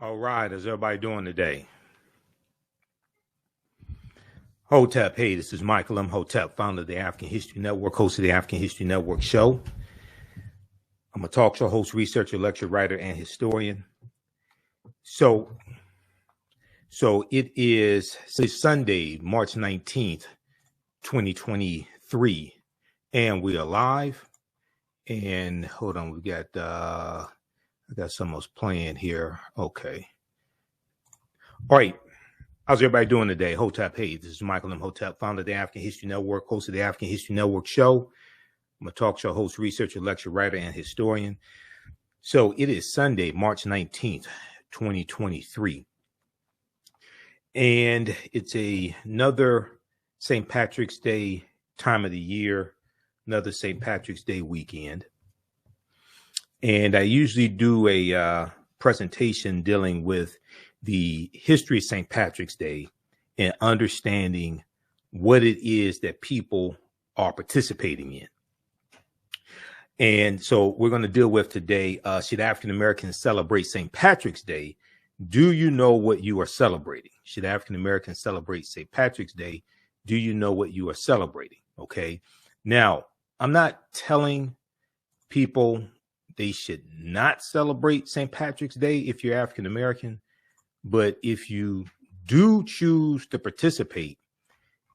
All right, how's everybody doing today? Hotep, hey, this is Michael Imhotep, founder of the African History Network, host of the African History Network show. I'm a talk show host, researcher, lecturer, writer, and historian. So it is Sunday, March 19th, 2023, and we are live. And hold on, we got I got something else playing here. Okay. All right. How's everybody doing today? Hotep, hey, this is Michael Imhotep, founder of the African History Network, host of the African History Network show. I'm a talk show host, researcher, lecturer, writer, and historian. So it is Sunday, March 19th, 2023. And it's another St. Patrick's Day time of the year, another St. Patrick's Day weekend. And I usually do a presentation dealing with the history of St. Patrick's Day and understanding what it is that people are participating in. And so we're going to deal with today, should African Americans celebrate St. Patrick's Day? Do you know what you are celebrating? Should African Americans celebrate St. Patrick's Day? Do you know what you are celebrating? Okay. Now, I'm not telling people they should not celebrate St. Patrick's Day if you're African American. But if you do choose to participate,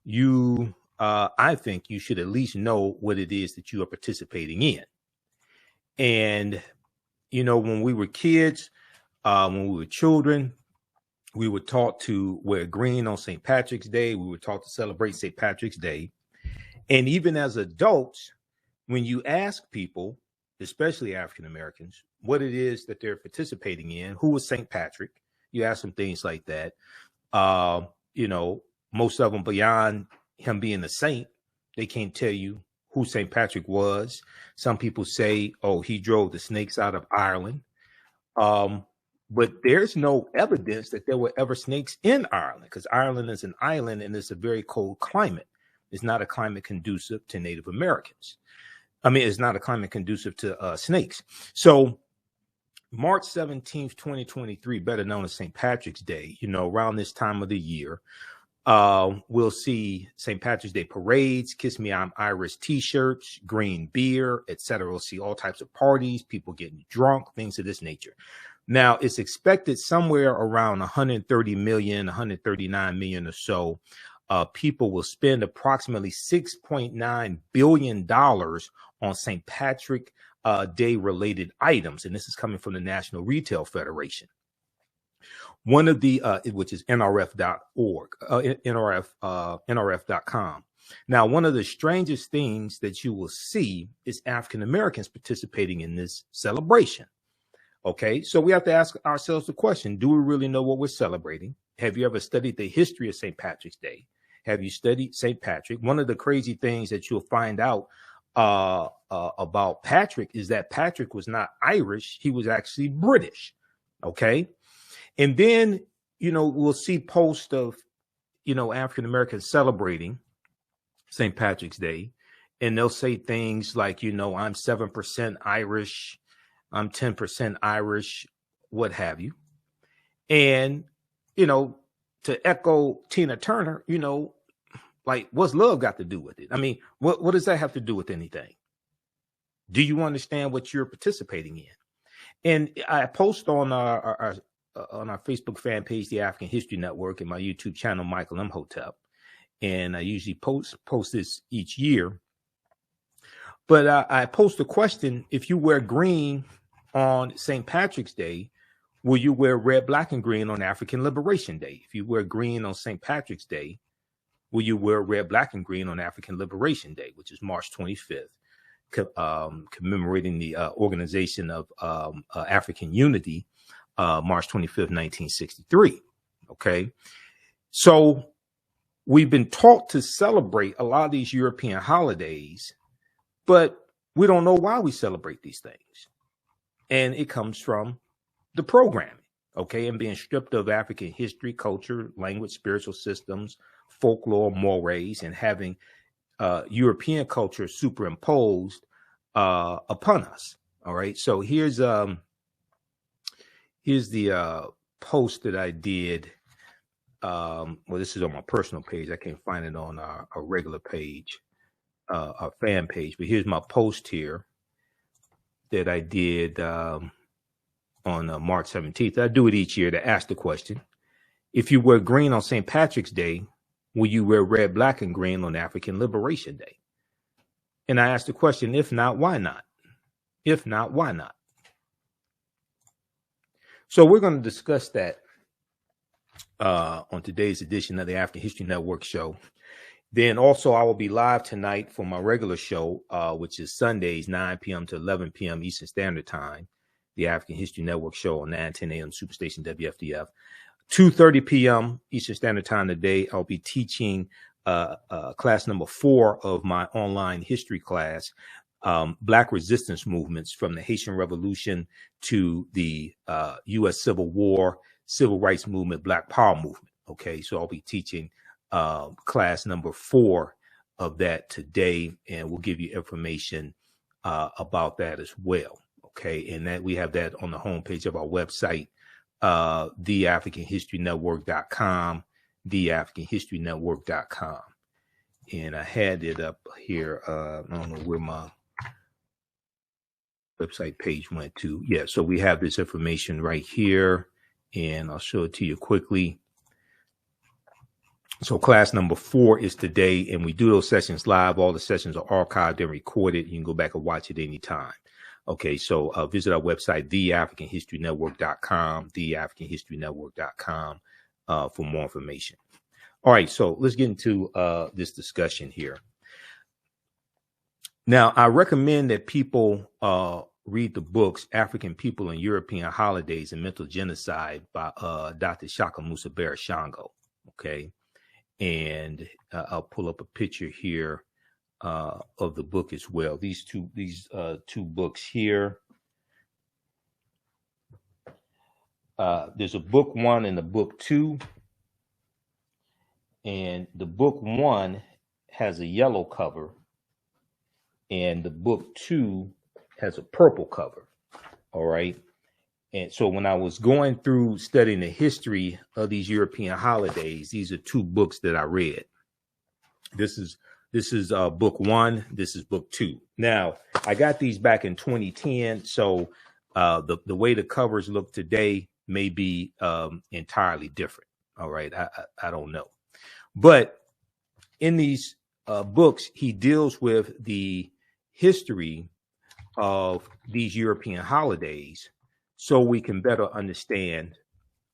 I think you should at least know what it is that you are participating in. And, you know, when we were kids, when we were children, we were taught to wear green on St. Patrick's Day. We were taught to celebrate St. Patrick's Day. And even as adults, when you ask people, especially African Americans, what it is that they're participating in, who was St. Patrick? You ask them things like that. You know, most of them, beyond him being a saint, they can't tell you who St. Patrick was. Some people say, oh, he drove the snakes out of Ireland. But there's no evidence that there were ever snakes in Ireland, because Ireland is an island and it's a very cold climate. It's not a climate conducive to Native Americans. I mean, it's not a climate conducive to snakes. So March 17th, 2023, better known as St. Patrick's Day, you know, around this time of the year, we'll see St. Patrick's Day parades, Kiss Me I'm Irish t-shirts, green beer, etc. We'll see all types of parties, people getting drunk, things of this nature. Now, it's expected somewhere around 130 million, 139 million or so people will spend approximately $6.9 billion on St. Patrick Day related items. And this is coming from the National Retail Federation. One of the, which is nrf.org, nrf.com. Now, one of the strangest things that you will see is African Americans participating in this celebration. Okay, so we have to ask ourselves the question, do we really know what we're celebrating? Have you ever studied the history of St. Patrick's Day? Have you studied St. Patrick? One of the crazy things that you'll find out about Patrick is that Patrick was not Irish. He was actually British. Okay. And then, you know, we'll see posts of, you know, African Americans celebrating St. Patrick's Day. And they'll say things like, you know, I'm 7% Irish. I'm 10% Irish, what have you. And, you know, to echo Tina Turner, you know, like, what's love got to do with it? I mean, what does that have to do with anything? Do you understand what you're participating in? And I post on our Facebook fan page, the African History Network, and my YouTube channel, Michael Imhotep. And I usually post this each year. But I post a question: if you wear green on St. Patrick's Day, will you wear red, black, and green on African Liberation Day? If you wear green on St. Patrick's Day, will you wear red, black, and green on African Liberation Day, which is March 25th, commemorating the Organization of African Unity, March 25th, 1963. Okay. So we've been taught to celebrate a lot of these European holidays, but we don't know why we celebrate these things. And it comes from the programming, okay, and being stripped of African history, culture, language, spiritual systems, folklore, mores, and having European culture superimposed upon us. All right. So here's the post that I did. Well, this is on my personal page. I can't find it on our regular page, our fan page. But here's my post here that I did on March 17th. I do it each year to ask the question: if you wear green on St. Patrick's Day, will you wear red, black, and green on African Liberation Day? And I asked the question: if not, why not? If not, why not? So we're going to discuss that on today's edition of the African History Network show. Then also I will be live tonight for my regular show, which is Sundays, 9 p.m. to 11 p.m. Eastern Standard Time, the African History Network show on 910 a.m. Superstation WFDF. 2:30 p.m. Eastern Standard Time today, I'll be teaching class number 4 of my online history class, Black resistance movements from the Haitian Revolution to the U.S. Civil War, Civil Rights Movement, Black Power Movement. Okay, so I'll be teaching class number 4 of that today, and we'll give you information about that as well. Okay, and that we have that on the homepage of our website, theafricanhistorynetwork.com, theafricanhistorynetwork.com. And I had it up here. I don't know where my website page went to. Yeah, so we have this information right here, and I'll show it to you quickly. So class number 4 is today, and we do those sessions live. All the sessions are archived and recorded. You can go back and watch it anytime. Okay, so visit our website, theafricanhistorynetwork.com, theafricanhistorynetwork.com for more information. All right, so let's get into this discussion here. Now, I recommend that people read the books African People and European Holidays and Mental Genocide by Dr. Shaka Musa Barashango. Okay, and I'll pull up a picture here of the book as well. These two books here. There's a book 1 and a book 2. And the book 1 has a yellow cover, and the book 2 has a purple cover. All right. And so when I was going through studying the history of these European holidays, these are 2 books that I read. This is book 1. This is book 2. Now, I got these back in 2010. So the way the covers look today may be entirely different. All right. I don't know. But in these books, he deals with the history of these European holidays so we can better understand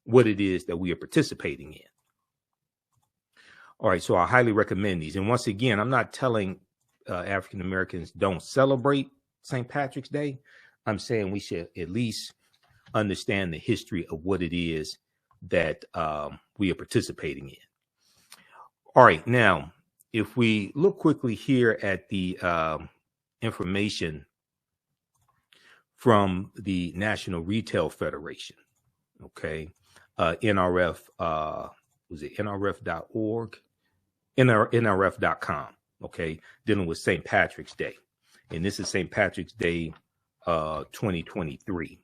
what it is that we are participating in. All right, so I highly recommend these. And once again, I'm not telling African Americans don't celebrate St. Patrick's Day. I'm saying we should at least understand the history of what it is that we are participating in. All right, now, if we look quickly here at the information from the National Retail Federation, okay, NRF, was it NRF.org? NRF.com, okay, dealing with St. Patrick's Day. And this is St. Patrick's Day 2023.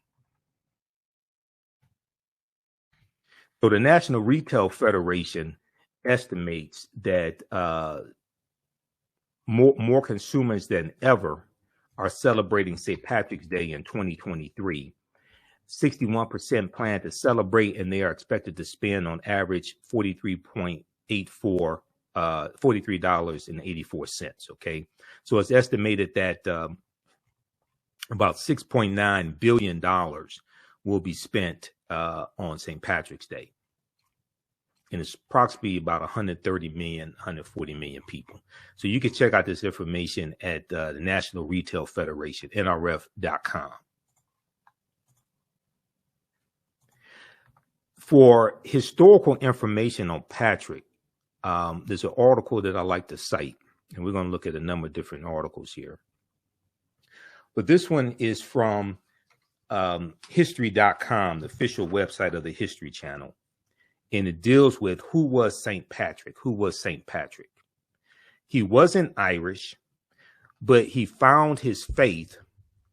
So the National Retail Federation estimates that more consumers than ever are celebrating St. Patrick's Day in 2023. 61% plan to celebrate, and they are expected to spend on average $43.84. $43.84. Okay, so it's estimated that about $6.9 billion will be spent on St. Patrick's Day. And it's approximately about 130 million, 140 million people. So you can check out this information at the National Retail Federation, NRF.com. For historical information on Patrick, there's an article that I like to cite, and we're going to look at a number of different articles here. But this one is from history.com, the official website of the History Channel. And it deals with who was St. Patrick. Who was St. Patrick? He wasn't Irish, but he found his faith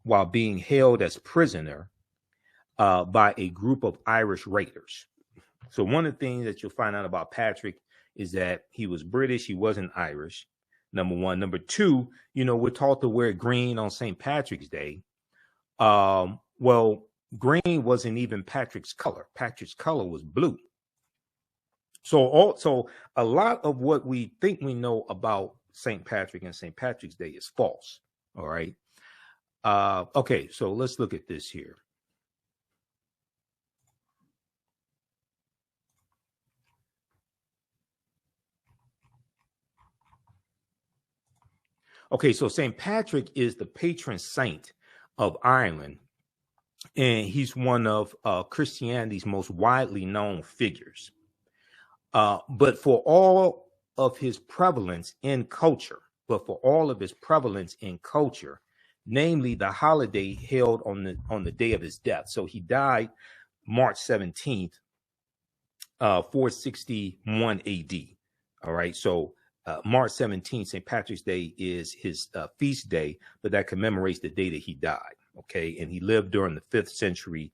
while being held as prisoner by a group of Irish raiders. So one of the things that you'll find out about Patrick is that he was British. He wasn't Irish. Number one. Number two, we're taught to wear green on St. Patrick's Day. Well, green wasn't even Patrick's color. Patrick's color was blue. So a lot of what we think we know about St. Patrick and St. Patrick's Day is false. All right. Okay, so let's look at this here. Okay, so St. Patrick is the patron saint of Ireland, and he's one of Christianity's most widely known figures. But for all of his prevalence in culture, namely the holiday held on the day of his death. So he died March 17th, 461 AD. All right, so March 17th, St. Patrick's Day is his feast day, but that commemorates the day that he died. Okay, and he lived during the 5th century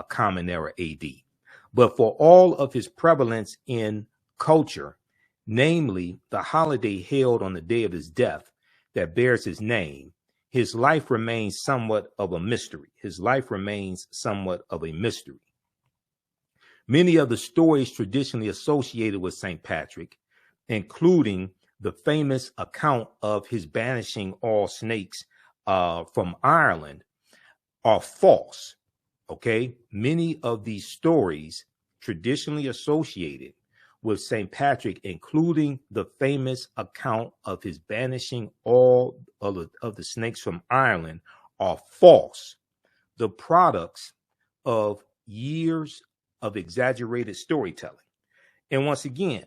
Common Era AD. But for all of his prevalence in culture, namely the holiday held on the day of his death that bears his name, his life remains somewhat of a mystery. Many of the stories traditionally associated with St. Patrick, including the famous account of his banishing all snakes from Ireland, are false. Okay, many of these stories traditionally associated with St. Patrick, including the famous account of his banishing all of the snakes from Ireland, are false, the products of years of exaggerated storytelling. And once again,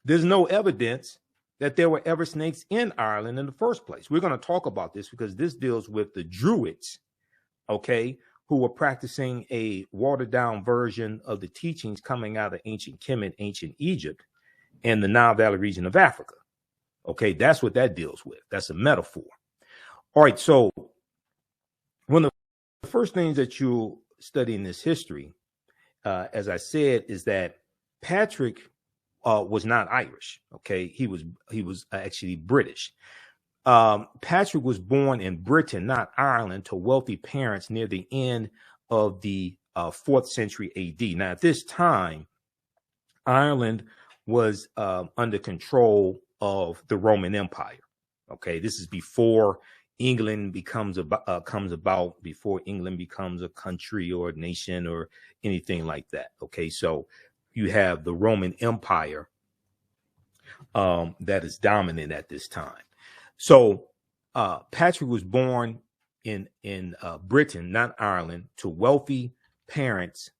there's no evidence that there were ever snakes in Ireland in the first place. We're going to talk about this because this deals with the Druids, okay, who were practicing a watered-down version of the teachings coming out of ancient Kemet, ancient Egypt, and the Nile Valley region of Africa. Okay, that's what that deals with. That's a metaphor. All right, so one of the first things that you'll study in this history, as I said, is that Patrick was not Irish. Okay, he was actually British. Patrick was born in Britain, not Ireland, to wealthy parents near the end of the 4th century AD. Now, at this time, Ireland was under control of the Roman Empire. Okay, this is before England comes about, before England becomes a country or a nation or anything like that. Okay, so you have the Roman Empire that is dominant at this time. So Patrick was born in Britain, not Ireland, to wealthy parents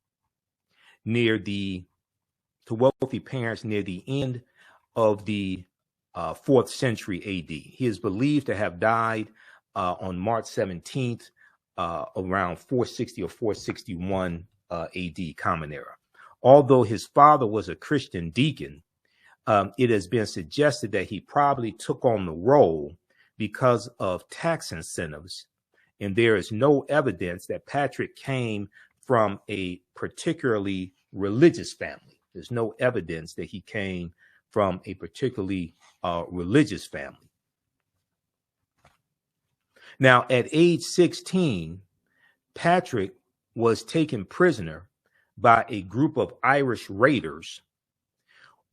near the end of the 4th century AD. He is believed to have died on March 17th, around 460 or 461 AD, Common Era. Although his father was a Christian deacon, it has been suggested that he probably took on the role because of tax incentives, and there is no evidence that Patrick came from a particularly religious family. There's no evidence that he came from a particularly religious family. Now, at age 16, Patrick was taken prisoner by a group of Irish raiders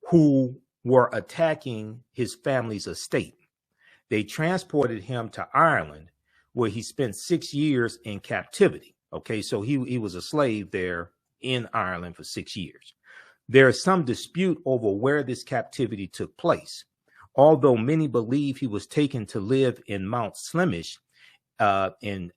who were attacking his family's estate. They transported him to Ireland, where he spent 6 years in captivity. Okay, so he was a slave there in Ireland for 6 years. There is some dispute over where this captivity took place. Although many believe he was taken to live in Mount Slemish in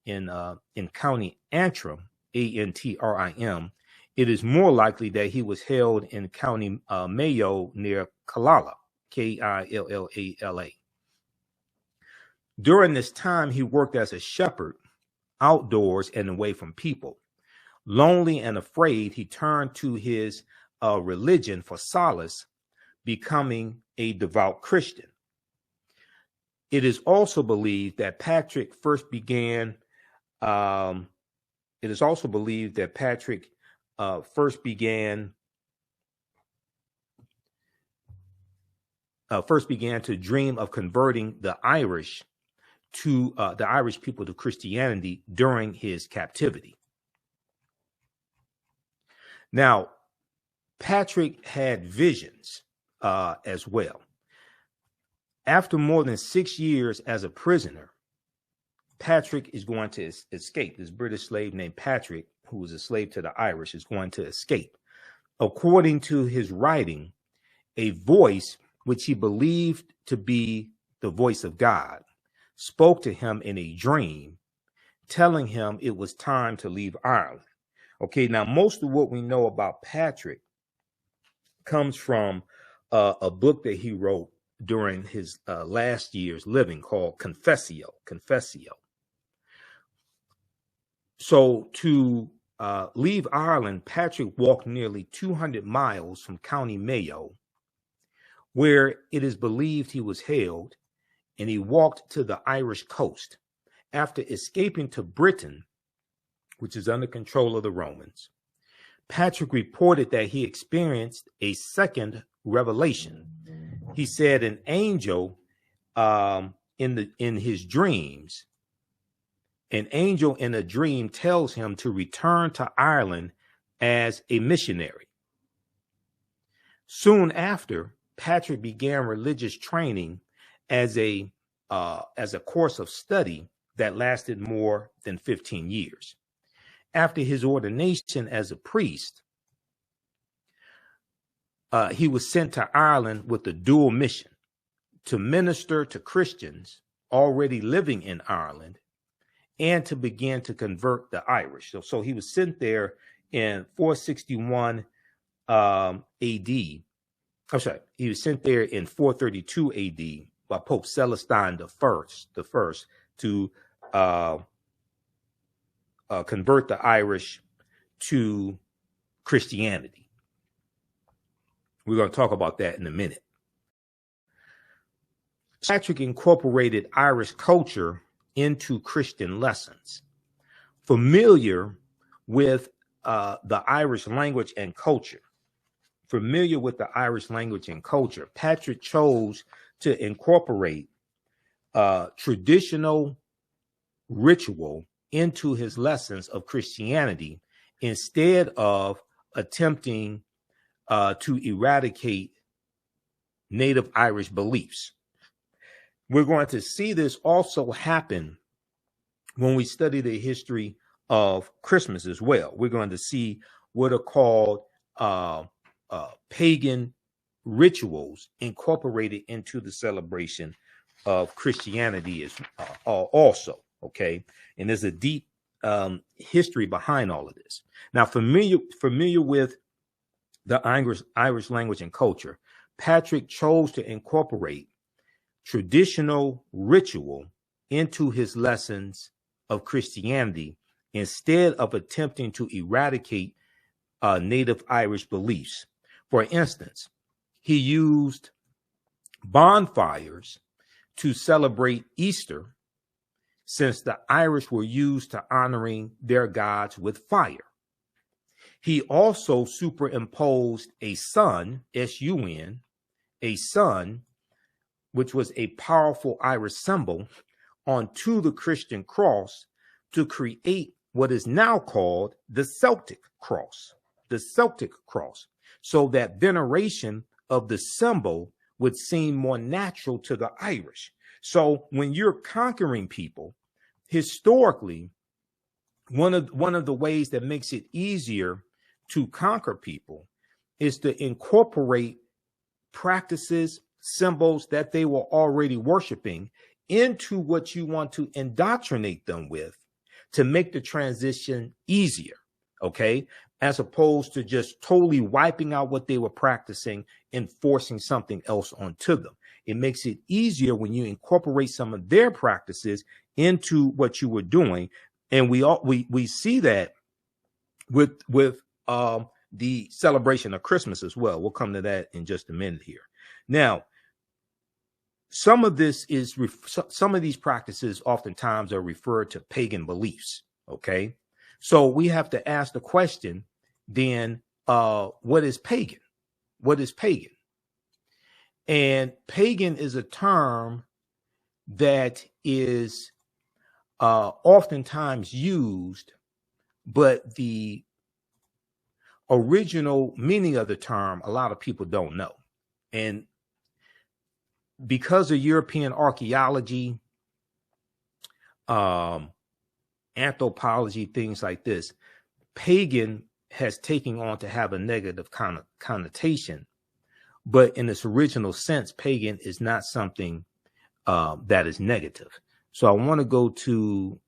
County Antrim, Antrim, it is more likely that he was held in County Mayo near Killala, Killala. During this time, he worked as a shepherd outdoors and away from people. Lonely and afraid, he turned to his religion for solace, becoming a devout Christian. It is also believed that Patrick first began it is also believed that Patrick first began to dream of converting the Irish people to Christianity during his captivity. Now, Patrick had visions as well. After more than 6 years as a prisoner, Patrick is going to escape. This British slave named Patrick, who was a slave to the Irish, is going to escape. According to his writing, a voice, which he believed to be the voice of God, spoke to him in a dream, telling him it was time to leave Ireland. Okay, now most of what we know about Patrick comes from a book that he wrote during his last year's living called Confessio. So to leave Ireland, Patrick walked nearly 200 miles from County Mayo, where it is believed he was held, and he walked to the Irish coast. After escaping to Britain, which is under control of the Romans, Patrick reported that he experienced a second revelation. He said an angel in his dreams, an angel in a dream tells him to return to Ireland as a missionary. Soon after, Patrick began religious training as a course of study that lasted more than 15 years. After his ordination as a priest, he was sent to Ireland with a dual mission: to minister to Christians already living in Ireland and to begin to convert the Irish. So he was sent there in 461 AD. I'm sorry, he was sent there in 432 AD by Pope Celestine the First to convert the Irish to Christianity. We're going to talk about that in a minute. Patrick incorporated Irish culture into Christian lessons. Familiar with the Irish language and culture, Patrick chose to incorporate traditional ritual into his lessons of Christianity instead of attempting to eradicate native Irish beliefs. We're going to see this also happen when we study the history of Christmas as well. We're going to see what are called pagan rituals incorporated into the celebration of Christianity as also. Okay, and there's a deep history behind all of this. Now, familiar with the Irish language and culture, Patrick chose to incorporate traditional ritual into his lessons of Christianity instead of attempting to eradicate native Irish beliefs. For instance, he used bonfires to celebrate Easter, since the Irish were used to honoring their gods with fire. He also superimposed a sun, S-U-N, a sun, which was a powerful Irish symbol, onto the Christian cross to create what is now called the Celtic cross, so that veneration of the symbol would seem more natural to the Irish. So when you're conquering people, historically, one of the ways that makes it easier to conquer people is to incorporate practices, symbols that they were already worshiping into what you want to indoctrinate them with to make the transition easier, okay? As opposed to just totally wiping out what they were practicing and forcing something else onto them. It makes it easier when you incorporate some of their practices into what you were doing. And we see that with the celebration of Christmas as well. We'll come to that in just a minute here. Now, some of these practices oftentimes are referred to pagan beliefs. Okay, So we have to ask the question then, what is pagan? What is pagan? And pagan is a term that is oftentimes used, but the original meaning of the term, a lot of people don't know. And because of European archaeology, anthropology, things like this, pagan has taken on to have a negative connotation. But in its original sense, pagan is not something that is negative. So I want to go to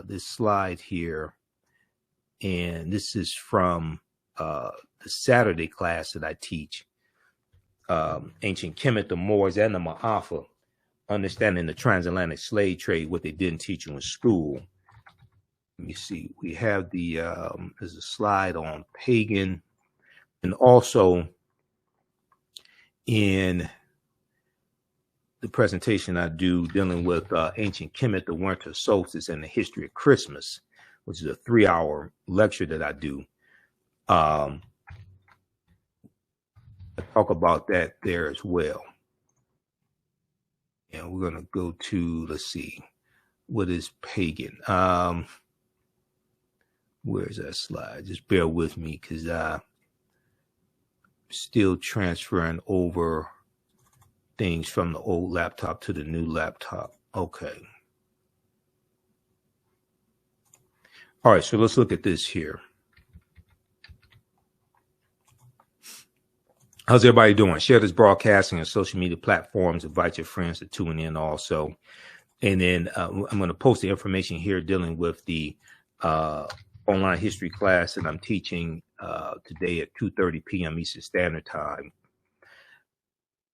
this slide here. And this is from the Saturday class that I teach, Ancient Kemet, the Moors, and the Ma'afa, Understanding the Transatlantic Slave Trade, what they didn't teach you in school. Let me see. We have there's a slide on pagan, and also in the presentation I do dealing with Ancient Kemet, the winter solstice, and the history of Christmas, which is a 3-hour lecture that I do. I talk about that there as well. And we're going to go to, let's see, what is pagan? Where's that slide? Just bear with me because I'm still transferring over things from the old laptop to the new laptop. Okay. All right, so let's look at this here. How's everybody doing? Share this broadcasting on social media platforms. Invite your friends to tune in also. And then I'm going to post the information here dealing with the online history class that I'm teaching today at 2:30 p.m. Eastern Standard Time.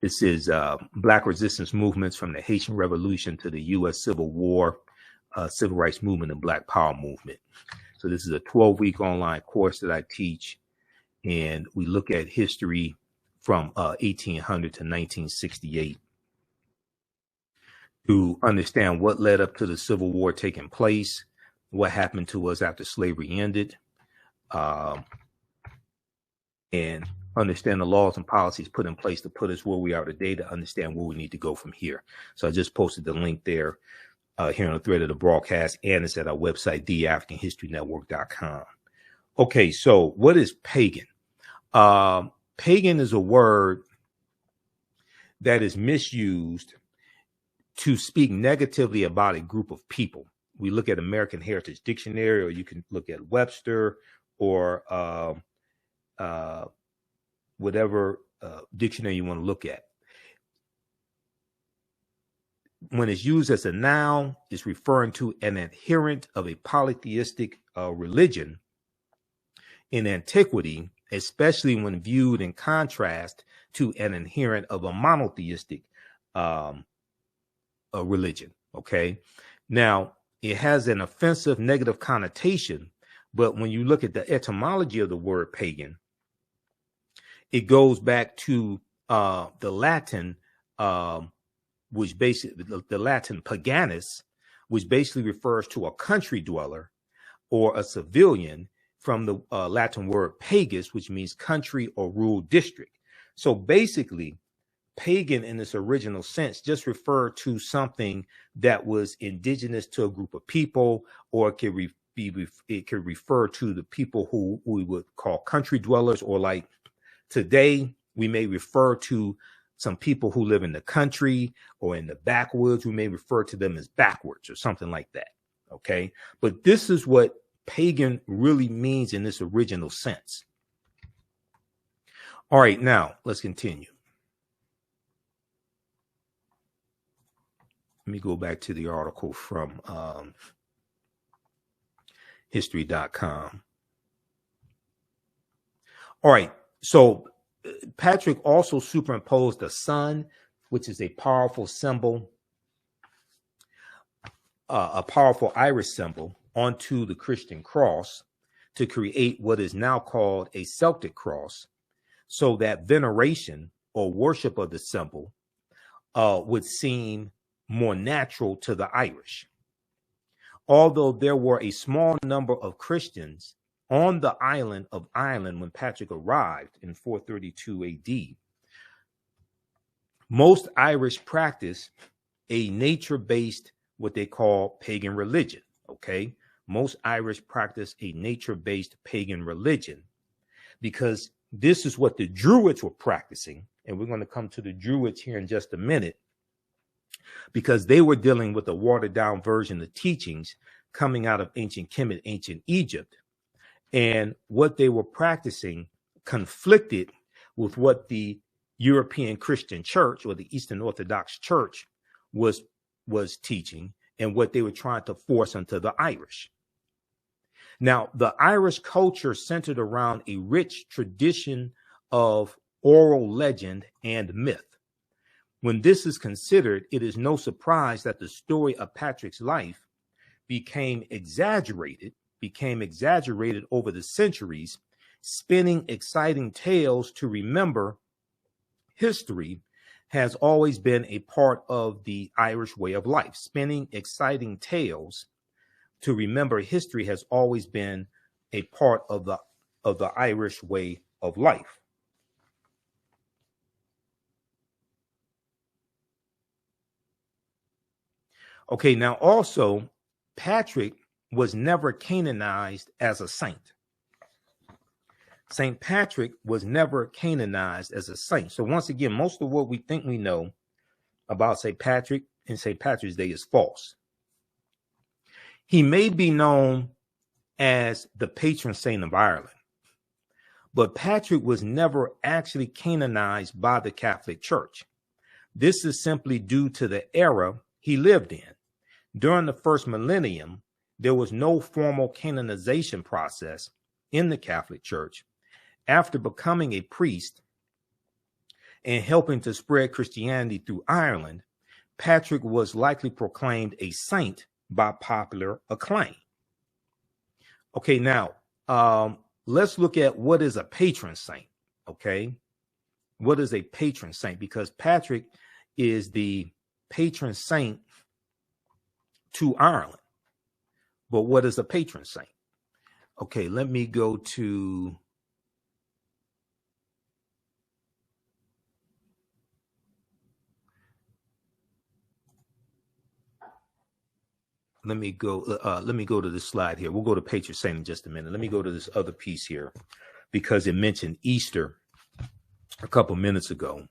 This is Black resistance movements from the Haitian Revolution to the U.S. Civil War, Civil Rights Movement, and Black Power Movement. So this is a 12-week online course that I teach, and we look at history from 1800 to 1968 to understand what led up to the Civil War taking place, what happened to us after slavery ended, and understand the laws and policies put in place to put us where we are today, to understand where we need to go from here. So I just posted the link there here on the thread of the broadcast, and it's at our website, theafricanhistorynetwork.com. Okay, so what is pagan? Pagan is a word that is misused to speak negatively about a group of people. We look at American Heritage Dictionary, or you can look at Webster, or whatever dictionary you want to look at. When it's used as a noun, it's referring to an adherent of a polytheistic religion in antiquity, especially when viewed in contrast to an adherent of a monotheistic religion. Okay. Now, it has an offensive negative connotation, but when you look at the etymology of the word pagan, it goes back to the Latin, which basically the Latin paganus, which basically refers to a country dweller or a civilian, from the Latin word pagus, which means country or rural district. So basically, pagan in its original sense just referred to something that was indigenous to a group of people, or it could refer to the people who we would call country dwellers, or like today we may refer to some people who live in the country or in the backwoods. We may refer to them as backwards or something like that. Okay, but this is what pagan really means in this original sense. All right, now let's continue. Let me go back to the article from history.com. All right, so Patrick also superimposed the sun, which is a powerful symbol, a powerful Irish symbol, onto the Christian cross to create what is now called a Celtic cross, so that veneration or worship of the symbol would seem more natural to the Irish. although there were a small number of Christians on the island of Ireland when Patrick arrived in 432 AD, most Irish practiced a nature-based, what they call pagan religion, okay? Most Irish practice a nature-based pagan religion because this is what the Druids were practicing. And we're going to come to the Druids here in just a minute because they were dealing with a watered-down version of teachings coming out of ancient Kemet, ancient Egypt. And what they were practicing conflicted with what the European Christian Church or the Eastern Orthodox Church was teaching and what they were trying to force onto the Irish. Now, the Irish culture centered around a rich tradition of oral legend and myth. When this is considered, it is no surprise that the story of Patrick's life became exaggerated over the centuries, spinning exciting tales to remember. History has always been a part of the Irish way of life. Spinning exciting tales to remember history has always been a part of the Irish way of life. Okay, now also, Patrick was never canonized as a saint. St. Patrick was never canonized as a saint. So once again, most of what we think we know about St. Patrick and St. Patrick's Day is false. He may be known as the patron saint of Ireland, but Patrick was never actually canonized by the Catholic Church. This is simply due to the era he lived in. During the first millennium, there was no formal canonization process in the Catholic Church. After becoming a priest and helping to spread Christianity through Ireland, Patrick was likely proclaimed a saint by popular acclaim. Okay, now let's look at what is a patron saint. Okay, what is a patron saint? Because Patrick is the patron saint to Ireland. But what is a patron saint? Okay, let me go to let me go to this slide here. We'll go to patron saint in just a minute. Let me go to this other piece here because it mentioned Easter a couple minutes ago.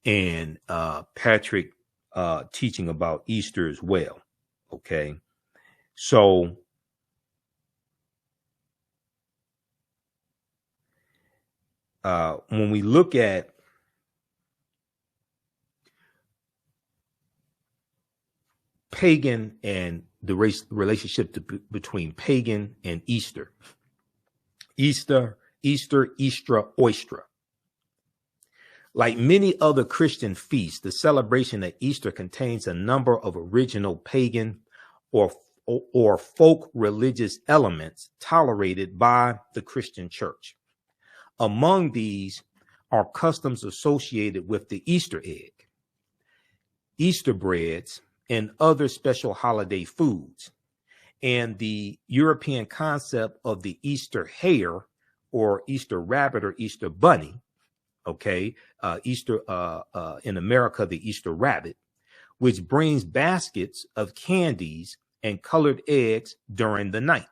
And Patrick teaching about Easter as well. Okay. So when we look at pagan and the relationship between pagan and Easter, Easter, Oistra. Like many other Christian feasts, the celebration of Easter contains a number of original pagan or folk religious elements tolerated by the Christian Church. Among these are customs associated with the Easter egg, Easter breads, and other special holiday foods, and the European concept of the Easter hare or Easter rabbit or Easter bunny. Okay, Easter in America, the Easter rabbit, which brings baskets of candies and colored eggs during the night.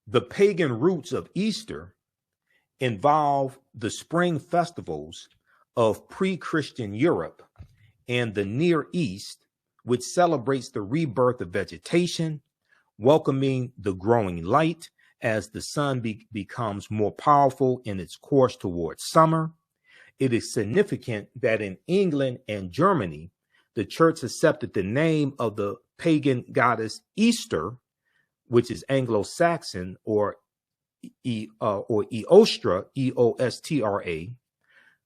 The pagan roots of Easter involve the spring festivals of pre-Christian Europe and the Near East, which celebrates the rebirth of vegetation, welcoming the growing light as the sun becomes more powerful in its course towards summer. It is significant that in England and Germany, the church accepted the name of the pagan goddess Easter, which is Anglo-Saxon, or Eostra, E-O-S-T-R-A.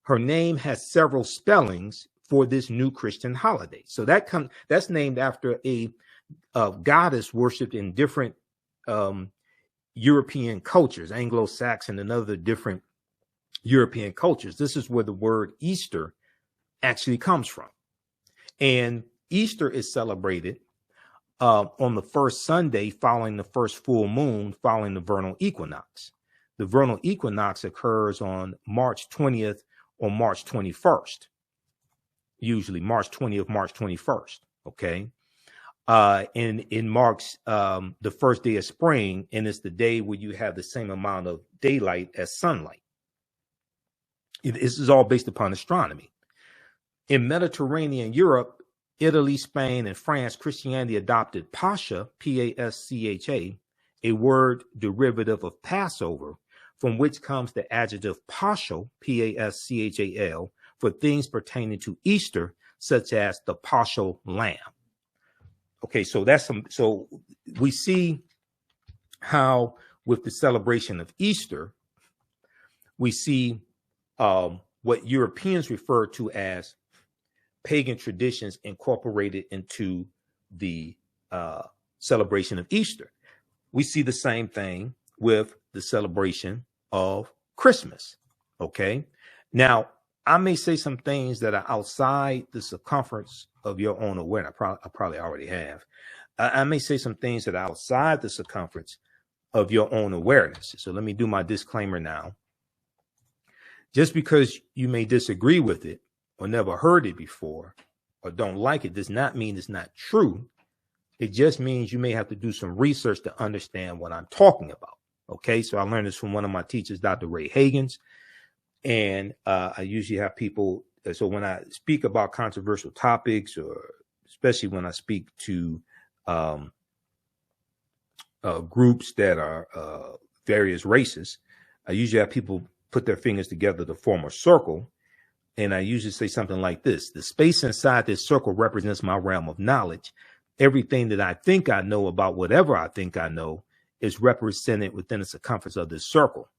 Her name has several spellings for this new Christian holiday. So that's named after a goddess worshipped in different European cultures, Anglo-Saxon and other different European cultures. This is where the word Easter actually comes from. And Easter is celebrated on the first Sunday following the first full moon following the vernal equinox. The vernal equinox occurs on March 20th or March 21st, usually March 20th, March 21st. Okay. And it marks the first day of spring, and it's the day where you have the same amount of daylight as sunlight. This is all based upon astronomy. In Mediterranean Europe, Italy, Spain, and France, Christianity adopted Pascha, P-A-S-C-H-A, a word derivative of Passover, from which comes the adjective paschal, P-A-S-C-H-A-L, for things pertaining to Easter, such as the paschal lamb. Okay, so so we see how with the celebration of Easter, we see what Europeans refer to as pagan traditions incorporated into the celebration of Easter. We see the same thing with the celebration of Christmas. Okay. Now, I may say some things that are outside the circumference of your own awareness. I probably already have. I may say some things that are outside the circumference of your own awareness. So let me do my disclaimer now. Just because you may disagree with it or never heard it before or don't like it does not mean it's not true. It just means you may have to do some research to understand what I'm talking about. Okay, so I learned this from one of my teachers, Dr. Ray Hagins. And I usually have people, so when I speak about controversial topics, or especially when I speak to groups that are various races, I usually have people put their fingers together to form a circle. And I usually say something like this: the space inside this circle represents my realm of knowledge. Everything that I think I know about whatever I think I know is represented within the circumference of this circle.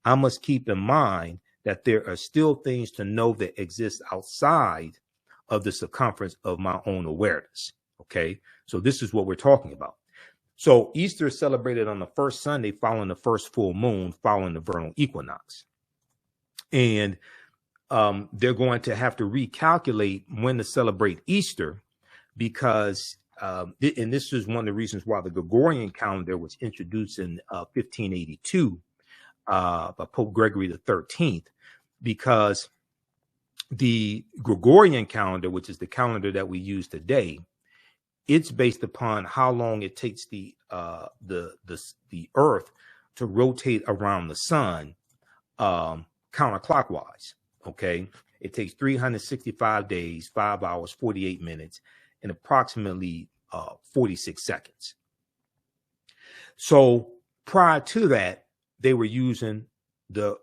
I must keep in mind that there are still things to know that exist outside of the circumference of my own awareness. Okay, so this is what we're talking about. So Easter is celebrated on the first Sunday following the first full moon following the vernal equinox. And they're going to have to recalculate when to celebrate Easter because, and this is one of the reasons why the Gregorian calendar was introduced in 1582 by Pope Gregory the 13th, because the Gregorian calendar, which is the calendar that we use today, it's based upon how long it takes the Earth to rotate around the sun counterclockwise. Okay, it takes 365 days, 5 hours, 48 minutes, and approximately 46 seconds. So prior to that, they were using the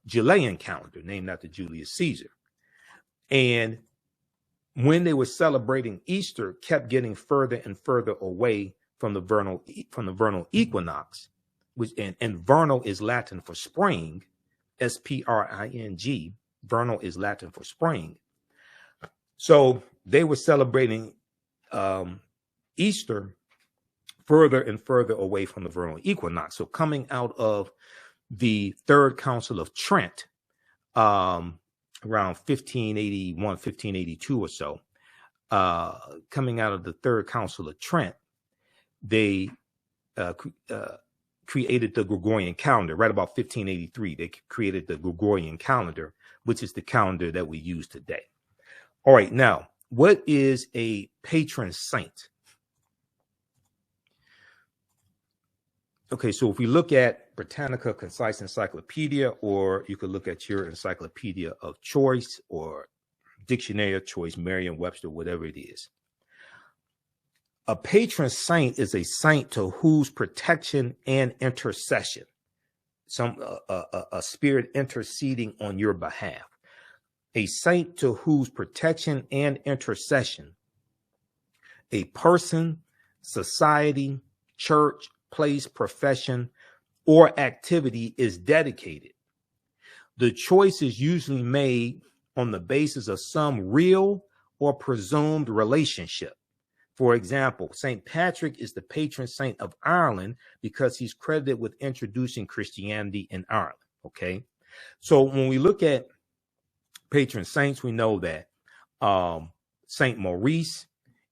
Julian calendar, named after Julius Caesar. And when they were celebrating Easter, kept getting further and further away from the vernal equinox, which and vernal is Latin for spring, S-P-R-I-N-G. Vernal is Latin for spring. So they were celebrating Easter further and further away from the vernal equinox. So coming out of the Third Council of Trent, around 1581, 1582 or so, coming out of the Third Council of Trent, they created the Gregorian calendar. Right about 1583, they created the Gregorian calendar, which is the calendar that we use today. All right, now, what is a patron saint? Okay, so if we look at Britannica Concise Encyclopedia, or you could look at your encyclopedia of choice or dictionary of choice, Merriam-Webster, whatever it is. A patron saint is a saint to whose protection and intercession, a spirit interceding on your behalf. A saint to whose protection and intercession a person, society, church, place, profession, or activity is dedicated. The choice is usually made on the basis of some real or presumed relationship. For example, St. Patrick is the patron saint of Ireland because he's credited with introducing Christianity in Ireland. Okay, so when we look at patron saints, we know that St. Maurice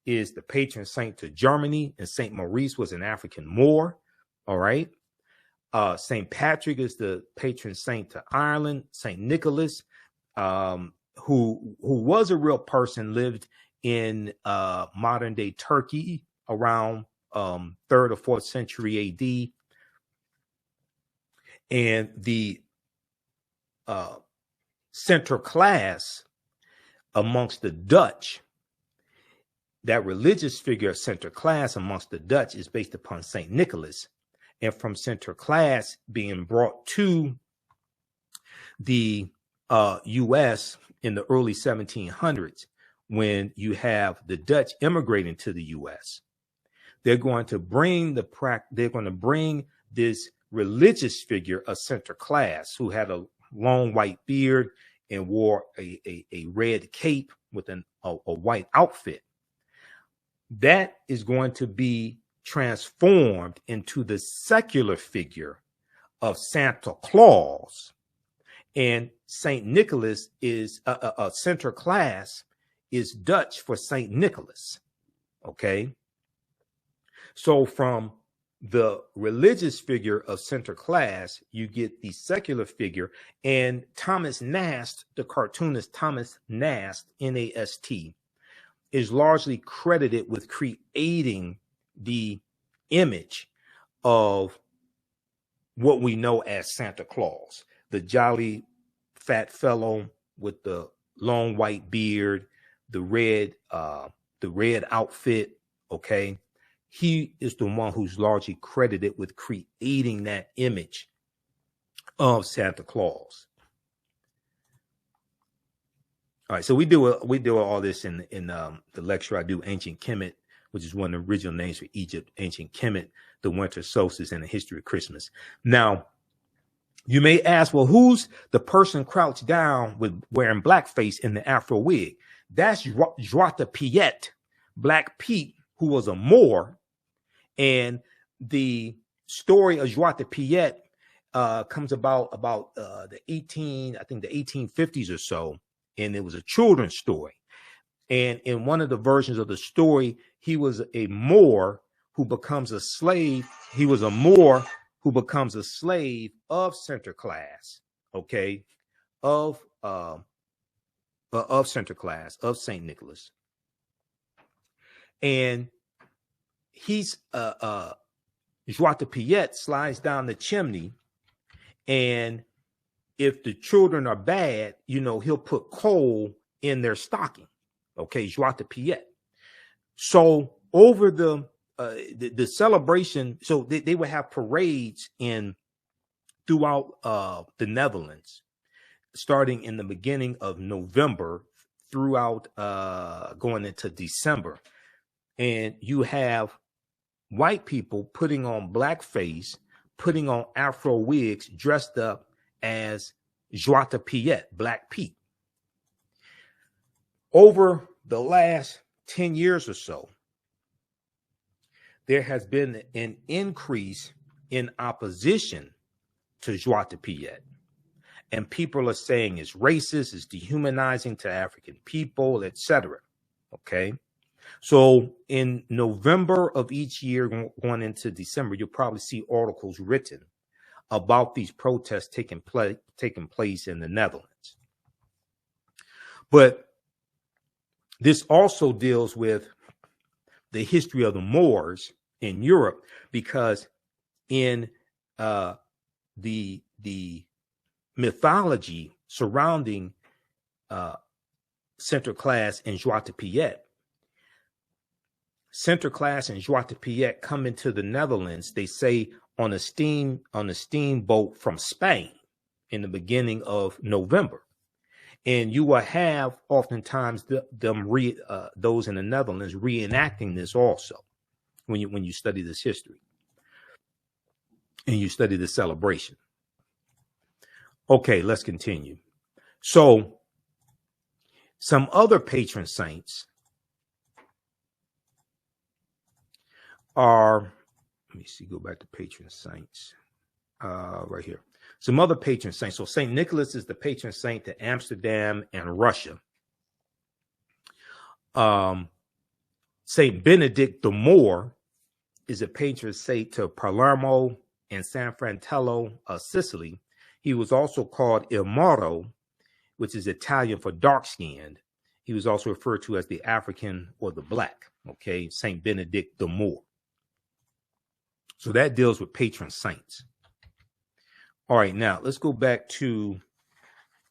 is the patron saint to Germany, and Saint Maurice was an African Moor. All right. Saint Patrick is the patron saint to Ireland. Saint Nicholas, who was a real person, lived in modern day Turkey around 3rd or 4th century AD. And the center class amongst the Dutch, that religious figure of center class amongst the Dutch, is based upon Saint Nicholas. And from center class being brought to the U.S. in the early 1700s, when you have the Dutch immigrating to the U.S., they're going to bring this religious figure of center class, who had a long white beard and wore a red cape with a white outfit. That is going to be transformed into the secular figure of Santa Claus. And Saint Nicholas is a center class is Dutch for Saint Nicholas. Okay. So from the religious figure of center class, you get the secular figure. And Thomas Nast, the cartoonist Thomas Nast, N-A-S-T, is largely credited with creating the image of what we know as Santa Claus, the jolly fat fellow with the long white beard, the red outfit. Okay. He is the one who's largely credited with creating that image of Santa Claus. All right, so we do all this in the lecture I do, Ancient Kemet, which is one of the original names for Egypt, Ancient Kemet, the winter solstice, and the history of Christmas. Now, you may ask, well, who's the person crouched down with wearing blackface in the Afro wig? That's Joata Piet, Black Pete, who was a Moor. And the story of Joata Piet comes about the 1850s or so, and it was a children's story. And in one of the versions of the story, he was a Moor who becomes a slave. He was a Moor who becomes a slave of center class, okay, of center class, of Saint Nicholas. And he's Joata Piet slides down the chimney, and if the children are bad, he'll put coal in their stocking. Okay, Joata Piet. So over the celebration, so they would have parades throughout the Netherlands, starting in the beginning of November throughout going into December, and you have white people putting on blackface, putting on Afro wigs, dressed up as Joata Piet, Black Pete. Over the last 10 years or so, there has been an increase in opposition to Joata Piet. And people are saying it's racist, it's dehumanizing to African people, etc. Okay. So in November of each year, going into December, you'll probably see articles written about these protests taking place in the Netherlands. But this also deals with the history of the Moors in Europe, because in the mythology surrounding center class and Joata Piet, center class and Joata Piet come into the Netherlands, they say, on a steamboat from Spain in the beginning of November. And you will have oftentimes those in the Netherlands reenacting this also when you study this history and you study the celebration. Okay, let's continue. So some other patron saints are, let me see, go back to patron saints right here. Some other patron saints. So St. Nicholas is the patron saint to Amsterdam and Russia. Saint Benedict the Moor is a patron saint to Palermo and San Fratello of Sicily. He was also called Il Moro, which is Italian for dark-skinned. He was also referred to as the African or the Black, okay? Saint Benedict the Moor. So that deals with patron saints. All right, now let's go back to,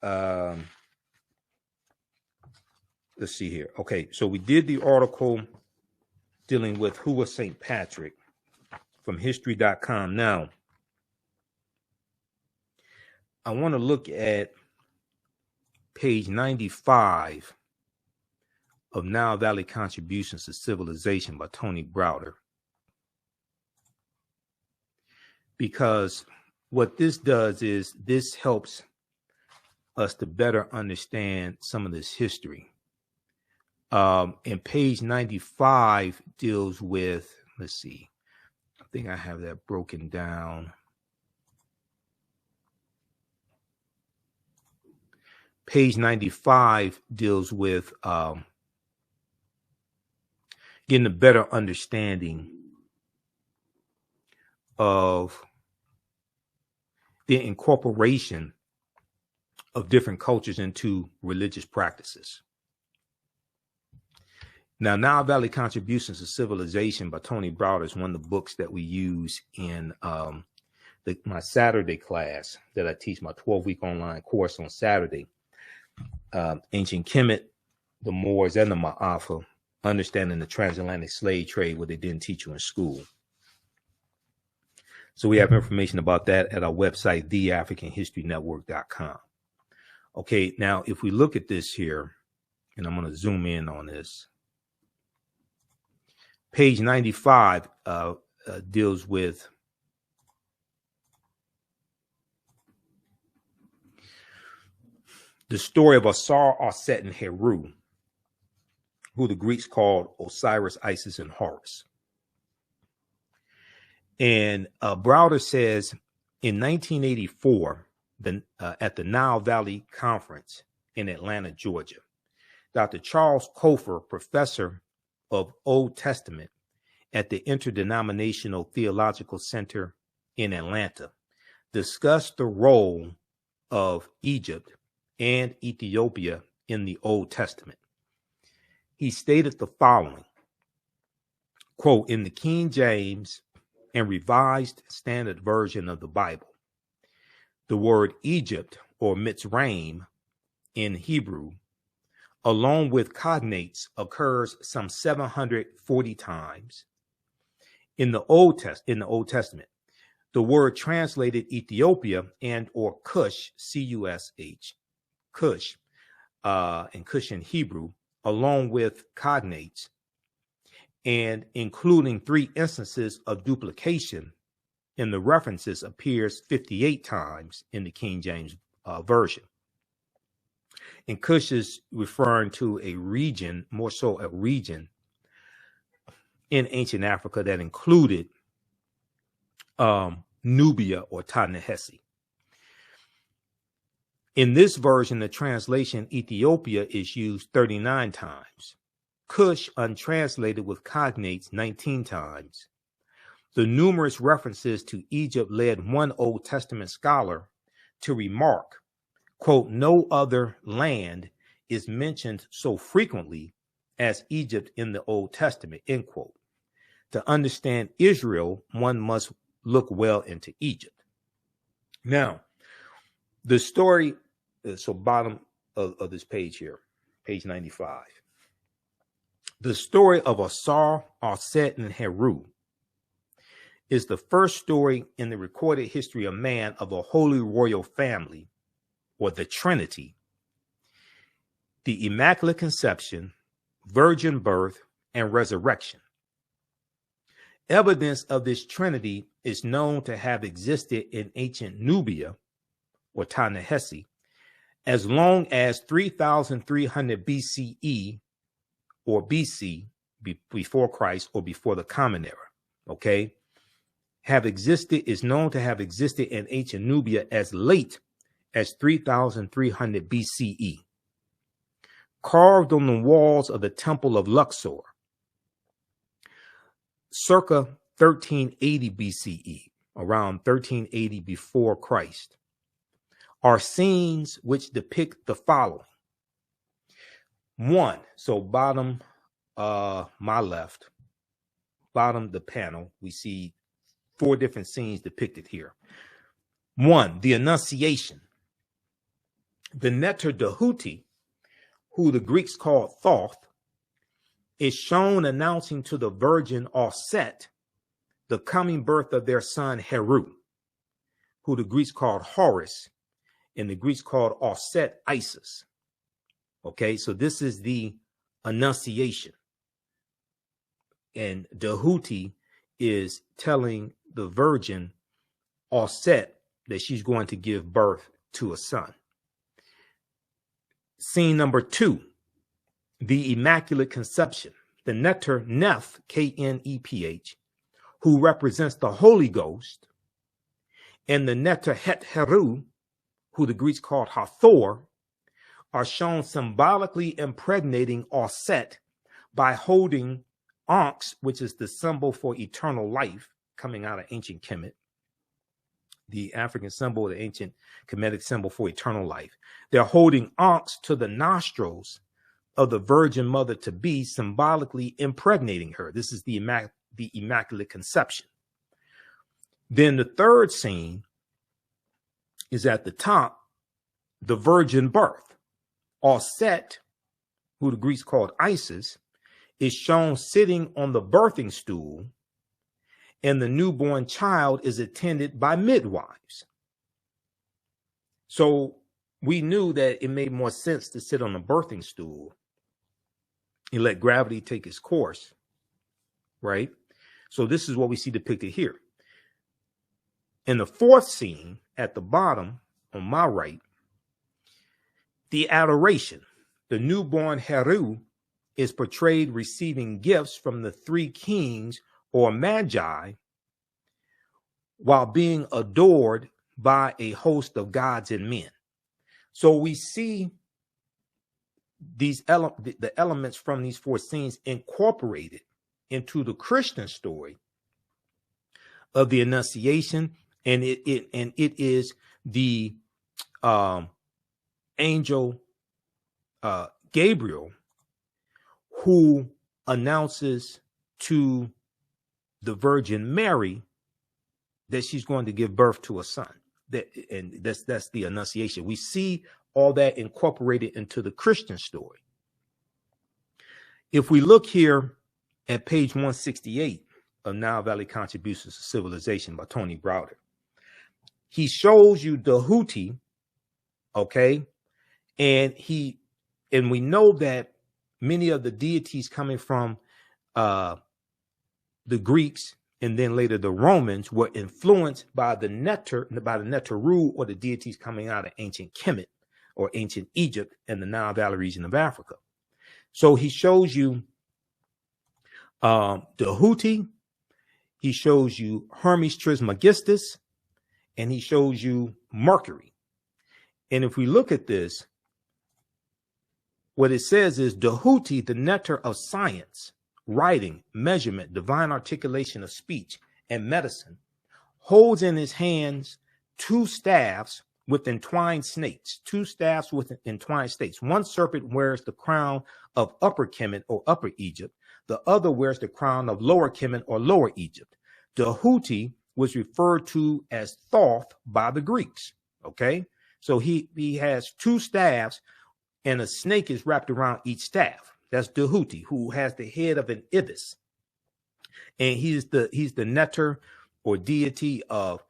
let's see here. Okay, so we did the article dealing with who was St. Patrick from history.com. Now, I want to look at page 95 of Nile Valley Contributions to Civilization by Tony Browder. Because what this does is this helps us to better understand some of this history. And page 95 deals with, let's see, I think I have that broken down. Page 95 deals with getting a better understanding of the incorporation of different cultures into religious practices. Now, Nile Valley Contributions to Civilization by Tony Browder is one of the books that we use in my Saturday class that I teach, my 12-week online course on Saturday. Ancient Kemet, the Moors, and the Ma'afa, understanding the transatlantic slave trade, what they didn't teach you in school. So we have information about that at our website, theafricanhistorynetwork.com. Okay, now if we look at this here, and I'm going to zoom in on this. Page 95 deals with the story of Asar, Aset, and Heru, who the Greeks called Osiris, Isis, and Horus. And Browder says in 1984, at the Nile Valley Conference in Atlanta, Georgia, Dr. Charles Kofer, professor of Old Testament at the Interdenominational Theological Center in Atlanta, discussed the role of Egypt and Ethiopia in the Old Testament. He stated the following, quote, in the King James and Revised Standard Version of the Bible, the word Egypt or Mitzrayim in Hebrew, along with cognates, occurs some 740 times. In the Old Testament, the word translated Ethiopia and or Cush, C-U-S-H, Cush, and Cush in Hebrew, along with cognates, and including 3 instances of duplication in the references, appears 58 times in the King James Version. And Cush is referring to a region, more so a region in ancient Africa that included Nubia or Ta-Nehesi. In this version, the translation Ethiopia is used 39 times. Cush, untranslated with cognates, 19 times. The numerous references to Egypt led one Old Testament scholar to remark, quote, no other land is mentioned so frequently as Egypt in the Old Testament, end quote. To understand Israel, one must look well into Egypt. Now, the story, so bottom of this page here, page 95. The story of Asar, Aset, and Heru is the first story in the recorded history of man of a holy royal family, or the Trinity, the Immaculate Conception, virgin birth, and resurrection. Evidence of this Trinity is known to have existed in ancient Nubia, or Ta-Nehesi, as long as 3,300 BCE, or BC, before Christ, or before the Common Era, okay, is known to have existed in ancient Nubia as late as 3,300 BCE. Carved on the walls of the Temple of Luxor, circa 1380 BCE, around 1380 before Christ, are scenes which depict the following. One, so bottom, my left, bottom the panel, we see 4 different scenes depicted here. 1, the Annunciation. The Neter Dahuti, who the Greeks called Thoth, is shown announcing to the Virgin Auset the coming birth of their son Heru, who the Greeks called Horus, and the Greeks called Auset Isis. Okay, so this is the Annunciation. And Dahuti is telling the Virgin Auset that she's going to give birth to a son. Scene number 2, the Immaculate Conception. The Neter Neph, Kneph, who represents the Holy Ghost, and the Neter Het Heru, who the Greeks called Hathor, are shown symbolically impregnating Auset by holding Ankhs, which is the symbol for eternal life coming out of ancient Kemet, the African symbol, the ancient Kemetic symbol for eternal life. They're holding Ankhs to the nostrils of the Virgin Mother to be, symbolically impregnating her. This is the Immaculate Conception. Then the third scene is at the top, the virgin birth. Auset, who the Greeks called Isis, is shown sitting on the birthing stool, and the newborn child is attended by midwives. So we knew that it made more sense to sit on the birthing stool and let gravity take its course, right? So this is what we see depicted here. In the fourth scene at the bottom on my right, the Adoration. The newborn Heru is portrayed receiving gifts from the 3 kings or magi while being adored by a host of gods and men. So we see these the elements from these 4 scenes incorporated into the Christian story of the Annunciation, and it is the angel Gabriel who announces to the Virgin Mary that she's going to give birth to a son. That's the Annunciation. We see all that incorporated into the Christian story. If we look here at page 168 of Nile Valley Contributions to Civilization by Tony Browder, he shows you Dahuti, okay, and we know that many of the deities coming from the Greeks and then later the Romans were influenced by the Neteru, or the deities coming out of ancient Kemet or ancient Egypt and the Nile Valley region of Africa. So he shows you Dahuti, he shows you Hermes Trismegistus, and he shows you Mercury. And if we look at this, what it says is Dahuti, the Neter of science, writing, measurement, divine articulation of speech, and medicine, holds in his hands 2 staffs with entwined snakes, 2 staffs with entwined snakes. One serpent wears the crown of Upper Kemet or Upper Egypt. The other wears the crown of Lower Kemet or Lower Egypt. Dahuti was referred to as Thoth by the Greeks. Okay, so he has 2 staffs, and a snake is wrapped around each staff. That's Dahuti, who has the head of an ibis, and he's the Neter or deity of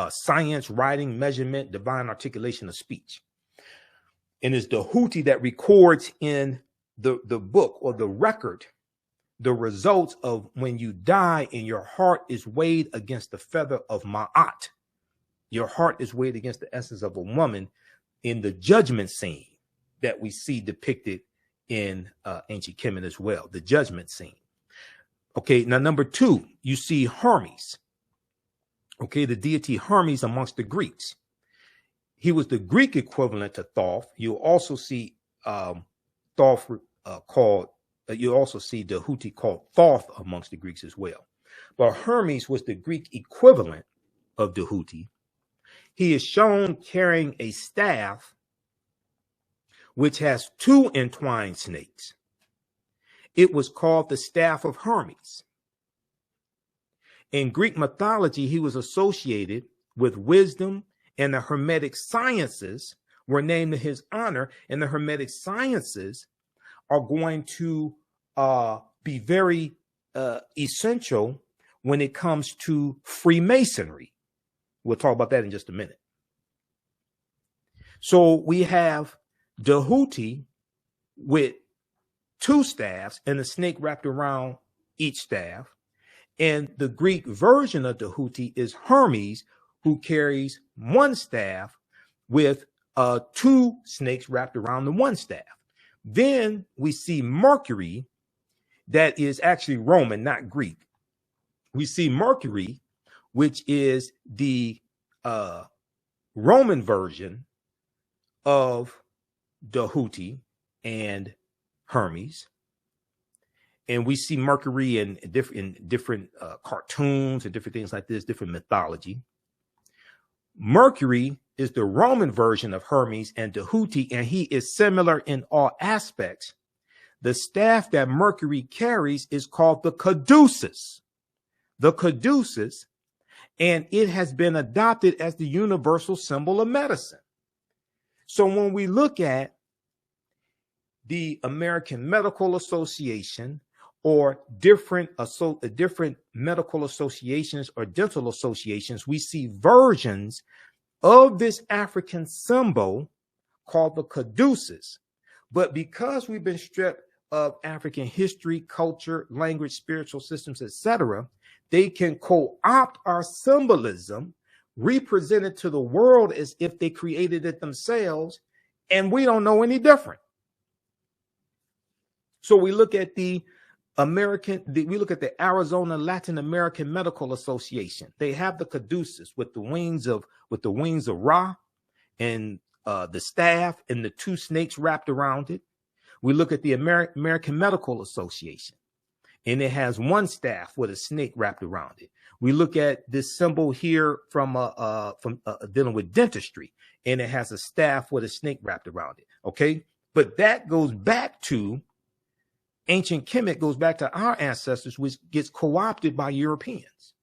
science, writing, measurement, divine articulation of speech. And it's Dahuti that records in the book or the record the results of when you die and your heart is weighed against the feather of Ma'at. Your heart is weighed against the essence of a woman in the judgment scene that we see depicted in ancient Kemet as well, the judgment scene. Okay, now number 2, you see Hermes. Okay, the deity Hermes amongst the Greeks. He was the Greek equivalent to Thoth. You'll also see Thoth called. You also see Dahuti called Thoth amongst the Greeks as well. But Hermes was the Greek equivalent of Tahuti. He is shown carrying a staff which has two entwined snakes. It was called the staff of Hermes. In Greek mythology, he was associated with wisdom, and the Hermetic sciences were named in his honor, and the Hermetic sciences are going to be very essential when it comes to Freemasonry. We'll talk about that in just a minute. So we have Tahuti with two staffs and a snake wrapped around each staff. And the Greek version of Tahuti is Hermes, who carries one staff with two snakes wrapped around the one staff. Then we see Mercury, that is actually Roman, not Greek. We see Mercury, which is the Roman version of Tahuti and Hermes. And we see Mercury in different cartoons and different things like this, different mythology. Mercury is the Roman version of Hermes and Tahuti, and he is similar in all aspects. The staff that Mercury carries is called the caduceus. The caduceus, and it has been adopted as the universal symbol of medicine. So when we look at the American Medical Association or different medical associations or dental associations, we see versions of this African symbol called the caduceus. But because we've been stripped of African history, culture, language, spiritual systems, etc., they can co-opt our symbolism, represent it to the world as if they created it themselves, and we don't know any different. So we look at the Arizona Latin American Medical Association. They have the caduceus with the wings of Ra and the staff and the two snakes wrapped around it. We look at the American Medical Association, and it has one staff with a snake wrapped around it. We look at this symbol here from dealing with dentistry, and it has a staff with a snake wrapped around it. Okay, but that goes back to ancient Kemet, goes back to our ancestors, which gets co-opted by Europeans.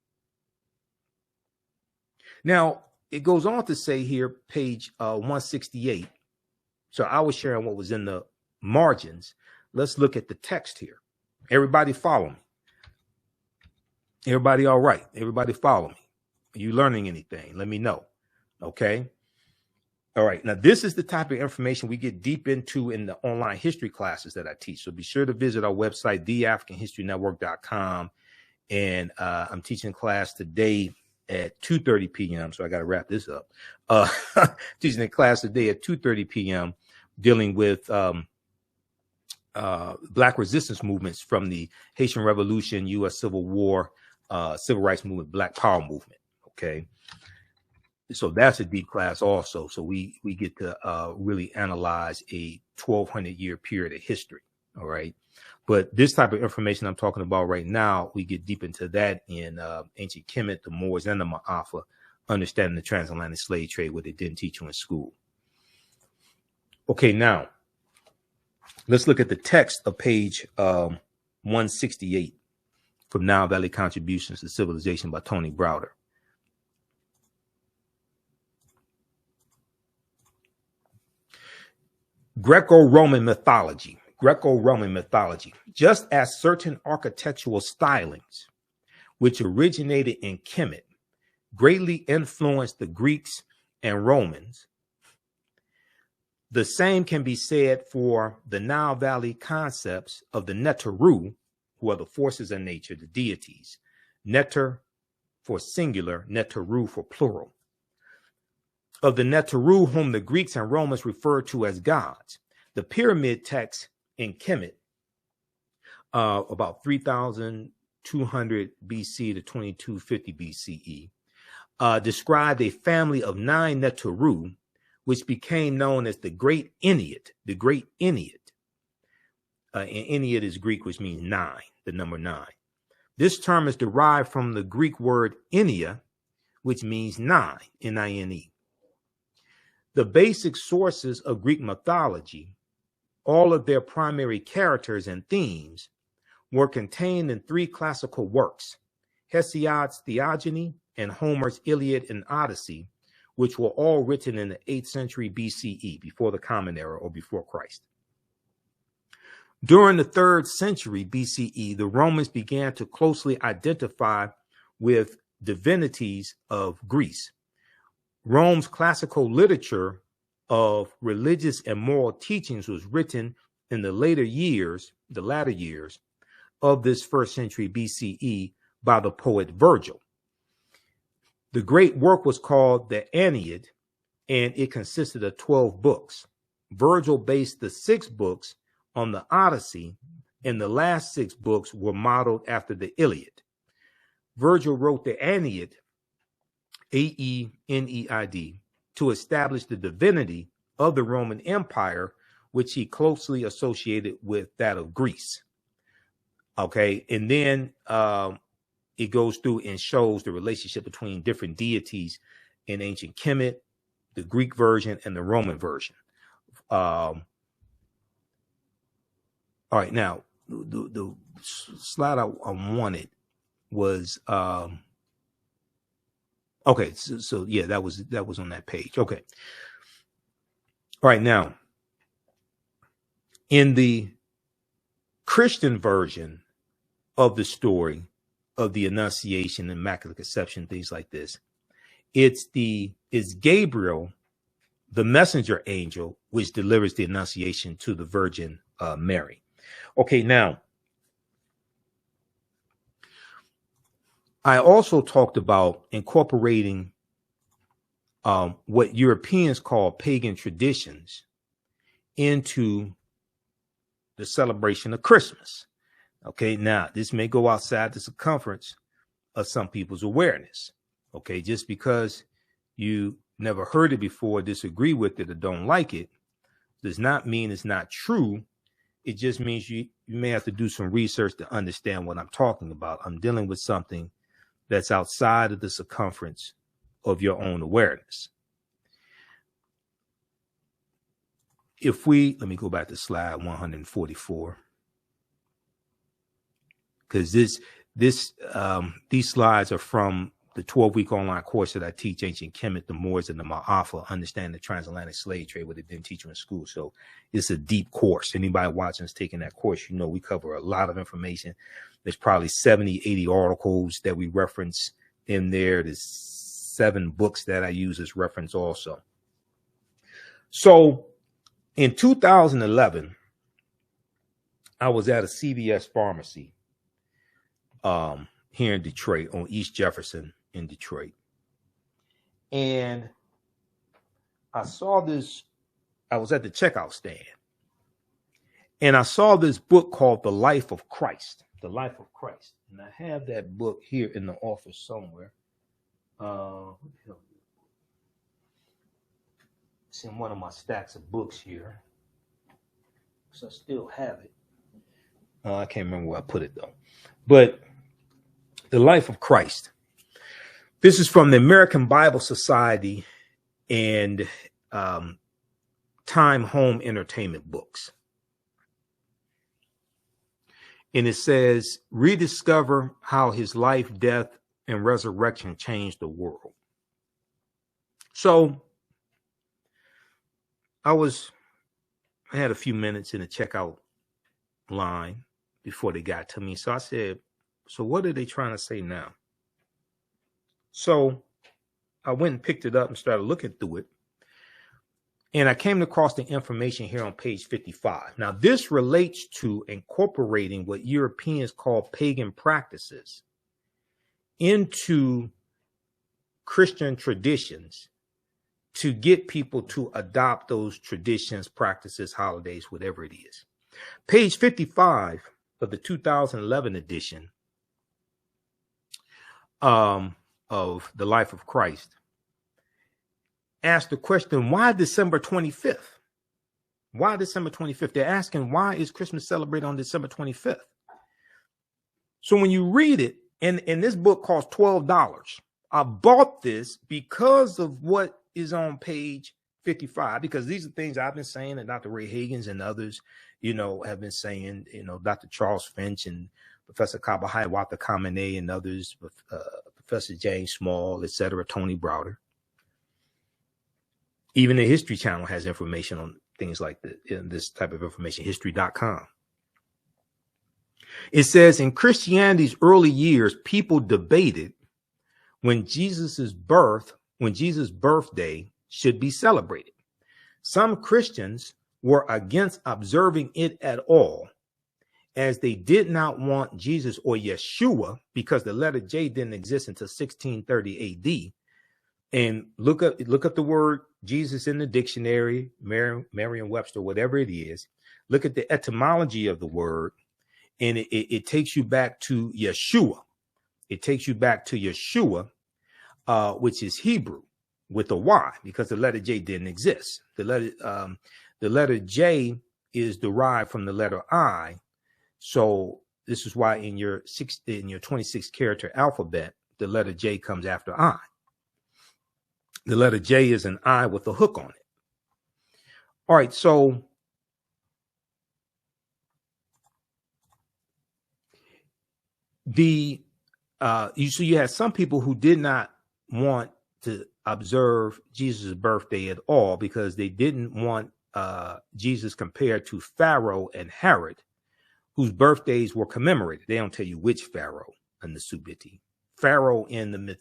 Now, it goes on to say here, page 168. So I was sharing what was in the margins. Let's look at the text here. Everybody follow me. Everybody all right? Everybody follow me. Are you learning anything? Let me know. Okay. All right. Now, this is the type of information we get deep into in the online history classes that I teach. So be sure to visit our website, theafricanhistorynetwork.com. And I'm teaching class today at 2:30 p.m. So I got to wrap this up. Teaching a class today at 2:30 p.m. dealing with Black resistance movements from the Haitian Revolution, U.S. Civil War, Civil Rights Movement, Black Power Movement. Okay. So that's a deep class also. So we get to really analyze a 1,200-year period of history. All right. But this type of information I'm talking about right now, we get deep into that in ancient Kemet, the Moors, and the Ma'afa, understanding the transatlantic slave trade, what they didn't teach you in school. Okay, now let's look at the text of page 168 from Nile Valley Contributions to Civilization by Tony Browder. Greco-Roman mythology. Just as certain architectural stylings, which originated in Kemet, greatly influenced the Greeks and Romans, the same can be said for the Nile Valley concepts of the Neteru, who are the forces of nature, the deities. Neter for singular, Neteru for plural. Of the Neteru, whom the Greeks and Romans referred to as gods. The pyramid text in Kemet, about 3,200 BC to 2250 BCE, described a family of 9 Neteru, which became known as the Great Ennead. The Great Ennead. And Ennead is Greek, which means 9, the number 9. This term is derived from the Greek word enia, which means nine, N-I-N-E. The basic sources of Greek mythology, all of their primary characters and themes, were contained in three classical works, Hesiod's Theogony and Homer's Iliad and Odyssey, which were all written in the 8th century BCE, before the Common Era or before Christ. During the 3rd century BCE, the Romans began to closely identify with divinities of Greece. Rome's classical literature of religious and moral teachings was written in the latter years of this 1st century BCE by the poet Virgil. The great work was called the Aeneid, and it consisted of 12 books. Virgil based the 6 books on the Odyssey, and the last 6 books were modeled after the Iliad. Virgil wrote the Aeneid, A-E-N-E-I-D, to establish the divinity of the Roman Empire, which he closely associated with that of Greece. Okay, and then it goes through and shows the relationship between different deities in ancient Kemet, the Greek version, and the Roman version. All right, now the slide I wanted was okay. So yeah, that was on that page. Okay. All right, now in the Christian version of the story of the Annunciation, Immaculate Conception, things like this, it's Gabriel, the messenger angel, which delivers the Annunciation to the Virgin Mary. Okay, now I also talked about incorporating what Europeans call pagan traditions into the celebration of Christmas. Okay, now this may go outside the circumference of some people's awareness. Okay, just because you never heard it before, disagree with it, or don't like it, does not mean it's not true. It just means you may have to do some research to understand what I'm talking about. I'm dealing with something that's outside of the circumference of your own awareness. Let me go back to slide 144. Because these slides are from the 12-week online course that I teach, Ancient Kemet, the Moors, and the Ma'afa, Understand the Transatlantic Slave Trade, what they didn't teach you in school. So it's a deep course. Anybody watching is taking that course, you know we cover a lot of information. There's probably 70, 80 articles that we reference in there. There's 7 books that I use as reference also. So in 2011, I was at a CVS pharmacy here in Detroit, on East Jefferson in Detroit. And I saw this, I was at the checkout stand, and I saw this book called The Life of Christ. The Life of Christ. And I have that book here in the office somewhere. It's in one of my stacks of books here. So I still have it. I can't remember where I put it though. But The Life of Christ. This is from the American Bible Society and Time Home Entertainment Books. And it says, rediscover how his life, death, and resurrection changed the world. So I had a few minutes in the checkout line before they got to me. So I said, so what are they trying to say now? So I went and picked it up and started looking through it. And I came across the information here on page 55. Now, this relates to incorporating what Europeans call pagan practices into Christian traditions to get people to adopt those traditions, practices, holidays, whatever it is. Page 55 of the 2011 edition of The Life of Christ asked the question, why December 25th? Why December 25th? They're asking, why is Christmas celebrated on December 25th? So when you read it, and this book costs $12. I bought this because of what is on page 55, because these are things I've been saying, and Dr. Ray Higgins and others, have been saying, Dr. Charles Finch and Professor Kabahai Kamene and others, Professor James Small, etc., Tony Browder. Even the History Channel has information on things like this type of information, history.com. It says in Christianity's early years, people debated when Jesus' birthday should be celebrated. Some Christians were against observing it at all, as they did not want Jesus or Yeshua, because the letter J didn't exist until 1630 AD. And look up the word Jesus in the dictionary, Merriam-Webster, whatever it is. Look at the etymology of the word, and it takes you back to Yeshua. It takes you back to Yeshua, which is Hebrew with a Y, because the letter J didn't exist. The letter J is derived from the letter I. So this is why in your 26 character alphabet, the letter J comes after I. The letter J is an I with a hook on it. All right, so you had some people who did not want to observe Jesus' birthday at all, because they didn't want Jesus compared to Pharaoh and Herod, whose birthdays were commemorated. They don't tell you which Pharaoh in the Subiti. Pharaoh in the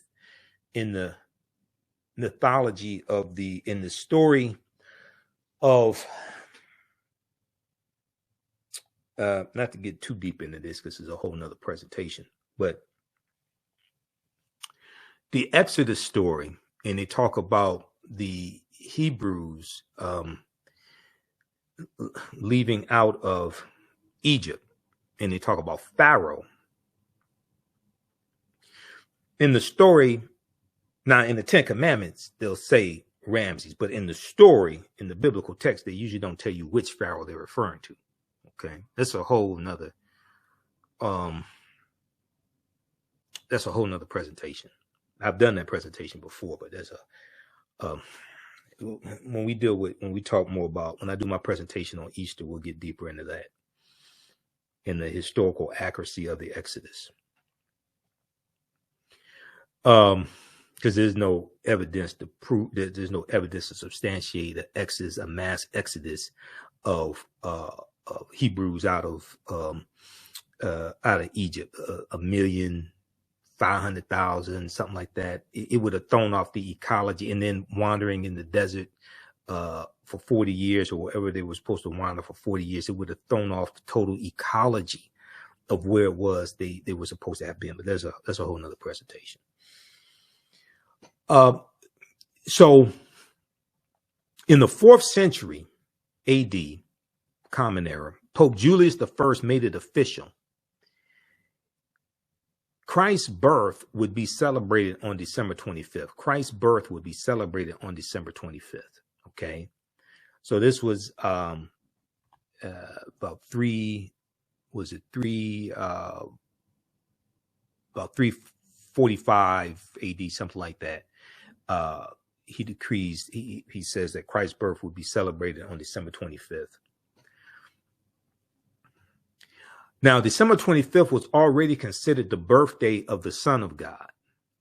mythology in the story of, not to get too deep into this because it's a whole nother presentation, but the Exodus story, and they talk about the Hebrews leaving out of Egypt, and they talk about Pharaoh. In the story, now in the Ten Commandments, they'll say Ramses, but in the story, in the biblical text, they usually don't tell you which Pharaoh they're referring to. Okay, that's a whole nother presentation. I've done that presentation before, but there's when I do my presentation on Easter, we'll get deeper into that, in the historical accuracy of the Exodus. Because there's no evidence to prove that, there's no evidence to substantiate the Exodus, a mass exodus of Hebrews out of Egypt, 1,500,000, something like that. It would have thrown off the ecology, and then wandering in the desert for 40 years, or wherever they were supposed to wander for 40 years, it would have thrown off the total ecology of where it was they were supposed to have been. But that's a whole nother presentation. So in the 4th century AD, Common Era, Pope Julius I made it official. Christ's birth would be celebrated on December 25th. Christ's birth would be celebrated on December 25th. Okay. So this was about 345 AD, something like that. He decrees, he says that Christ's birth would be celebrated on December 25th. Now, December 25th was already considered the birthday of the Son of God,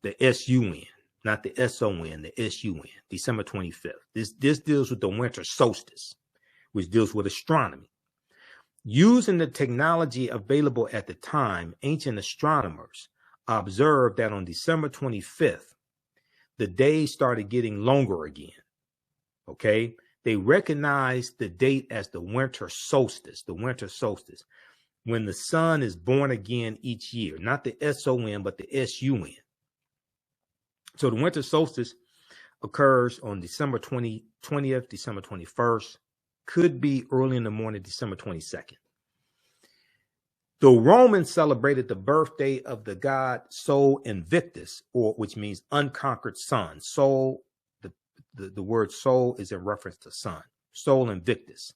the S-U-N, not the S-O-N, the S-U-N, December 25th. This deals with the winter solstice, which deals with astronomy. Using the technology available at the time, ancient astronomers observed that on December 25th, the days started getting longer again. Okay. They recognized the date as the winter solstice, when the sun is born again each year, not the S-O-N, but the S-U-N. So the winter solstice occurs on December 20th, December 21st, could be early in the morning, December 22nd. The Romans celebrated the birthday of the god Sol Invictus, which means unconquered sun. Sol, the word Sol is in reference to sun. Sol Invictus.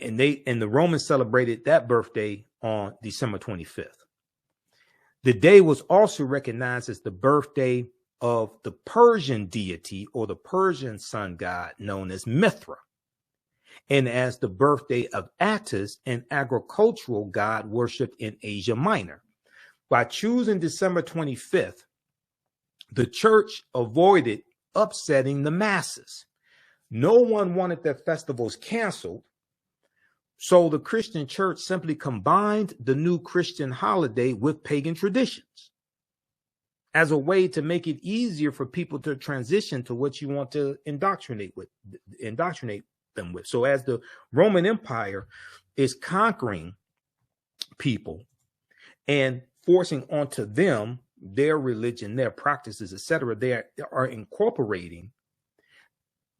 And the Romans celebrated that birthday on December 25th. The day was also recognized as the birthday of the Persian deity or the Persian sun god known as Mithra, and as the birthday of Attis, an agricultural god worshipped in Asia Minor. By choosing December 25th, the church avoided upsetting the masses. No one wanted their festivals canceled, so the Christian church simply combined the new Christian holiday with pagan traditions as a way to make it easier for people to transition to what you want to indoctrinate them with. So as the Roman Empire is conquering people and forcing onto them their religion, their practices, etc., they are incorporating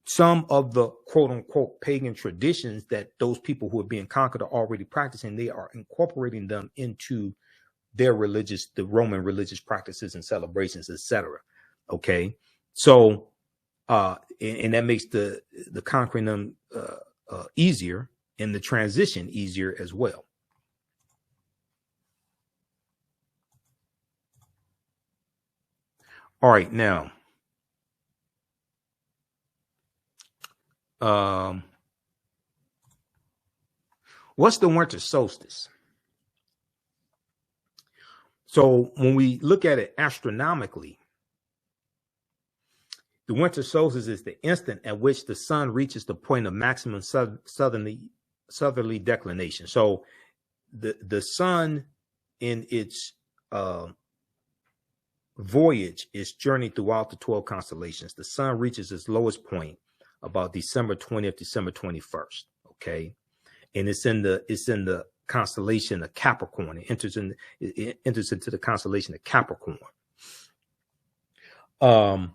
some of the quote unquote pagan traditions that those people who are being conquered are already practicing. They are incorporating them into their the Roman religious practices and celebrations, etc. Okay. So, and that makes the conquering them easier and the transition easier as well. All right, now, what's the winter solstice? So when we look at it astronomically, the winter solstice is the instant at which the sun reaches the point of maximum southerly declination. So the sun in its voyage is journeyed throughout the 12 constellations. The sun reaches its lowest point about December 20th, December 21st. Okay. And it's in the constellation of Capricorn. It enters into the constellation of Capricorn. And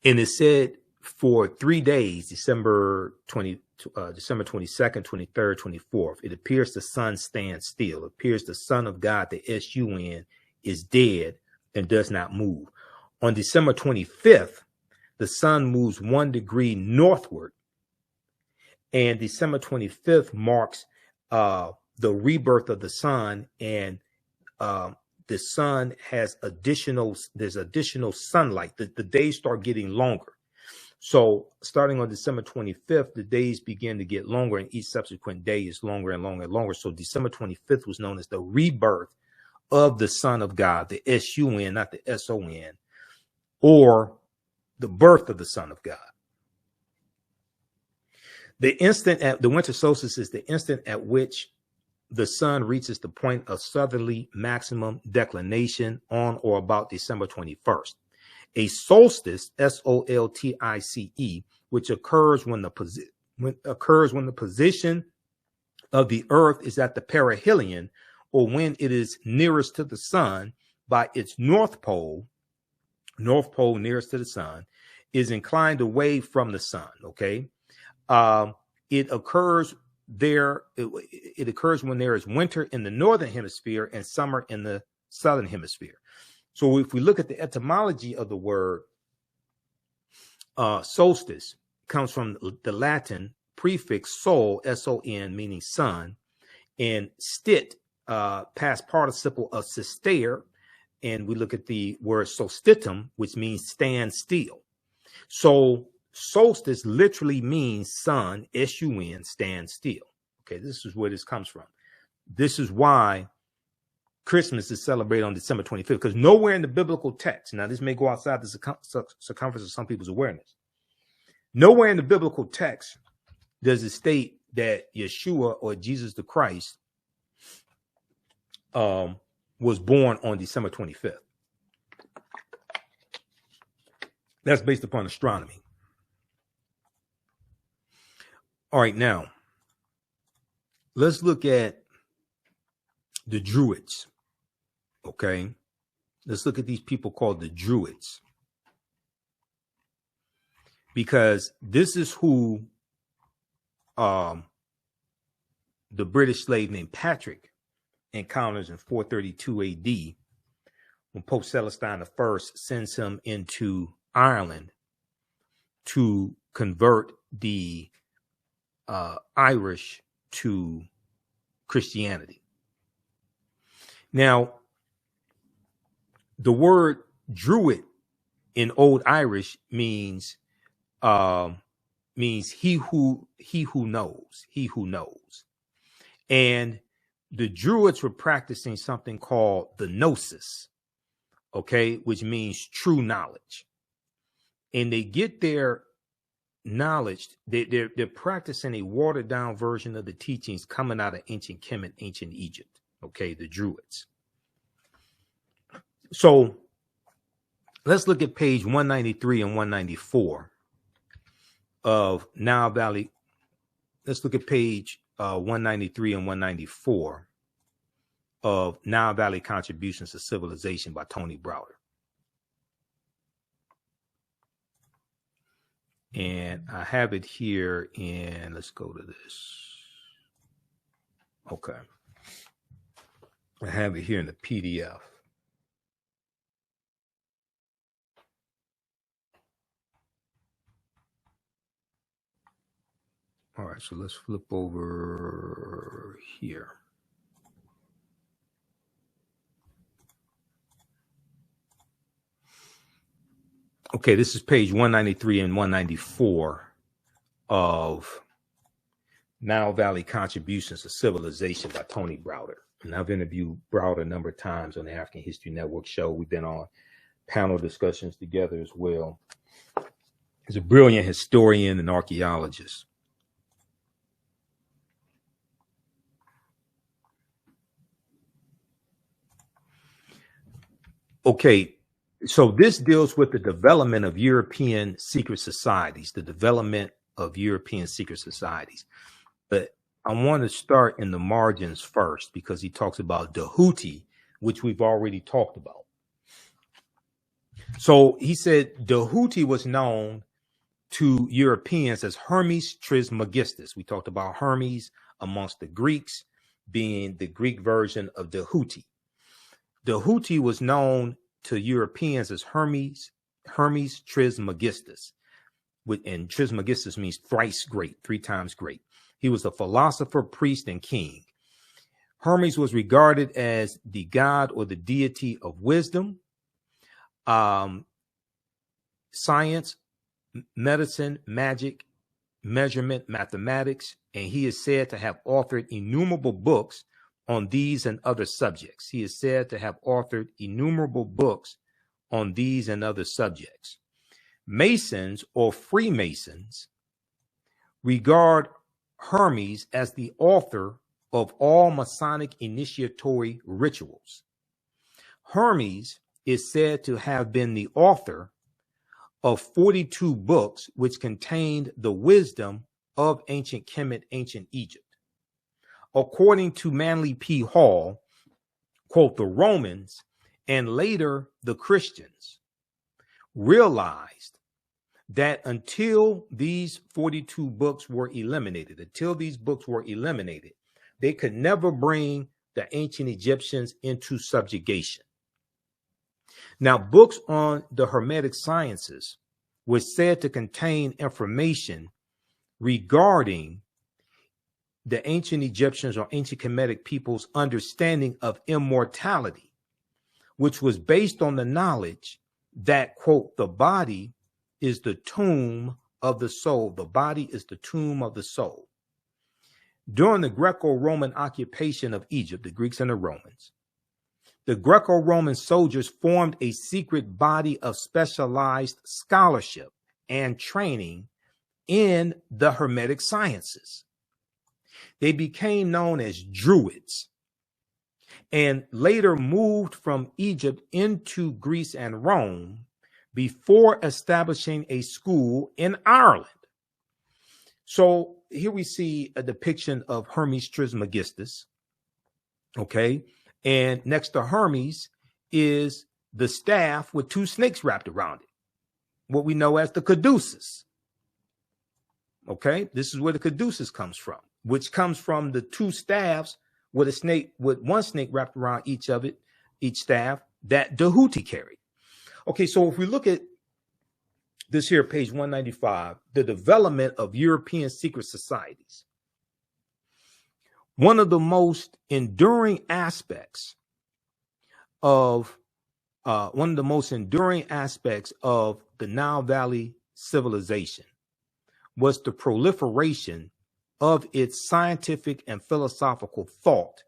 it said for 3 days, December 22nd, 23rd, 24th, it appears the sun stands still. It appears the Son of God, the SUN, is dead and does not move. On December 25th, the sun moves 1 degree northward, and December 25th marks the rebirth of the sun, and the sun has additional sunlight. The days start getting longer. So starting on December 25th, the days begin to get longer, and each subsequent day is longer and longer and longer. So December 25th was known as the rebirth of the Son of God, the SUN, not the SON, or the birth of the Son of God. The winter solstice is the instant at which the sun reaches the point of southerly maximum declination on or about December 21st. A solstice, SOLTICE, which occurs when the position of the earth is at the perihelion, or when it is nearest to the sun by its north pole nearest to the sun, is inclined away from the sun. Okay. It occurs when there is winter in the northern hemisphere and summer in the southern hemisphere. So if we look at the etymology of the word solstice, comes from the Latin prefix sol, S-O-N, meaning sun, and stit, past participle of sistere, and we look at the word solstitum, which means stand still. So solstice literally means sun, S-U-N, stand still. Okay, this is where this comes from. This is why Christmas is celebrated on December 25th, because nowhere in the biblical text, now this may go outside the circumference of some people's awareness, nowhere in the biblical text does it state that Yeshua or Jesus the Christ was born on December 25th. That's based upon astronomy. All right, now let's look at the Druids. Okay, let's look at these people called the Druids, because this is who the British slave named Patrick encounters in 432 AD when Pope Celestine I sends him into Ireland to convert the Irish to Christianity. Now, the word Druid in Old Irish means he who knows. And the Druids were practicing something called the gnosis, okay, which means true knowledge. And they get their knowledge, they're practicing a watered down version of the teachings coming out of ancient Kemet, ancient Egypt, okay, the Druids. So let's look at page 193 and 194 of Nile Valley. Let's look at page 193 and 194 of Nile Valley Contributions to Civilization by Tony Browder. And I have it here in, let's go to this. Okay. I have it here in the PDF. All right, so let's flip over here. Okay, this is page 193 and 194 of Nile Valley Contributions to Civilization by Tony Browder. And I've interviewed Browder a number of times on the African History Network show. We've been on panel discussions together as well. He's a brilliant historian and archaeologist. Okay, so this deals with the development of European secret societies, But I want to start in the margins first because he talks about Dahuti, which we've already talked about. So he said Dahuti was known to Europeans as Hermes Trismegistus. We talked about Hermes amongst the Greeks being the Greek version of Dahuti. Dahuti was known to Europeans as Hermes Trismegistus, and Trismegistus means thrice great, 3 times great. He was a philosopher, priest, and king. Hermes was regarded as the god or the deity of wisdom, science, medicine, magic, measurement, mathematics, and he is said to have authored innumerable books on these and other subjects. Masons or Freemasons regard Hermes as the author of all Masonic initiatory rituals. Hermes is said to have been the author of 42 books which contained the wisdom of ancient Kemet, ancient Egypt. According to Manly P. Hall, quote, the Romans and later the Christians realized that until these 42 books were eliminated, they could never bring the ancient Egyptians into subjugation. Now, books on the Hermetic sciences were said to contain information regarding the ancient Egyptians or ancient Kemetic people's understanding of immortality, which was based on the knowledge that, quote, the body is the tomb of the soul. The body is the tomb of the soul. During the Greco-Roman occupation of Egypt, the Greeks and the Romans, the Greco-Roman soldiers formed a secret body of specialized scholarship and training in the Hermetic sciences. They became known as Druids and later moved from Egypt into Greece and Rome before establishing a school in Ireland. So here we see a depiction of Hermes Trismegistus, okay? And next to Hermes is the staff with 2 snakes wrapped around it, what we know as the caduceus. Okay, this is where the caduceus comes from, which comes from the 2 staffs with one snake wrapped around each staff that Dahuti carried. Okay, so if we look at this here, page 195, the development of European secret societies. One of the most enduring aspects of one of the most enduring aspects of the Nile Valley civilization was the proliferation of its scientific and philosophical thought,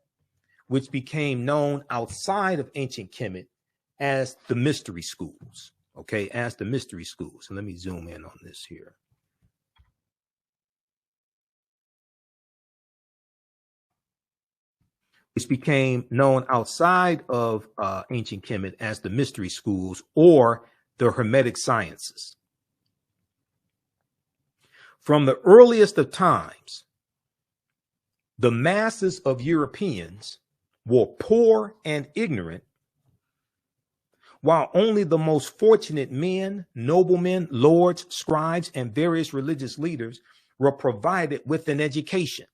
which became known outside of ancient Kemet as the mystery schools. Okay, as the mystery schools. And let me zoom in on this here. Which became known outside of ancient Kemet as the mystery schools or the Hermetic sciences. From the earliest of times, the masses of Europeans were poor and ignorant, while only the most fortunate men, noblemen, lords, scribes, and various religious leaders were provided with an education.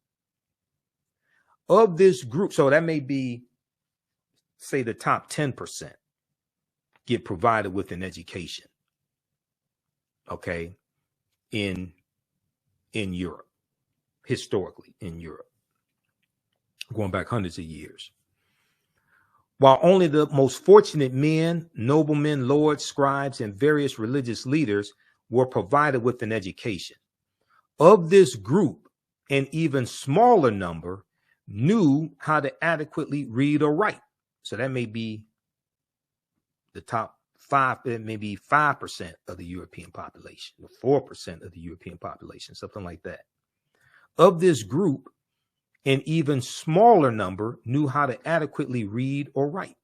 Of this group, so that may be, say, the top 10% get provided with an education, okay, in Europe, historically in Europe, going back hundreds of years. While only the most fortunate men, noblemen, lords, scribes, and various religious leaders were provided with an education. Of this group, an even smaller number knew how to adequately read or write. So that may be the top 5, maybe 5% of the European population, or 4% of the European population, something like that. Of this group, an even smaller number knew how to adequately read or write.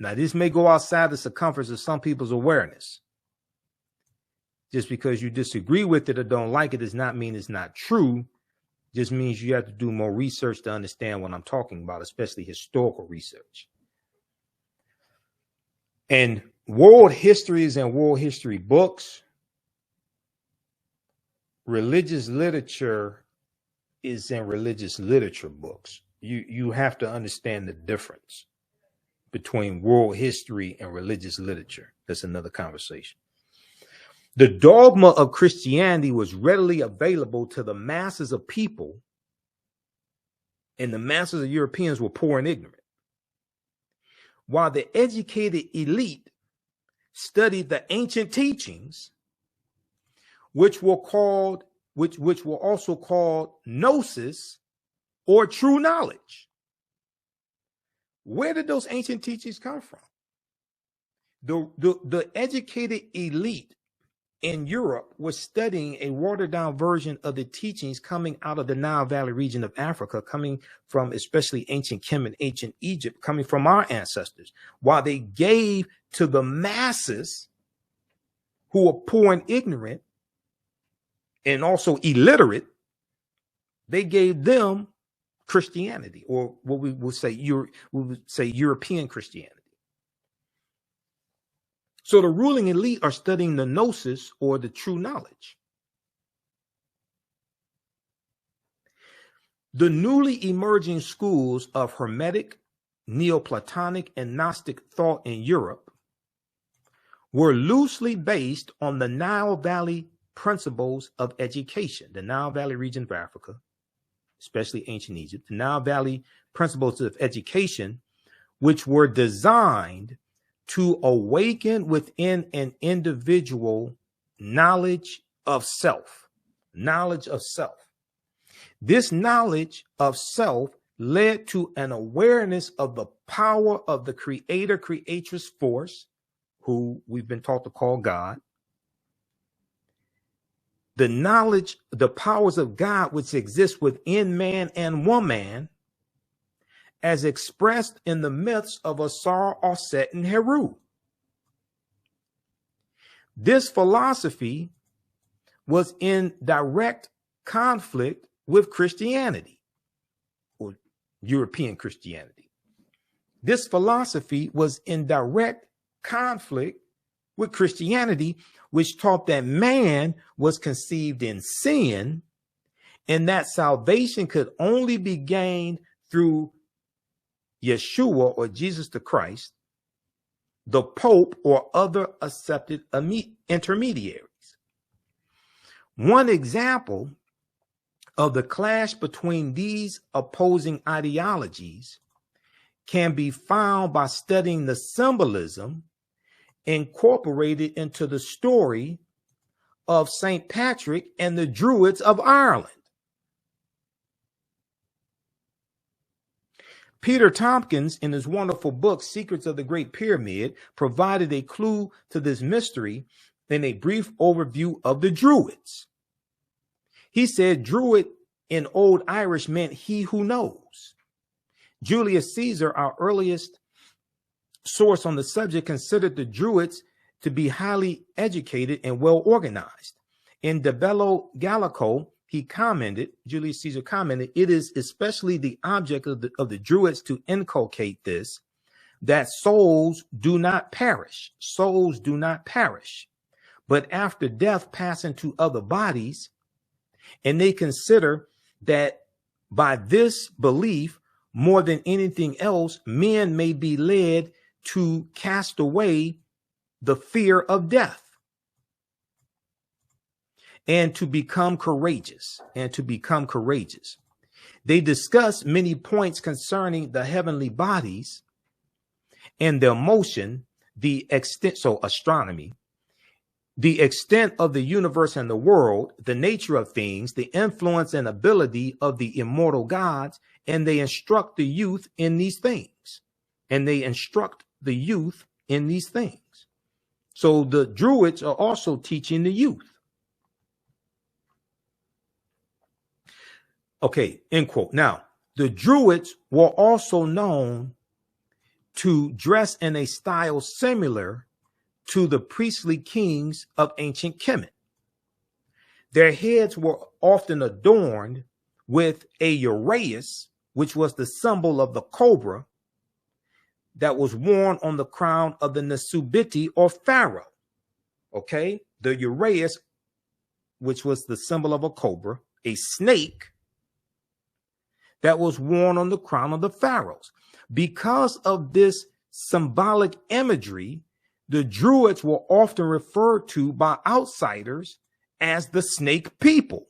Now, this may go outside the circumference of some people's awareness. Just because you disagree with it or don't like it does not mean it's not true. Just means you have to do more research to understand what I'm talking about, especially historical research. And world histories and world history books, religious literature is in religious literature books. You have to understand the difference between world history and religious literature. That's another conversation. The dogma of Christianity was readily available to the masses of people, and the masses of Europeans were poor and ignorant. While the educated elite studied the ancient teachings, which were also called gnosis or true knowledge. Where did those ancient teachings come from? The educated elite in Europe was studying a watered down version of the teachings coming out of the Nile Valley region of Africa, coming from especially ancient Kemet, ancient Egypt, coming from our ancestors, while they gave to the masses who were poor and ignorant and also illiterate, they gave them Christianity, or what we would say European Christianity. So the ruling elite are studying the gnosis, or the true knowledge. The newly emerging schools of Hermetic, Neoplatonic, and Gnostic thought in Europe were loosely based on the Nile Valley principles of education, the Nile Valley region of Africa, especially ancient Egypt, the Nile Valley principles of education, which were designed to awaken within an individual knowledge of self. This knowledge of self led to an awareness of the power of the creator-creatress force, who we've been taught to call God. The knowledge, the powers of God which exist within man and woman, as expressed in the myths of Asar, Osset, and Heru. This philosophy was in direct conflict with Christianity, or European Christianity. This philosophy was in direct conflict with Christianity, which taught that man was conceived in sin and that salvation could only be gained through Yeshua, or Jesus the Christ, the Pope, or other accepted intermediaries. One example of the clash between these opposing ideologies can be found by studying the symbolism incorporated into the story of St. Patrick and the Druids of Ireland. Peter Tompkins, in his wonderful book, Secrets of the Great Pyramid, provided a clue to this mystery in a brief overview of the Druids. He said Druid in Old Irish meant he who knows. Julius Caesar, our earliest source on the subject, considered the Druids to be highly educated and well organized. In De Bello Gallico, Julius Caesar commented, it is especially the object of the Druids to inculcate this, that souls do not perish, but after death pass into other bodies, and they consider that by this belief, more than anything else, men may be led to cast away the fear of death and to become courageous. They discuss many points concerning the heavenly bodies and their motion, the extent, so astronomy, the extent of the universe and the world, the nature of things, the influence and ability of the immortal gods, and they instruct the youth in these things. So the Druids are also teaching the youth. Okay, end quote. Now, the Druids were also known to dress in a style similar to the priestly kings of ancient Kemet. Their heads were often adorned with a uraeus, which was the symbol of the cobra that was worn on the crown of the Nasubiti or pharaoh. Okay, the uraeus, which was the symbol of a cobra, a snake that was worn on the crown of the pharaohs. Because of this symbolic imagery, the Druids were often referred to by outsiders as the snake people.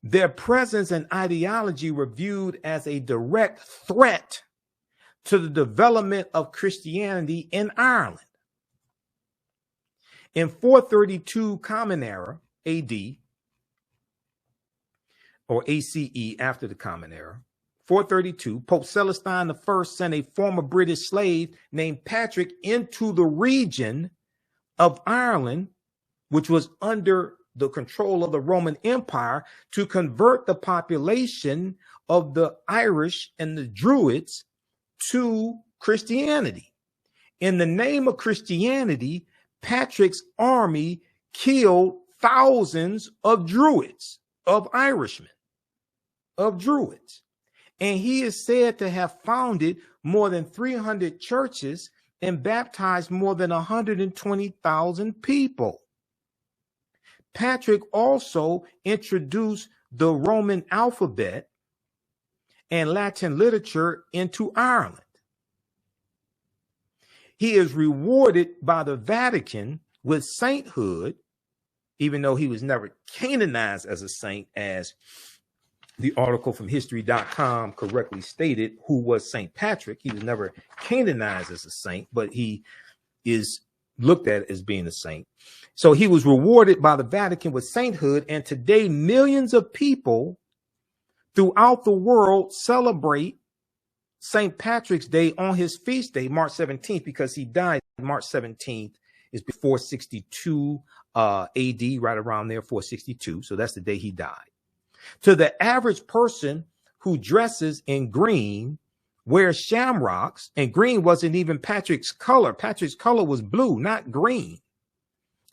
Their presence and ideology were viewed as a direct threat to the development of Christianity in Ireland. In 432 Common Era AD, or ACE, after the Common Era, 432, Pope Celestine I sent a former British slave named Patrick into the region of Ireland, which was under the control of the Roman Empire, to convert the population of the Irish and the Druids to Christianity. In the name of Christianity, Patrick's army killed thousands of Druids, of Irishmen, of Druids. And he is said to have founded more than 300 churches and baptized more than 120,000 people. Patrick also introduced the Roman alphabet and Latin literature into Ireland. He is rewarded by the Vatican with sainthood, even though he was never canonized as a saint, as the article from history.com correctly stated, who was St. Patrick. He was never canonized as a saint, but he is looked at as being a saint. So he was rewarded by the Vatican with sainthood, and today millions of people throughout the world celebrate St. Patrick's Day on his feast day, March 17th, because he died March 17th is before 62 AD, right around there, 462. So that's the day he died. To the average person who dresses in green, wears shamrocks, and green wasn't even Patrick's color. Patrick's color was blue, not green.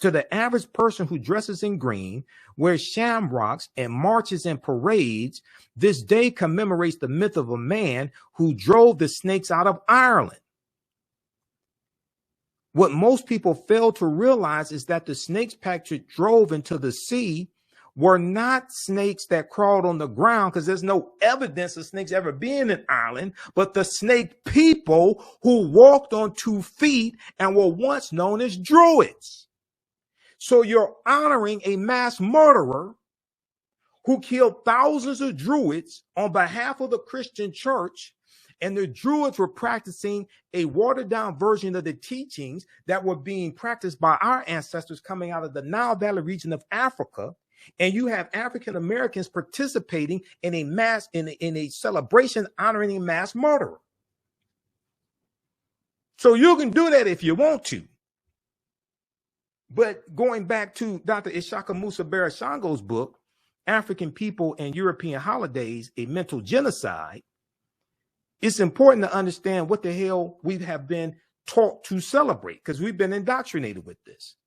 To the average person who dresses in green, wears shamrocks, and marches in parades, this day commemorates the myth of a man who drove the snakes out of Ireland. What most people fail to realize is that the snakes Patrick drove into the sea were not snakes that crawled on the ground, because there's no evidence of snakes ever being in Ireland, but the snake people who walked on 2 feet and were once known as Druids. So you're honoring a mass murderer who killed thousands of Druids on behalf of the Christian church. And the Druids were practicing a watered down version of the teachings that were being practiced by our ancestors coming out of the Nile Valley region of Africa. And you have African Americans participating in a celebration honoring a mass murderer. So you can do that if you want to. But going back to Dr. Ishaka Musa Barashango's book, African People and European Holidays, A Mental Genocide, it's important to understand what the hell we have been taught to celebrate, because we've been indoctrinated with this.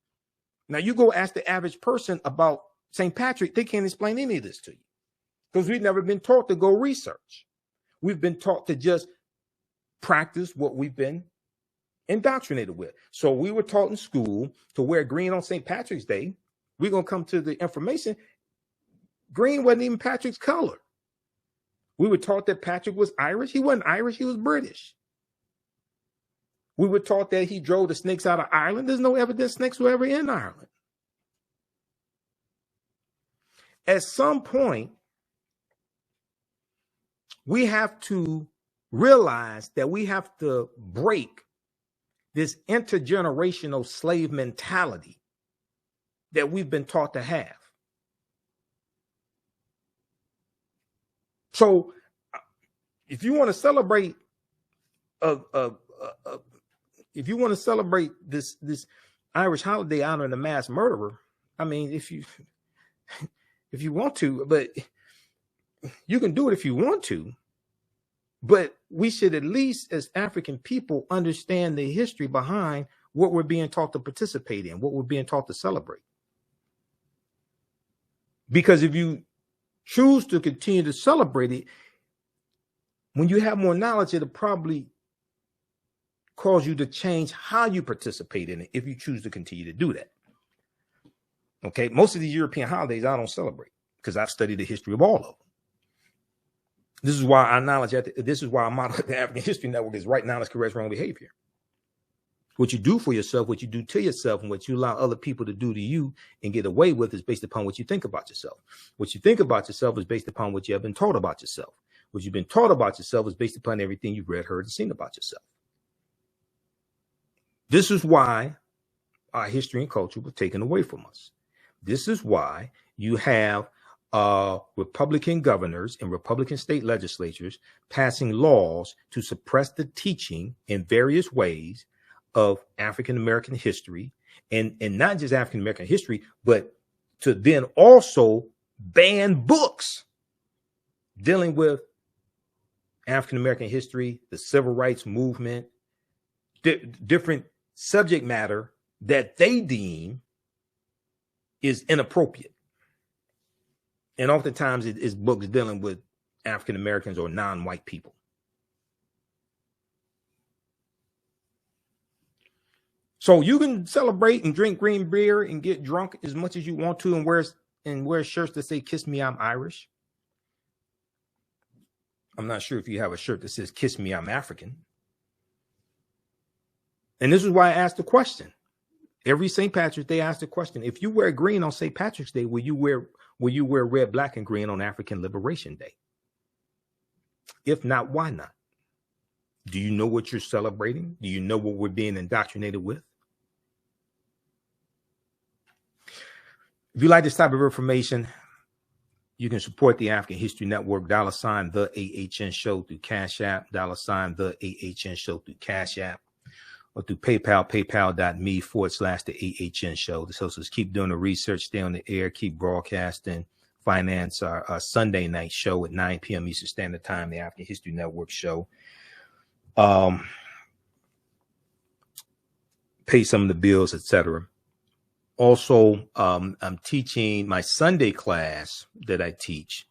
Now, you go ask the average person about St. Patrick, they can't explain any of this to you because we've never been taught to go research. We've been taught to just practice what we've been indoctrinated with. So we were taught in school to wear green on St. Patrick's Day. We're going to come to the information. Green wasn't even Patrick's color. We were taught that Patrick was Irish. He wasn't Irish. He was British. We were taught that he drove the snakes out of Ireland. There's no evidence snakes were ever in Ireland. At some point, we have to realize that we have to break this intergenerational slave mentality that we've been taught to have. So if you want to celebrate this Irish holiday honoring the mass murderer, I mean, if you want to, but you can do it if you want to, but we should at least as African people understand the history behind what we're being taught to participate in, what we're being taught to celebrate. Because if you choose to continue to celebrate it, when you have more knowledge, it'll probably cause you to change how you participate in it if you choose to continue to do that. Okay, most of these European holidays I don't celebrate because I've studied the history of all of them. This is why our knowledge, this is why our model at the African History Network is right knowledge, correct wrong behavior. What you do for yourself, what you do to yourself, and what you allow other people to do to you and get away with is based upon what you think about yourself. What you think about yourself is based upon what you have been taught about yourself. What you've been taught about yourself is based upon everything you've read, heard, and seen about yourself. This is why our history and culture were taken away from us. This is why you have Republican governors and Republican state legislatures passing laws to suppress the teaching in various ways of African American history, and not just African American history, but to then also ban books dealing with African American history, the civil rights movement, different subject matter that they deem is inappropriate. And oftentimes it is books dealing with African Americans or non-white people. So you can celebrate and drink green beer and get drunk as much as you want to and wear shirts that say, "Kiss me, I'm Irish." I'm not sure if you have a shirt that says, "Kiss me, I'm African." And this is why I asked the question. Every St. Patrick's Day, I asked the question: if you wear green on St. Patrick's Day, will you wear red, black, and green on African Liberation Day? If not, why not? Do you know what you're celebrating? Do you know what we're being indoctrinated with? If you like this type of information, you can support the African History Network, $ the AHN Show through Cash App, $ the AHN Show through Cash App, or through PayPal, paypal.me/the AHN Show. This helps us keep doing the research, stay on the air, keep broadcasting, finance our Sunday night show at 9 p.m. Eastern Standard Time, the African History Network show. Pay some of the bills, etc. Also, I'm teaching my Sunday class that I teach,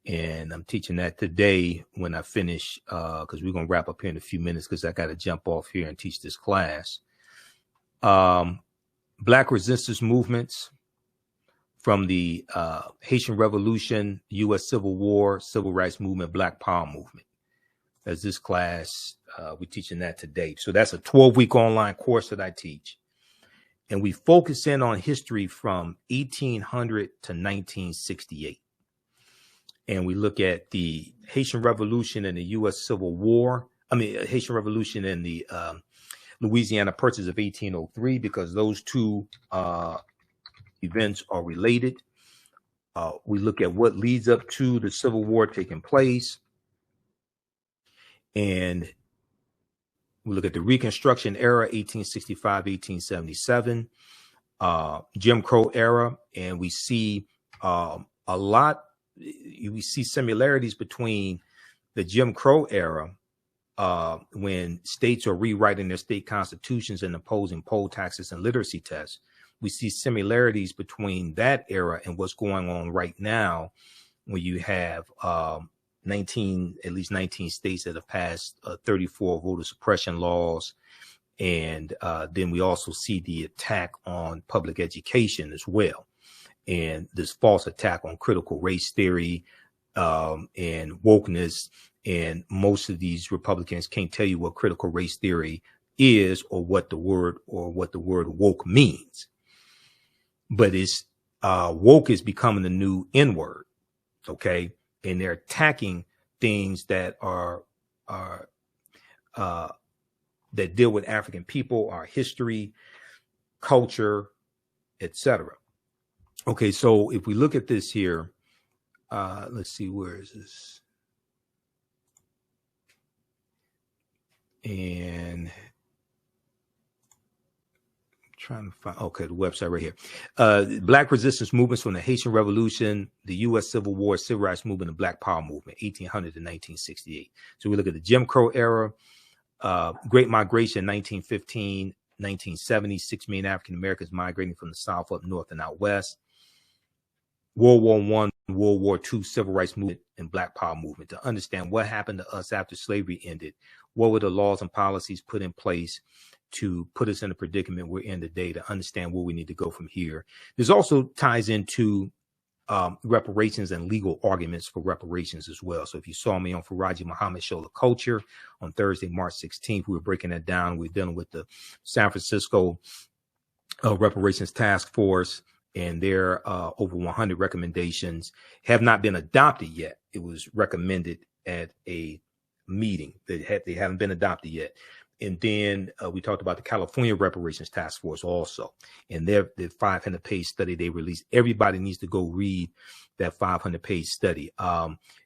and I'm teaching that today when I finish, because we're going to wrap up here in a few minutes because I got to jump off here and teach this class. Black resistance movements from the Haitian Revolution, U.S. Civil War, Civil Rights Movement, Black Power Movement. As this class, we're teaching that today. So that's a 12-week online course that I teach. And we focus in on history from 1800 to 1968. and we look at the Haitian Revolution and the U.S. Civil War. I mean, Haitian Revolution and the Louisiana Purchase of 1803, because those two events are related. We look at what leads up to the Civil War taking place, and we look at the Reconstruction era, 1865, 1877, Jim Crow era, and we see we see similarities between the Jim Crow era, when states are rewriting their state constitutions and imposing poll taxes and literacy tests. We see similarities between that era and what's going on right now, when you have at least 19 states that have passed 34 voter suppression laws. And then we also see the attack on public education as well, and this false attack on critical race theory and wokeness. And most of these Republicans can't tell you what critical race theory is, or what the word woke means. But it's woke is becoming the new N word, okay? And they're attacking things that are that deal with African people, our history, culture, etc. Okay, so if we look at this here, let's see, where is this? And trying to find, okay, the website right here. Black resistance movements from the Haitian Revolution, the U.S. Civil War, Civil Rights Movement, and Black Power Movement, 1800 to 1968. So we look at the Jim Crow era, Great Migration, 1915, 1970, 6 million African Americans migrating from the South up north and out west. World War I, World War II, Civil Rights Movement, and Black Power Movement. To understand what happened to us after slavery ended, what were the laws and policies put in place to put us in the predicament we're in today, to understand where we need to go from here. This also ties into reparations and legal arguments for reparations as well. So if you saw me on Faraji Muhammad's show, The Culture, on Thursday, March 16th, we were breaking that down. We're dealing with the San Francisco Reparations Task Force, and their over 100 recommendations have not been adopted yet. It was recommended at a meeting. They haven't been adopted yet. And then we talked about the California Reparations Task Force also, and their 500-page study they released. Everybody needs to go read that 500-page study,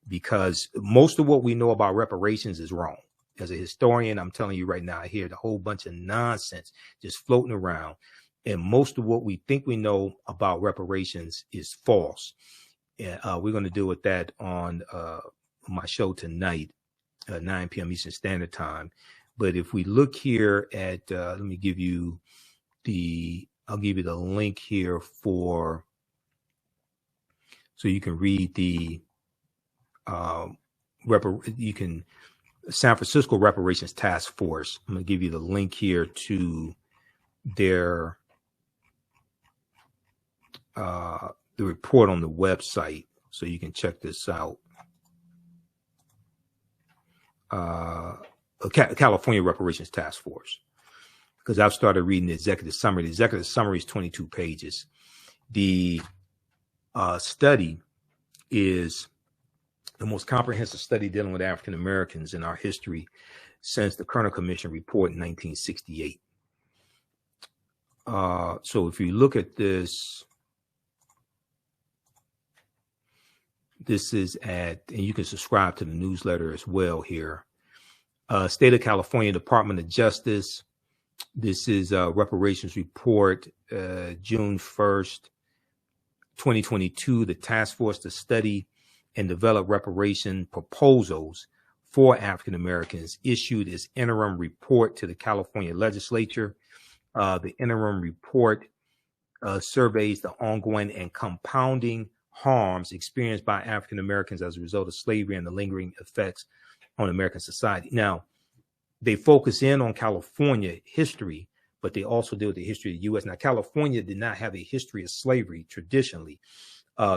because most of what we know about reparations is wrong. As a historian, I'm telling you right now, I hear a whole bunch of nonsense just floating around, and most of what we think we know about reparations is false. And we're going to deal with that on my show tonight, 9 p.m. Eastern Standard Time. But if we look here at, let me give you I'll give you the link here so you can read the, San Francisco Reparations Task Force. I'm going to give you the link here to their, the report on the website, so you can check this out. California Reparations Task Force, because I've started reading the executive summary. The executive summary is 22 pages. The study is the most comprehensive study dealing with African Americans in our history since the Kerner Commission report in 1968. So if you look at this, this is and you can subscribe to the newsletter as well here. State of California Department of Justice. This is a reparations report, June 1st, 2022. The task force to study and develop reparation proposals for African Americans issued its interim report to the California legislature. The interim report surveys the ongoing and compounding harms experienced by African Americans as a result of slavery and the lingering effects on American society. Now, they focus in on California history, but they also deal with the history of the U.S. Now, California did not have a history of slavery traditionally.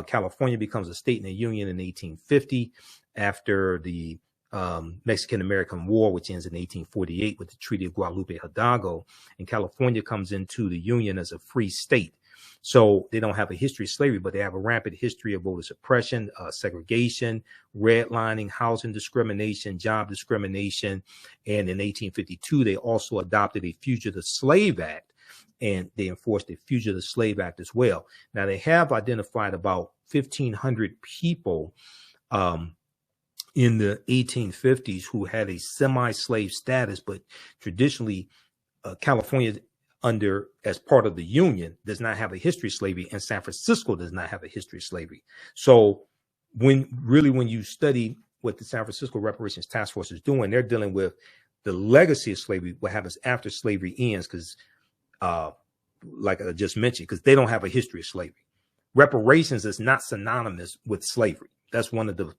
California becomes a state in the Union in 1850 after the Mexican-American War, which ends in 1848 with the Treaty of Guadalupe Hidalgo. And California comes into the Union as a free state. So they don't have a history of slavery, but they have a rampant history of voter suppression, segregation, redlining, housing discrimination, job discrimination. And in 1852, they also adopted a Fugitive Slave Act, and they enforced the Fugitive Slave Act as well. Now, they have identified about 1,500 people in the 1850s who had a semi-slave status, but traditionally California, as part of the Union, does not have a history of slavery, and San Francisco does not have a history of slavery. So when you study what the San Francisco Reparations Task Force is doing, they're dealing with the legacy of slavery, what happens after slavery ends, because like I just mentioned, because they don't have a history of slavery. Reparations is not synonymous with slavery. That's one of the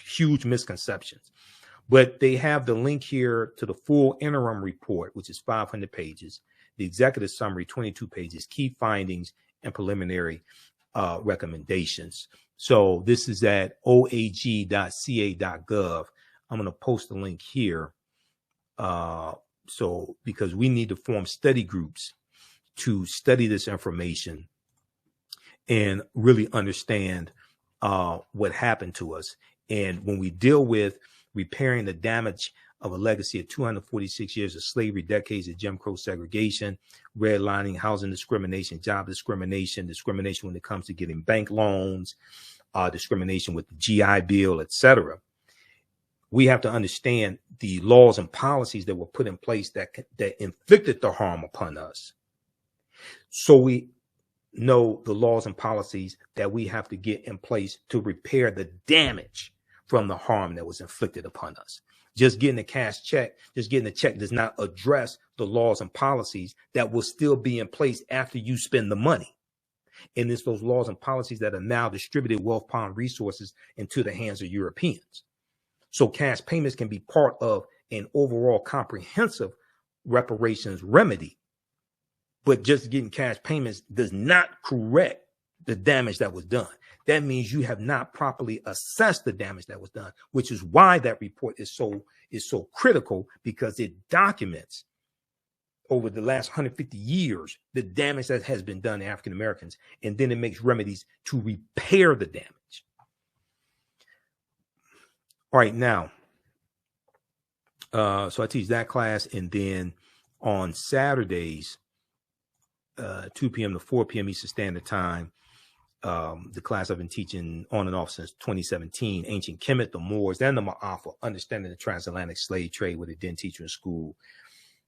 huge misconceptions. But they have the link here to the full interim report, which is 500 pages, the executive summary, 22 pages, key findings, and preliminary recommendations. So this is at oag.ca.gov. I'm going to post the link here. So because we need to form study groups to study this information and really understand what happened to us. And when we deal with repairing the damage of a legacy of 246 years of slavery, decades of Jim Crow segregation, redlining, housing discrimination, job discrimination, discrimination when it comes to getting bank loans, discrimination with the GI Bill, etc., we have to understand the laws and policies that were put in place that inflicted the harm upon us. So we know the laws and policies that we have to get in place to repair the damage from the harm that was inflicted upon us. Just getting a cash check, just getting a check does not address the laws and policies that will still be in place after you spend the money. And it's those laws and policies that are now distributed wealth pond resources into the hands of Europeans. So cash payments can be part of an overall comprehensive reparations remedy. But just getting cash payments does not correct the damage that was done. That means you have not properly assessed the damage that was done, which is why that report is so critical, because it documents over the last 150 years the damage that has been done to African Americans, and then it makes remedies to repair the damage. All right, now, so I teach that class, and then on Saturdays, 2 p.m. to 4 p.m. Eastern Standard Time, the class I've been teaching on and off since 2017, Ancient Kemet, the Moors, and the Ma'afa, Understanding the Transatlantic Slave Trade, what it didn't teach you in school,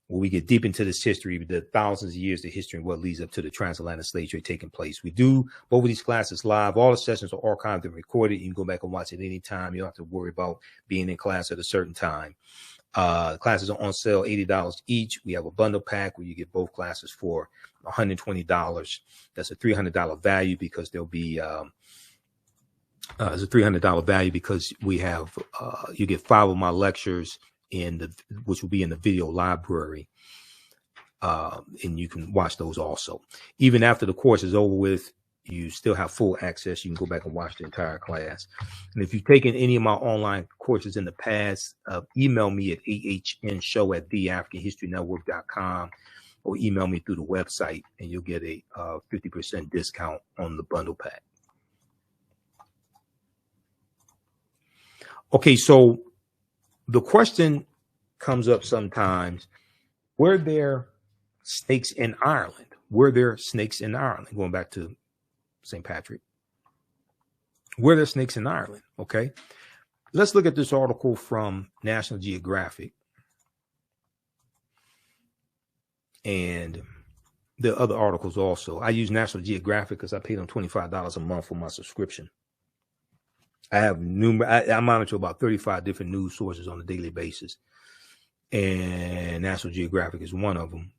where we get deep into this history, the thousands of years of history and what leads up to the transatlantic slave trade taking place. We do both of these classes live. All the sessions are archived and recorded. You can go back and watch it anytime. You don't have to worry about being in class at a certain time. The classes are on sale, $80 each. We have a bundle pack where you get both classes for $120. That's a $300 value, because there'll be it's a $300 value because we have you get 5 of my lectures which will be in the video library, and you can watch those also. Even after the course is over with, you still have full access. You can go back and watch the entire class. And if you've taken any of my online courses in the past, email me at ahnshow@theafricanhistorynetwork.com, or email me through the website, and you'll get a 50% discount on the bundle pack. Okay, so the question comes up sometimes: were there snakes in Ireland? Were there snakes in Ireland? Going back to St. Patrick. Were there snakes in Ireland? Okay. Let's look at this article from National Geographic and the other articles also. I use National Geographic because I pay them $25 a month for my subscription. I have I monitor about 35 different news sources on a daily basis, and National Geographic is one of them.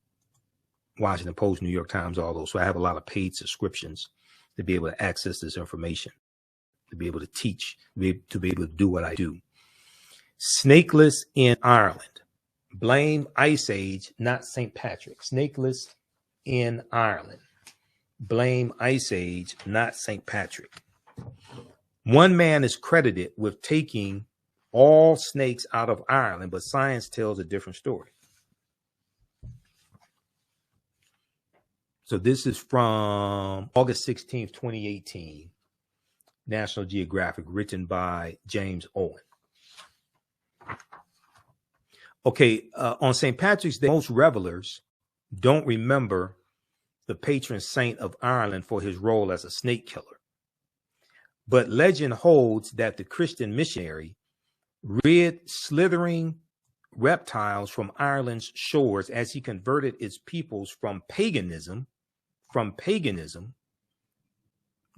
Washington Post, New York Times, all those. So I have a lot of paid subscriptions to be able to access this information, to be able to teach, to be able to do what I do. Snakeless in Ireland. Blame Ice Age, not St. Patrick. Snakeless in Ireland. Blame Ice Age, not St. Patrick. One man is credited with taking all snakes out of Ireland, but science tells a different story. So this is from August 16th, 2018, National Geographic, written by James Owen. Okay, on St. Patrick's Day, most revelers don't remember the patron saint of Ireland for his role as a snake killer. But legend holds that the Christian missionary rid slithering reptiles from Ireland's shores as he converted its peoples from paganism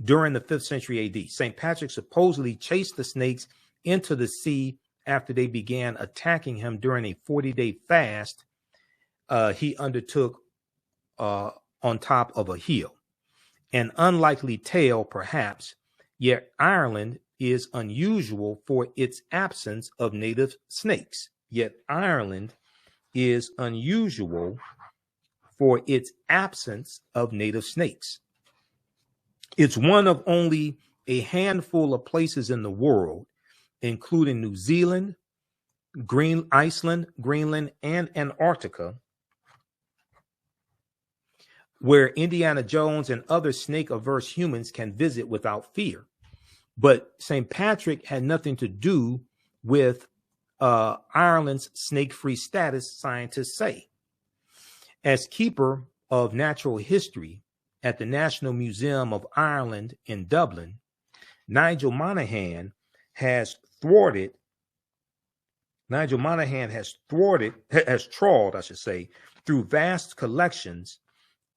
during the 5th century AD. St. Patrick supposedly chased the snakes into the sea after they began attacking him during a 40-day fast he undertook on top of a hill. An unlikely tale, perhaps, yet Ireland is unusual for its absence of native snakes. Yet Ireland is unusual for its absence of native snakes. It's one of only a handful of places in the world, including New Zealand, Iceland, Greenland, and Antarctica, where Indiana Jones and other snake-averse humans can visit without fear. But St. Patrick had nothing to do with Ireland's snake-free status, scientists say. As keeper of natural history at the National Museum of Ireland in Dublin, Nigel Monaghan has trawled, through vast collections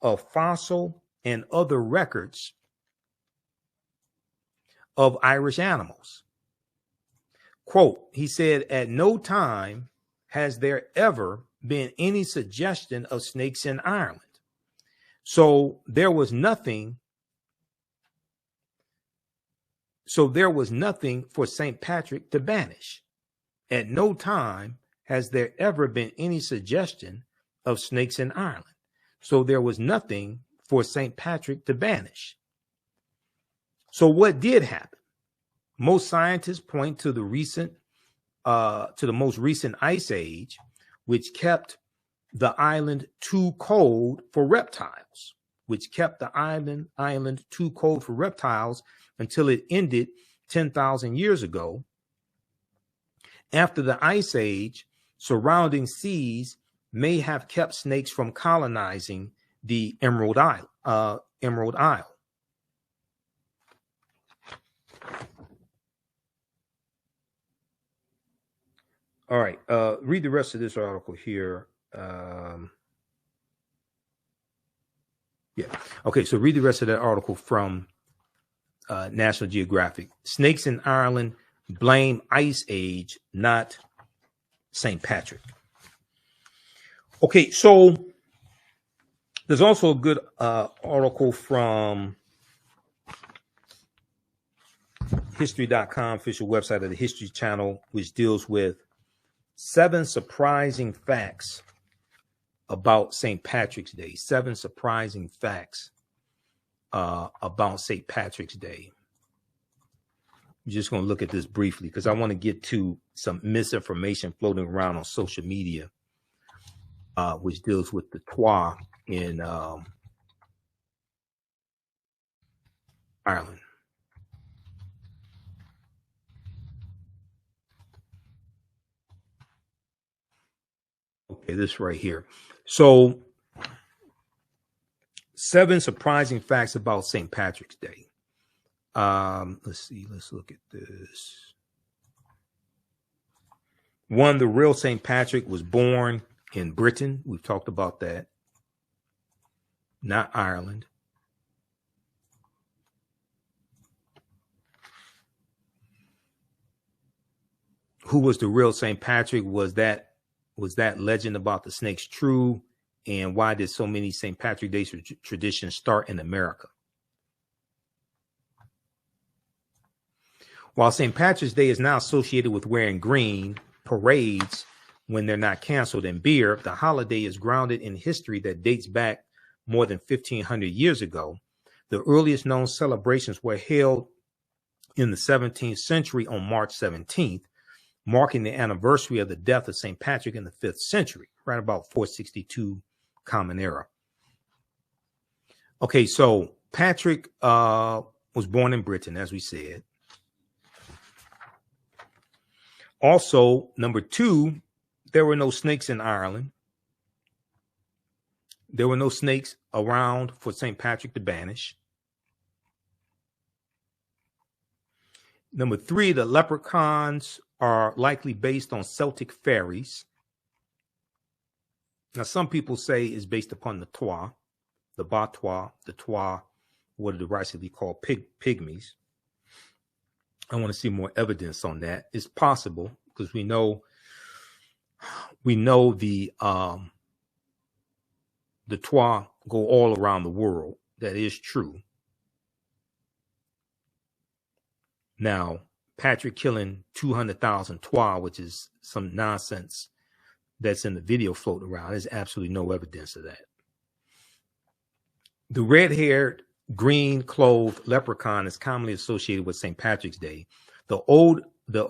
of fossil and other records of Irish animals. Quote, he said, at no time has there ever been any suggestion of snakes in Ireland. So there was nothing for St. Patrick to banish. At no time has there ever been any suggestion of snakes in Ireland. So there was nothing for St. Patrick to banish. So what did happen? Most scientists point to the most recent ice age, which kept the island too cold for reptiles, until it ended 10,000 years ago. After the ice age, surrounding seas may have kept snakes from colonizing the Emerald Isle. All right, read the rest of this article here. Okay, so read the rest of that article from National Geographic. Snakes in Ireland blame Ice Age, not St. Patrick. Okay, so there's also a good article from history.com, official website of the History Channel, which deals with 7 surprising facts about St. Patrick's Day. 7 surprising facts about St. Patrick's Day. I'm just going to look at this briefly because I want to get to some misinformation floating around on social media, which deals with the Twa in Ireland. Okay, this right here. So 7 surprising facts about St. Patrick's Day. Let's see. Let's look at this. 1, the real St. Patrick was born in Britain. We've talked about that. Not Ireland. Who was the real St. Patrick? Was that legend about the snakes true? And why did so many St. Patrick Day traditions start in America? While St. Patrick's Day is now associated with wearing green, parades when they're not canceled, and beer, the holiday is grounded in history that dates back more than 1,500 years ago. The earliest known celebrations were held in the 17th century on March 17th, marking the anniversary of the death of St. Patrick in the 5th century, right about 462 Common Era. Okay, so Patrick was born in Britain, as we said. Also, number two, there were no snakes in Ireland. There were no snakes around for St. Patrick to banish. Number three, the leprechauns are likely based on Celtic fairies. Now, some people say it's based upon the Twa, the Batwa, the Twa, what are derisively called pygmies. I want to see more evidence on that. It's possible because we know the Twa go all around the world. That is true. Now, Patrick killing 200,000 Twa, which is some nonsense that's in the video floating around. There's absolutely no evidence of that. The red-haired, green-clothed leprechaun is commonly associated with St. Patrick's Day. The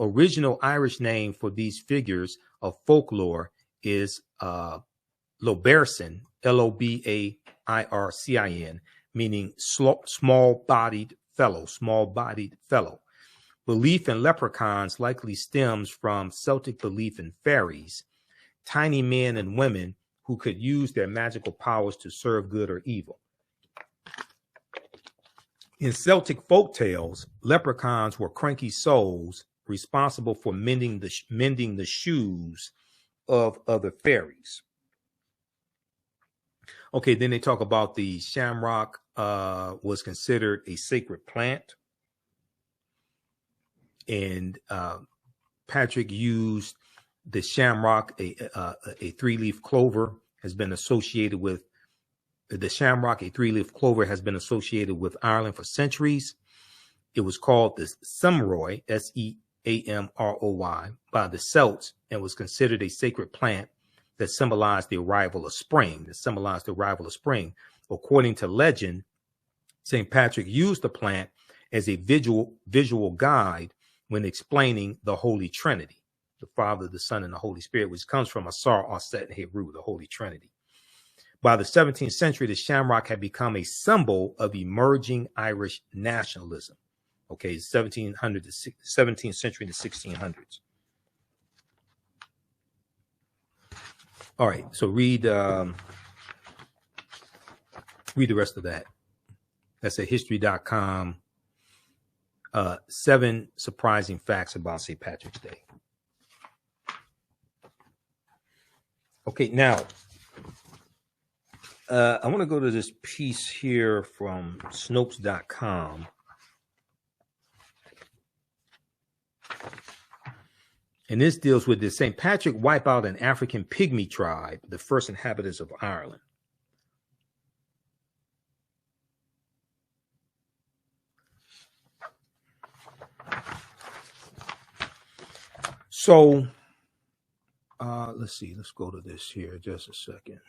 original Irish name for these figures of folklore is Lobarcin, Lobaircin, meaning small-bodied fellow. Belief in leprechauns likely stems from Celtic belief in fairies, tiny men and women who could use their magical powers to serve good or evil. In Celtic folktales, leprechauns were cranky souls responsible for mending the shoes of other fairies. Okay, then they talk about the shamrock was considered a sacred plant. And Patrick used the shamrock, a three-leaf clover has been associated with the shamrock. A three-leaf clover has been associated with Ireland for centuries. It was called the Semroy, Seamroy, by the Celts, and was considered a sacred plant that symbolized the arrival of spring. According to legend, St. Patrick used the plant as a visual guide when explaining the Holy Trinity, the Father, the Son, and the Holy Spirit, which comes from Asar, Aset, and Heru, the Holy Trinity. By the 17th century, the shamrock had become a symbol of emerging Irish nationalism. Okay, 17th century to 1600s. All right, so read the rest of that. That's at history.com. 7 surprising facts about St. Patrick's Day. Okay, now I want to go to this piece here from Snopes.com. And this deals with this. St. Patrick wiped out an African pygmy tribe, the first inhabitants of Ireland. So let's see. Let's go to this here just a second.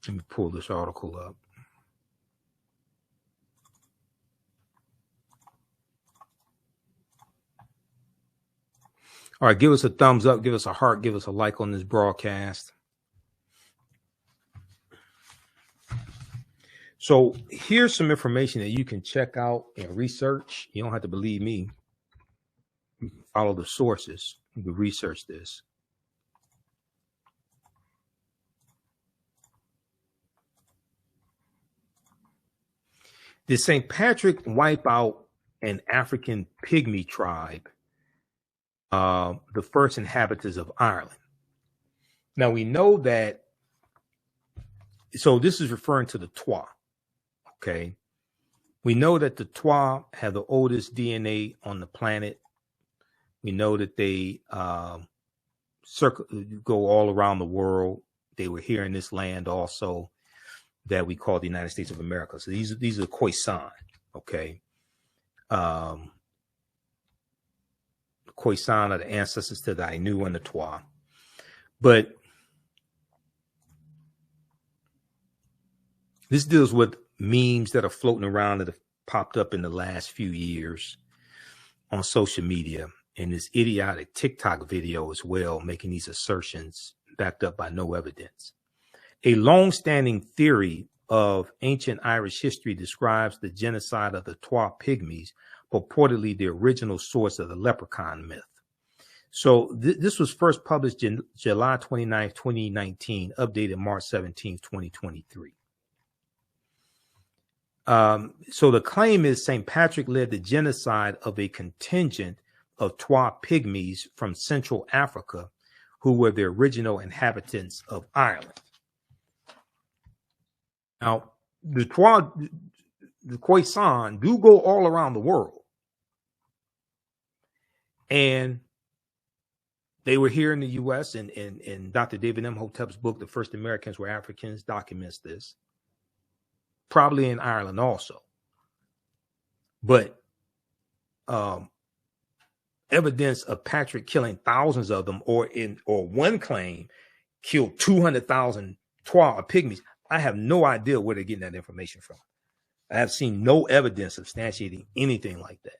Let me pull this article up. All right, give us a thumbs up, give us a heart, give us a like on this broadcast. So here's some information that you can check out and research. You don't have to believe me. You can follow the sources. You can research this. Did St. Patrick wipe out an African pygmy tribe, the first inhabitants of Ireland? Now we know that, so this is referring to the Twa, okay? We know that the Twa have the oldest DNA on the planet. We know that they go all around the world. They were here in this land also that we call the United States of America. So these are Khoisan, okay? Khoisan are the ancestors to the Ainu and the Twa. But this deals with memes that are floating around that have popped up in the last few years on social media, and this idiotic TikTok video as well, making these assertions backed up by no evidence. A long-standing theory of ancient Irish history describes the genocide of the Twa Pygmies, purportedly the original source of the leprechaun myth. So this was first published in July 29, 2019, updated March 17, 2023. So the claim is St. Patrick led the genocide of a contingent of Twa Pygmies from Central Africa, who were the original inhabitants of Ireland. Now, the Khoisan do go all around the world. And they were here in the U.S., and Dr. David Imhotep's book, The First Americans Were Africans, documents this. Probably in Ireland also. But evidence of Patrick killing thousands of them, or one claim killed 200,000 Twa or Pygmies, I have no idea where they're getting that information from. I have seen no evidence substantiating anything like that.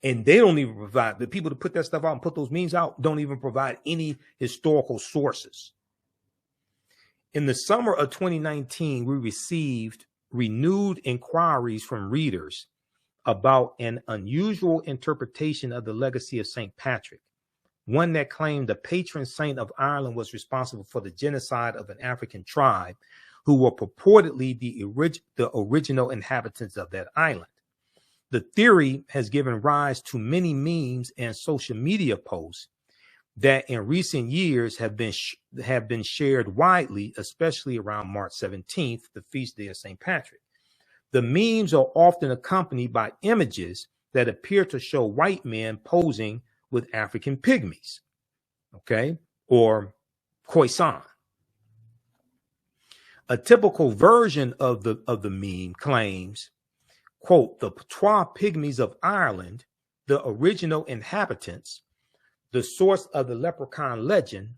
And they don't even provide, the people that put that stuff out and put those memes out don't even provide any historical sources. In the summer of 2019, we received renewed inquiries from readers about an unusual interpretation of the legacy of St. Patrick, one that claimed the patron saint of Ireland was responsible for the genocide of an African tribe who were purportedly the original inhabitants of that island. The theory has given rise to many memes and social media posts that in recent years have been shared widely, especially around March 17th, the feast day of St. Patrick. The memes are often accompanied by images that appear to show white men posing with African pygmies, okay, or Khoisan. A typical version of the meme claims, quote, the Twa Pygmies of Ireland, the original inhabitants, the source of the leprechaun legend.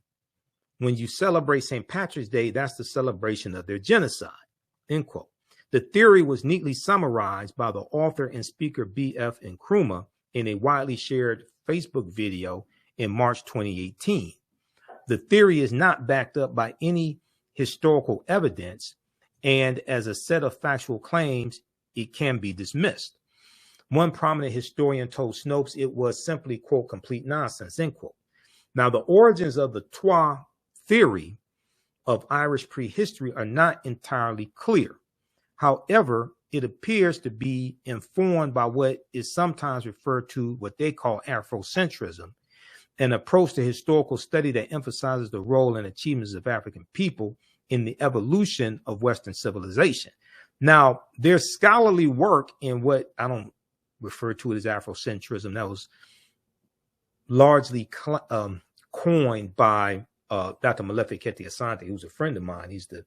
When you celebrate St. Patrick's Day, that's the celebration of their genocide, end quote. The theory was neatly summarized by the author and speaker B.F. Nkrumah in a widely shared Facebook video in March 2018. The theory is not backed up by any historical evidence, and as a set of factual claims, it can be dismissed. One prominent historian told Snopes it was simply, quote, complete nonsense, end quote. Now, the origins of the Twa theory of Irish prehistory are not entirely clear. However, it appears to be informed by what is sometimes referred to what they call Afrocentrism, an approach to historical study that emphasizes the role and achievements of African people in the evolution of Western civilization. Now, there's scholarly work in what I don't refer to it as Afrocentrism. That was largely coined by Dr. Malefikete Asante, who's a friend of mine. He's the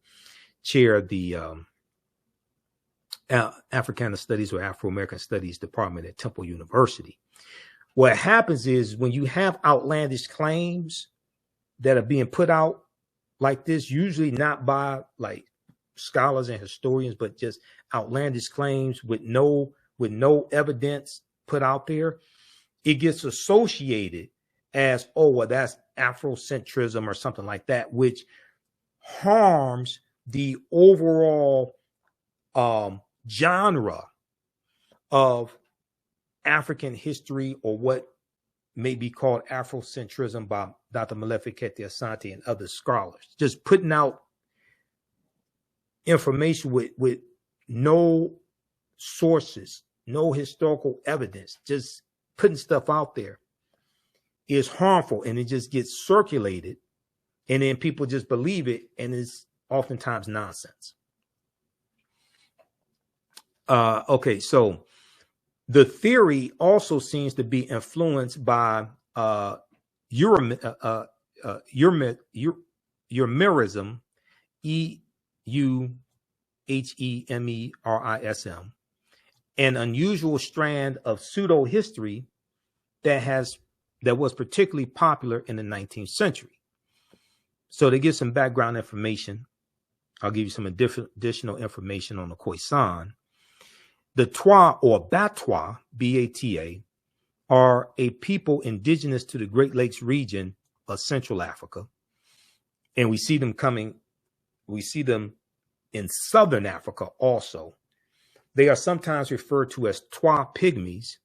chair of the Africana Studies or Afro-American Studies Department at Temple University. What happens is when you have outlandish claims that are being put out like this, usually not by like scholars and historians, but just outlandish claims with no evidence put out there, it gets associated as, oh, well, that's Afrocentrism or something like that, which harms the overall genre of African history, or what may be called Afrocentrism by Dr. Malefikete Asante and other scholars. Just putting out information with no sources, no historical evidence, just putting stuff out there is harmful, and it just gets circulated, and then people just believe it, and it's oftentimes nonsense. Okay, so the theory also seems to be influenced by Euramirism, EUHEMERISM, an unusual strand of pseudo history that was particularly popular in the 19th century. So to give some background information, I'll give you some additional information on the Khoisan. The Twa, or Batwa, B-A-T-A, are a people indigenous to the Great Lakes region of Central Africa. And we see them coming We see them in southern Africa also. They are sometimes referred to as Twa pygmies,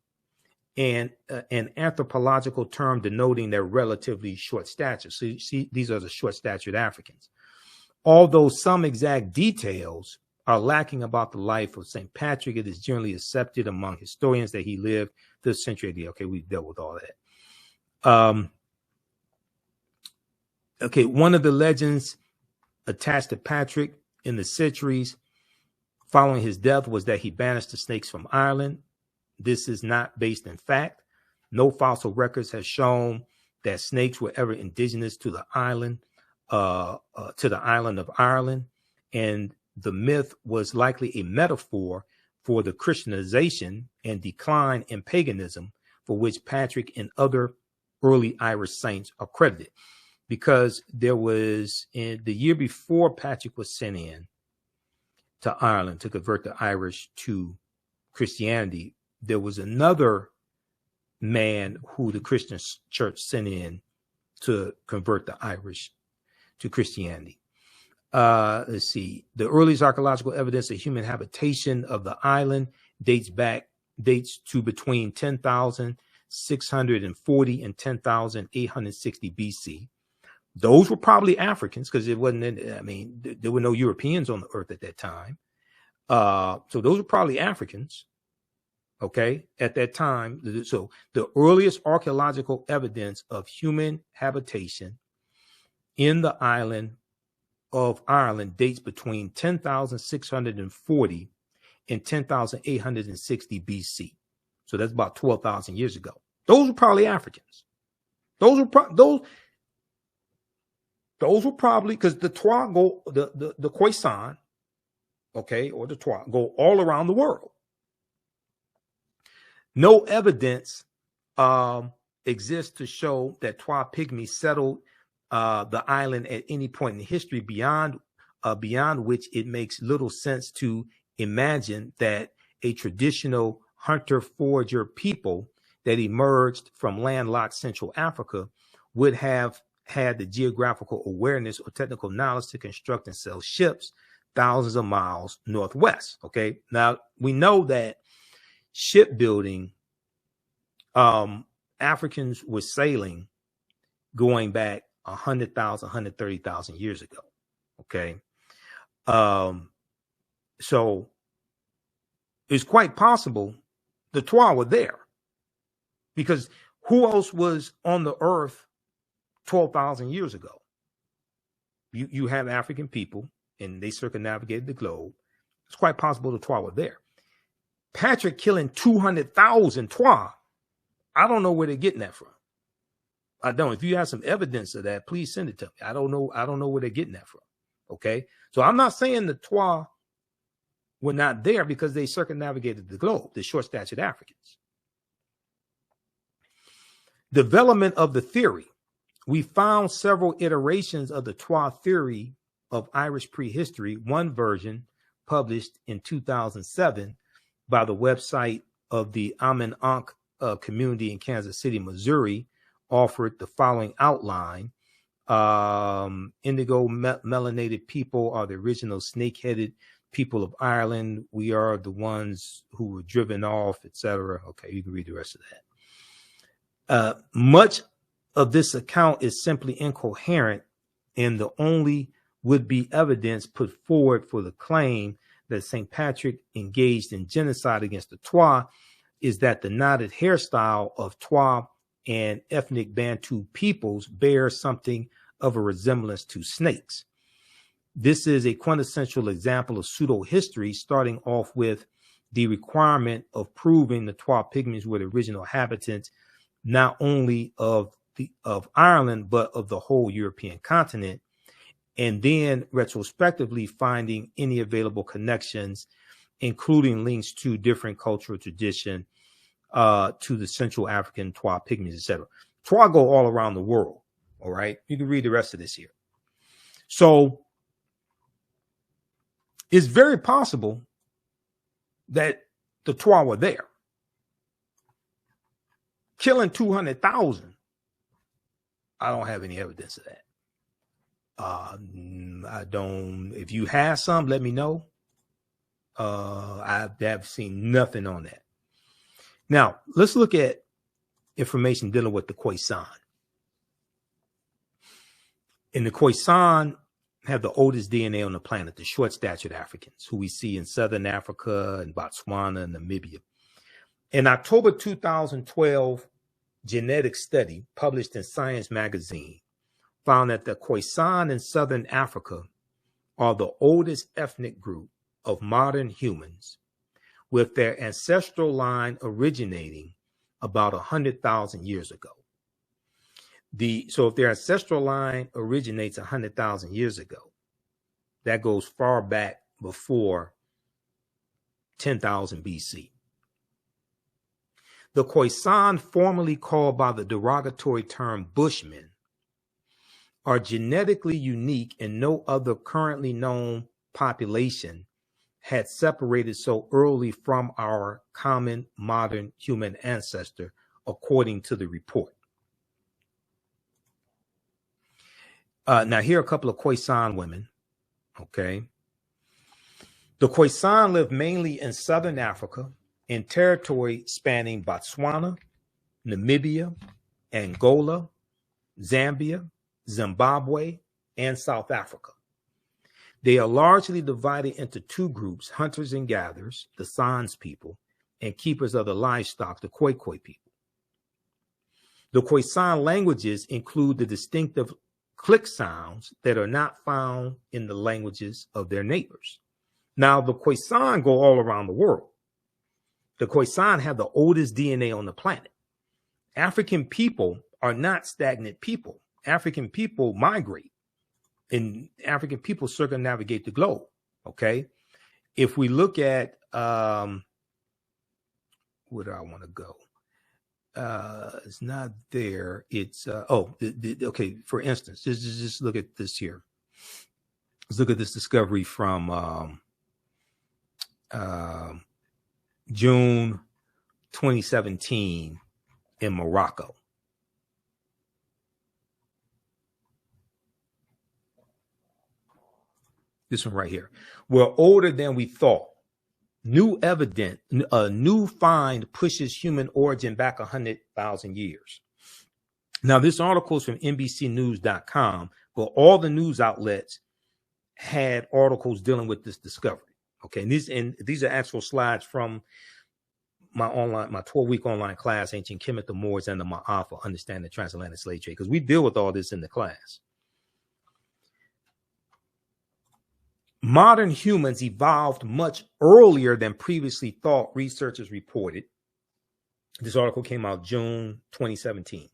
and an anthropological term denoting their relatively short stature. So you see, these are the short-statured Africans. Although some exact details are lacking about the life of St. Patrick, it is generally accepted among historians that he lived 5th century AD. Okay, we dealt with all that. Okay, one of the legends attached to Patrick in the centuries following his death was that he banished the snakes from Ireland. This is not based in fact. No fossil records have shown that snakes were ever indigenous to the island of Ireland, and the myth was likely a metaphor for the Christianization and decline in paganism for which Patrick and other early Irish saints are credited. Because there was, in the year before Patrick was sent in to Ireland to convert the Irish to Christianity, there was another man who the Christian church sent in to convert the Irish to Christianity. Let's see. The earliest archaeological evidence of human habitation of the island dates to between 10,640 and 10,860 BC. Those were probably Africans, because it wasn't, there were no Europeans on the earth at that time. So those were probably Africans, okay, at that time. So the earliest archaeological evidence of human habitation in the island of Ireland dates between 10,640 and 10,860 BC. So that's about 12,000 years ago. Those were probably Africans. Those were probably, because the Twa go, the Khoisan, okay, or the Twa go all around the world. No evidence exists to show that Twa pygmies settled the island at any point in history beyond which it makes little sense to imagine that a traditional hunter-forager people that emerged from landlocked Central Africa would have had the geographical awareness or technical knowledge to construct and sail ships thousands of miles northwest. Okay, now we know that shipbuilding, Africans were sailing going back 100,000, 130,000 years ago. Okay, so it's quite possible the Twa were there, because who else was on the earth 12,000 years ago? You have African people, and they circumnavigated the globe. It's quite possible the Twa were there. Patrick killing 200,000 Twa, I don't know where they're getting that from. I don't. If you have some evidence of that, please send it to me. I don't know where they're getting that from. Okay, so I'm not saying the Twa were not there because they circumnavigated the globe, the short-statured Africans. Development of the theory. We found several iterations of the Twa theory of Irish prehistory. One version, published in 2007 by the website of the Amen Ankh community in Kansas City, Missouri, offered the following outline. Indigo melanated people are the original snake-headed people of Ireland. We are the ones who were driven off, etc. Okay, you can read the rest of that. Much of this account is simply incoherent, and the only would-be evidence put forward for the claim that St. Patrick engaged in genocide against the Twa is that the knotted hairstyle of Twa and ethnic Bantu peoples bears something of a resemblance to snakes. This is a quintessential example of pseudo-history, starting off with the requirement of proving the Twa pygmies were the original inhabitants, not only of Ireland, but of the whole European continent, and then retrospectively finding any available connections, including links to different cultural tradition, to the Central African Twa pygmies, etc. Twa go all around the world. All right, you can read the rest of this here. So it's very possible that the Twa were there. Killing 200,000, I don't have any evidence of that. I don't, if you have some, let me know. I've seen nothing on that. Now, let's look at information dealing with the Khoisan. And the Khoisan have the oldest DNA on the planet, the short-statured Africans, who we see in Southern Africa and Botswana and Namibia. An October 2012 genetic study published in Science magazine found that the Khoisan in Southern Africa are the oldest ethnic group of modern humans, with their ancestral line originating about 100,000 years ago. So if their ancestral line originates 100,000 years ago, that goes far back before 10,000 BC. The Khoisan, formerly called by the derogatory term Bushmen, are genetically unique, and no other currently known population had separated so early from our common modern human ancestor, according to the report. Now, here are a couple of Khoisan women. Okay. The Khoisan live mainly in Southern Africa, in territory spanning Botswana, Namibia, Angola, Zambia, Zimbabwe, and South Africa. They are largely divided into two groups: hunters and gatherers, the Sans people, and keepers of the livestock, the Khoi people. The Khoisan languages include the distinctive click sounds that are not found in the languages of their neighbors. Now, the Khoisan go all around the world. The Khoisan have the oldest DNA on the planet. African people are not stagnant people. African people migrate, and African people circumnavigate the globe. Okay. If we look at, where do I want to go? It's not there. It's, okay. For instance, just look at this here. Let's look at this discovery from, June 2017 in Morocco. This one right here. We're older than we thought. New evidence, a new find pushes human origin back 100,000 years. Now, this article is from NBCnews.com, but all the news outlets had articles dealing with this discovery. Okay, and these are actual slides from my 12-week online class, Ancient Kemet, the Moors, and the Ma'afa, Understanding the Transatlantic Slave Trade, because we deal with all this in the class. Modern humans evolved much earlier than previously thought, researchers reported. This article came out June 2017.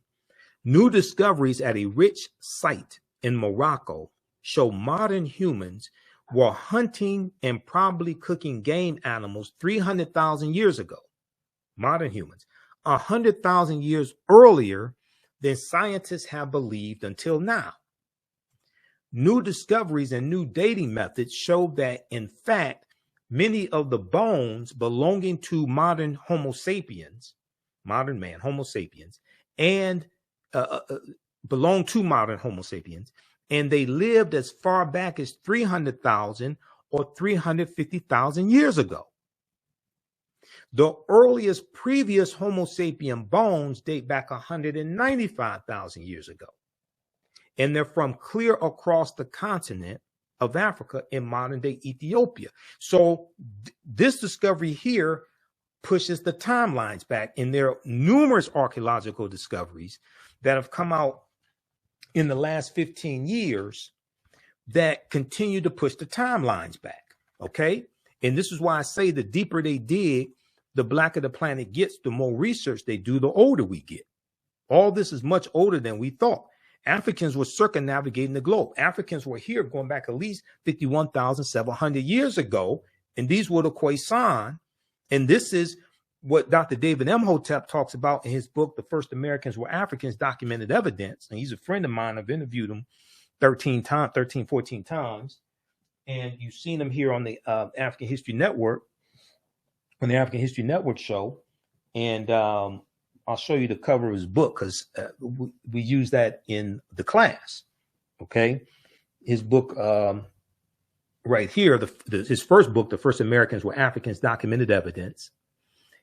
New discoveries at a rich site in Morocco show modern humans were hunting and probably cooking game animals 300,000 years ago. Modern humans, 100,000 years earlier than scientists have believed until now. New discoveries and new dating methods show that, in fact, many of the bones belonging to modern Homo sapiens, modern man, Homo sapiens, and belong to modern Homo sapiens, and they lived as far back as 300,000 or 350,000 years ago. The earliest previous Homo sapien bones date back 195,000 years ago, and they're from clear across the continent of Africa in modern-day Ethiopia. So this discovery here pushes the timelines back, and there are numerous archaeological discoveries that have come out in the last 15 years that continue to push the timelines back, okay? And this is why I say the deeper they dig, the blacker the planet gets, the more research they do, the older we get. All this is much older than we thought. Africans were circumnavigating the globe. Africans were here going back at least 51,700 years ago, and these were the Khoisan. And this is what Dr. David Imhotep talks about in his book, The First Americans Were Africans, Documented Evidence. And he's a friend of mine. I've interviewed him 14 times. And you've seen him here on the African History Network, on the African History Network show. And I'll show you the cover of his book because we use that in the class. Okay. his book right here, his first book, The First Americans Were Africans, Documented Evidence.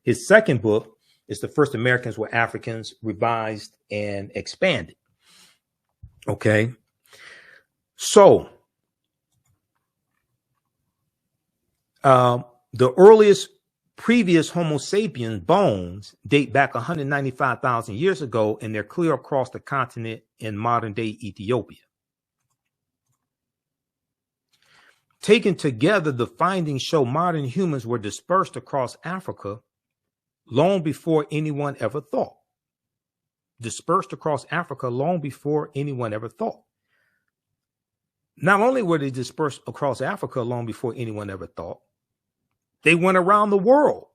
His second book is The First Americans Were Africans, Revised and Expanded. Okay. So the earliest previous Homo sapiens bones date back 195,000 years ago, and they're clear across the continent in modern-day Ethiopia. Taken together, the findings show modern humans were dispersed across Africa long before anyone ever thought. Dispersed across Africa long before anyone ever thought. Not only were they dispersed across Africa long before anyone ever thought, they went around the world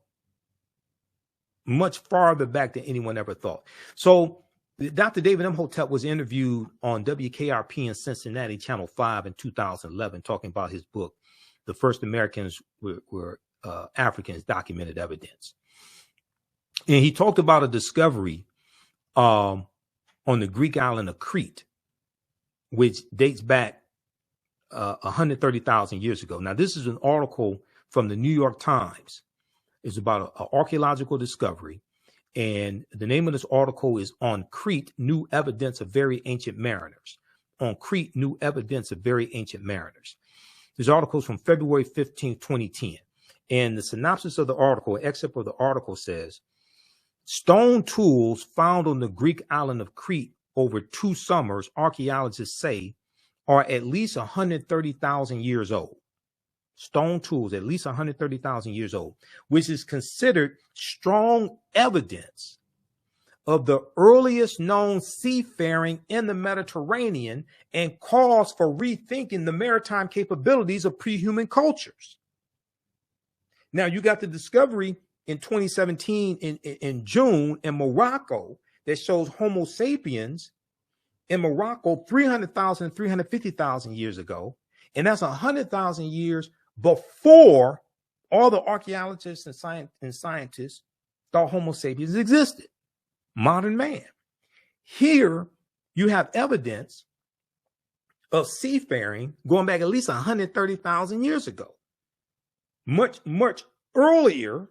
much farther back than anyone ever thought. So Dr. David Imhotep was interviewed on WKRP in Cincinnati, Channel 5 in 2011, talking about his book, The First Americans Were Africans, Documented Evidence. And he talked about a discovery on the Greek island of Crete, which dates back 130,000 years ago. Now, this is an article from the New York Times. It's about an archaeological discovery. And the name of this article is On Crete, New Evidence of Very Ancient Mariners. On Crete, New Evidence of Very Ancient Mariners. This article is from February 15, 2010. And the synopsis of the article, excerpt of the article says, stone tools found on the Greek island of Crete over 2 summers, archaeologists say, are at least 130,000 years old. Stone tools, at least 130,000 years old, which is considered strong evidence of the earliest known seafaring in the Mediterranean and cause for rethinking the maritime capabilities of pre-human cultures. Now, you got the discovery in 2017 in June in Morocco that shows Homo sapiens in Morocco 300,000, 350,000 years ago. And that's 100,000 years before all the archaeologists and scientists thought Homo sapiens existed. Modern man. Here you have evidence of seafaring going back at least 130,000 years ago. Much, much earlier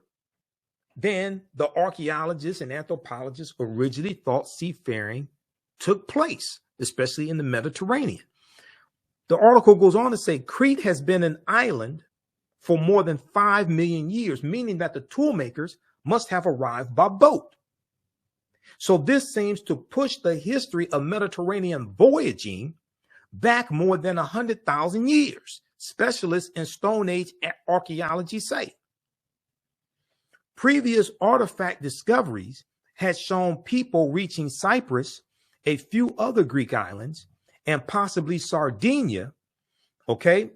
than the archaeologists and anthropologists originally thought seafaring took place, especially in the Mediterranean. The article goes on to say Crete has been an island for more than 5 million years, meaning that the tool makers must have arrived by boat. So this seems to push the history of Mediterranean voyaging back more than 100,000 years, specialists in Stone Age archaeology say. Previous artifact discoveries had shown people reaching Cyprus, a few other Greek islands, and possibly Sardinia, okay,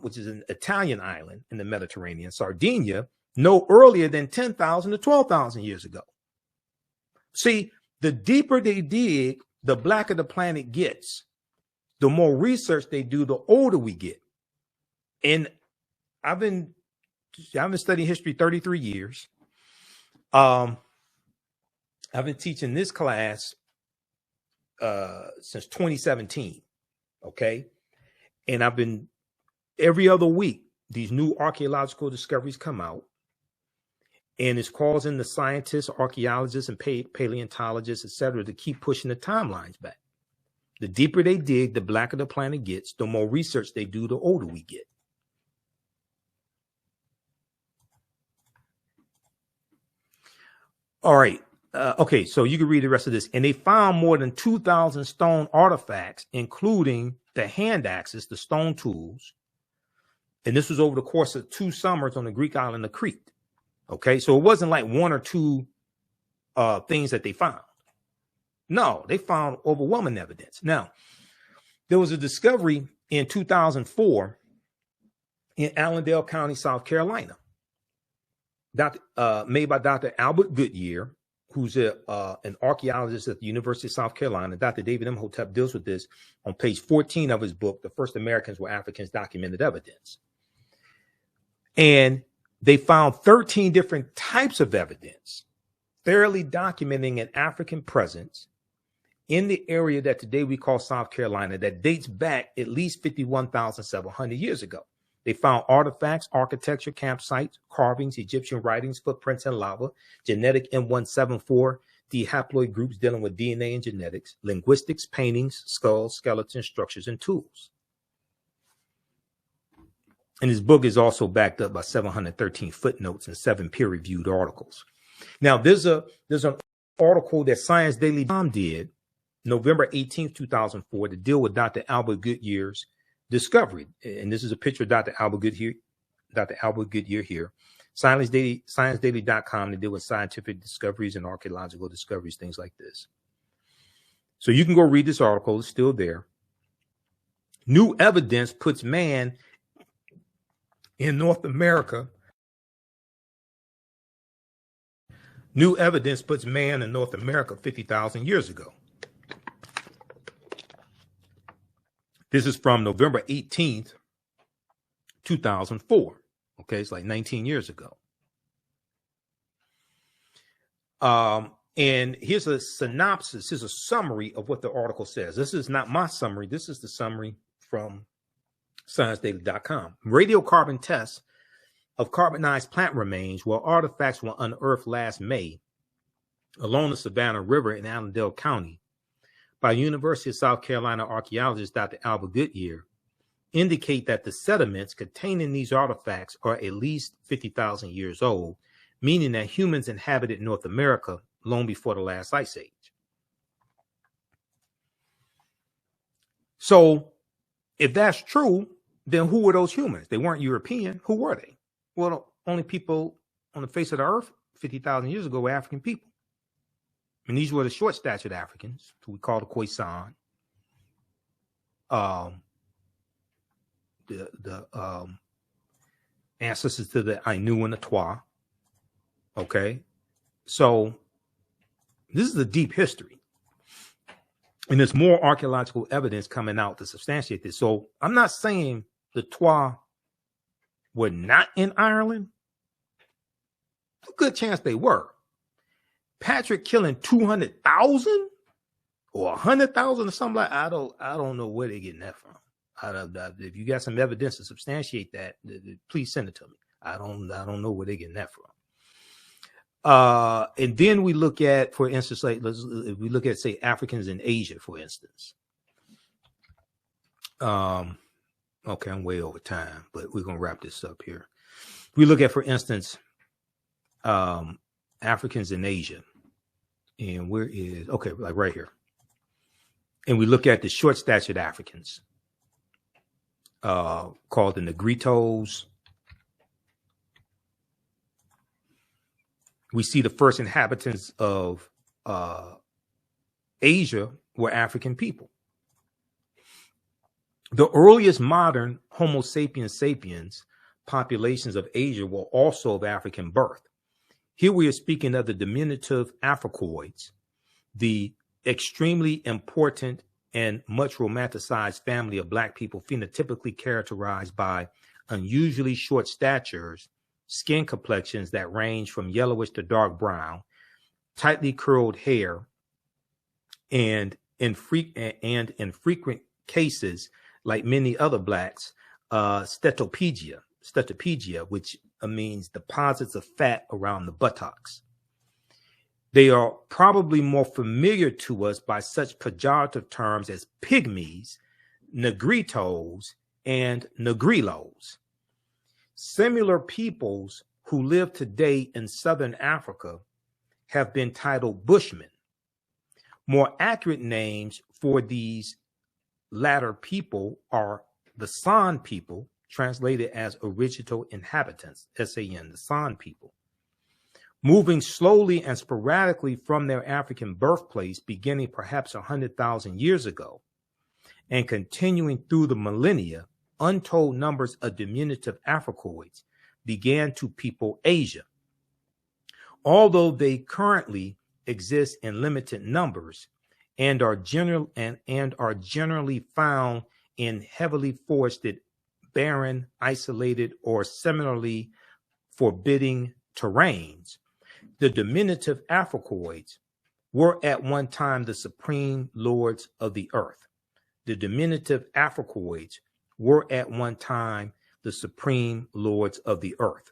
which is an Italian island in the Mediterranean, Sardinia, no earlier than 10,000 to 12,000 years ago. See, the deeper they dig, the blacker the planet gets. The more research they do, the older we get. And I've been studying history 33 years. I've been teaching this class since 2017. Okay. And I've been every other week, these new archaeological discoveries come out, and it's causing the scientists, archaeologists, and paleontologists, etc., to keep pushing the timelines back. The deeper they dig, the blacker the planet gets. The more research they do, the older we get. All right. Okay, so you can read the rest of this. And they found more than 2,000 stone artifacts, including the hand axes, the stone tools. And this was over the course of 2 summers on the Greek island of Crete. Okay, so it wasn't like 1 or 2 things that they found. No, they found overwhelming evidence. Now, there was a discovery in 2004 in Allendale County, South Carolina, made by Dr. Albert Goodyear, who's an archaeologist at the University of South Carolina. Dr. David Imhotep deals with this on page 14 of his book, The First Americans Were Africans, Documented Evidence. And they found 13 different types of evidence, thoroughly documenting an African presence in the area that today we call South Carolina that dates back at least 51,700 years ago. They found artifacts, architecture, campsites, carvings, Egyptian writings, footprints, and lava, genetic M174, the haploid groups dealing with DNA and genetics, linguistics, paintings, skulls, skeletons, structures, and tools. And his book is also backed up by 713 footnotes and 7 peer-reviewed articles. Now, there's an article that Science Daily did November 18th, 2004 to deal with Dr. Albert Goodyear's discovery. And this is a picture of Dr. Albert Goodyear here. ScienceDaily.com to deal with scientific discoveries and archaeological discoveries, things like this. So you can go read this article. It's still there. New evidence puts man in North America. New evidence puts man in North America 50,000 years ago. This is from November 18th, 2004. Okay, it's like 19 years ago. And here's a synopsis, here's a summary of what the article says. This is not my summary. This is the summary from ScienceDaily.com. Radiocarbon tests of carbonized plant remains where artifacts were unearthed last May along the Savannah River in Allendale County by University of South Carolina archaeologist Dr. Albert Goodyear indicate that the sediments contained in these artifacts are at least 50,000 years old, meaning that humans inhabited North America long before the last ice age. So if that's true, then who were those humans? They weren't European. Who were they? Well, the only people on the face of the earth 50,000 years ago were African people. And these were the short-statured Africans, who we call the Khoisan. The ancestors to the Ainu and the Twa. Okay, so this is a deep history, and there's more archaeological evidence coming out to substantiate this. So I'm not saying the Twa were not in Ireland. A good chance they were. Patrick killing 200,000 or 100,000 or something like I don't know where they're getting that from. If you got some evidence to substantiate that, please send it to me. I don't know where they're getting that from. And then we look at, for instance, like if we look at, say, Africans in Asia, for instance. Okay, I'm way over time, but we're gonna wrap this up here. We look at, for instance, Africans in Asia, and like right here, and we look at the short-statured Africans, called the Negritos. We see the first inhabitants of Asia were African people. The earliest modern Homo sapiens sapiens populations of Asia were also of African birth. Here we are speaking of the diminutive Africoids, the extremely important and much romanticized family of Black people phenotypically characterized by unusually short statures, skin complexions that range from yellowish to dark brown, tightly curled hair, and in frequent cases, like many other Blacks, stetopegia, which means deposits of fat around the buttocks. They are probably more familiar to us by such pejorative terms as pygmies, negritos, and negrilos. Similar peoples who live today in southern Africa have been titled Bushmen. More accurate names for these latter people are the San people, translated as original inhabitants, SAN, the San people, moving slowly and sporadically from their African birthplace, beginning perhaps 100,000 years ago, and continuing through the millennia. Untold numbers of diminutive Africoids began to people Asia. Although they currently exist in limited numbers and are generally found in heavily forested, barren, isolated, or similarly forbidding terrains, the diminutive Africoids were at one time the supreme lords of the earth. The diminutive Africoids were at one time the supreme lords of the earth.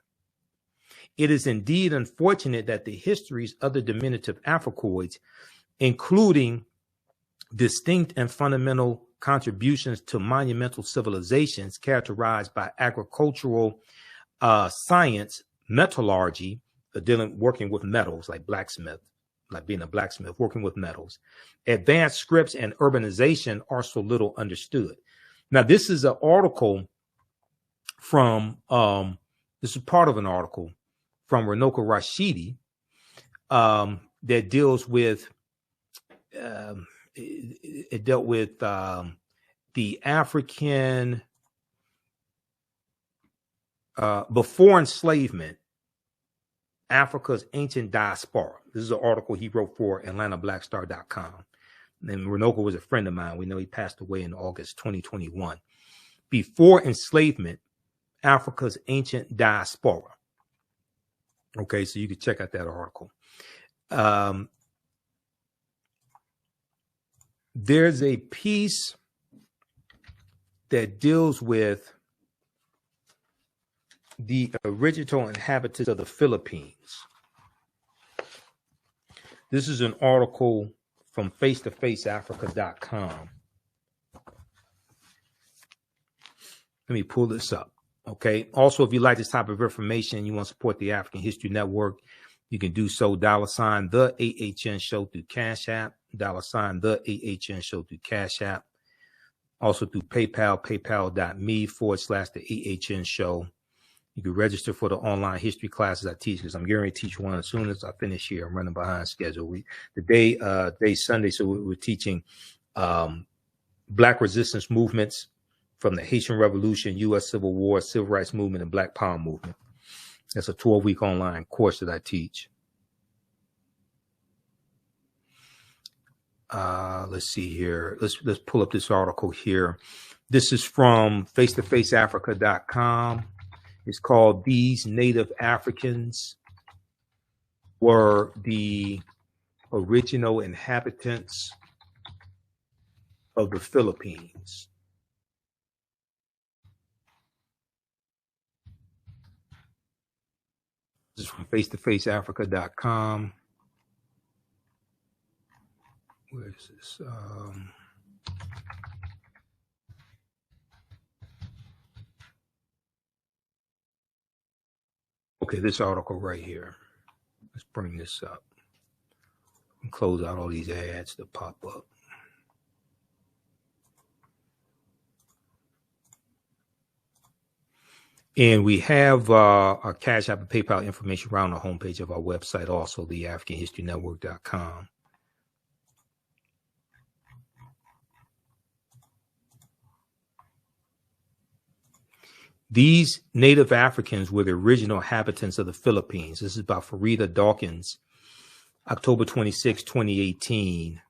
It is indeed unfortunate that the histories of the diminutive Africoids, including distinct and fundamental contributions to monumental civilizations characterized by agricultural science, metallurgy, working with metals like blacksmith, like being a blacksmith, working with metals, advanced scripts, and urbanization are so little understood. Now, this is an article from, this is part of an article from Renoka Rashidi that deals with, it dealt with the African, before enslavement, Africa's ancient diaspora. This is an article he wrote for AtlantaBlackStar.com. And Renoka was a friend of mine. We know he passed away in August 2021. Before enslavement, Africa's ancient diaspora. Okay, so you can check out that article. There's a piece that deals with the original inhabitants of the Philippines. This is an article from face-to-faceafrica.com. Let me pull this up. Okay. Also, if you like this type of information and you want to support the African History Network, you can do so. $ the AHN show through Cash App. $ the AHN show through Cash App. Also through PayPal, paypal.me/the AHN show. You can register for the online history classes I teach, because I'm getting ready to teach one as soon as I finish here. I'm running behind schedule. Today's Sunday, so we're teaching Black resistance movements from the Haitian Revolution, U.S. Civil War, Civil Rights Movement, and Black Power movement. That's a 12-week online course that I teach. Let's see here. Let's pull up this article here. This is from face-to-faceafrica.com. It's called "These Native Africans Were the Original Inhabitants of the Philippines." This is from face-to-faceafrica.com. Where is this? Okay, this article right here. Let's bring this up and close out all these ads that pop up. And we have our Cash App and PayPal information around the homepage of our website, also the AfricanHistoryNetwork.com. These native Africans were the original inhabitants of the Philippines. This is by Farida Dawkins, October 26, 2018,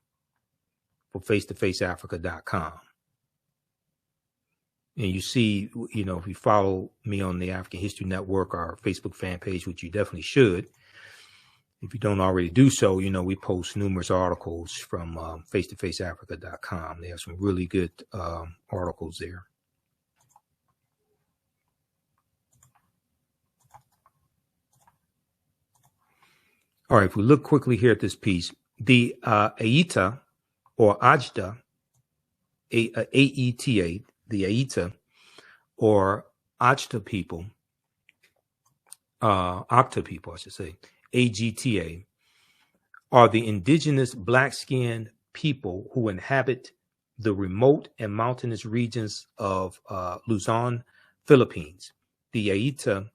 for face-to-faceafrica.com. And you see, you know, if you follow me on the African History Network, our Facebook fan page, which you definitely should, if you don't already do so, you know, we post numerous articles from face-to-faceafrica.com. They have some really good articles there. All right, if we look quickly here at this piece, the Aeta or Ajda, A-E-T-A, the Aeta or Ajta people, Akta people, I should say, A-G-T-A, are the indigenous black-skinned people who inhabit the remote and mountainous regions of Luzon, Philippines. The Aeta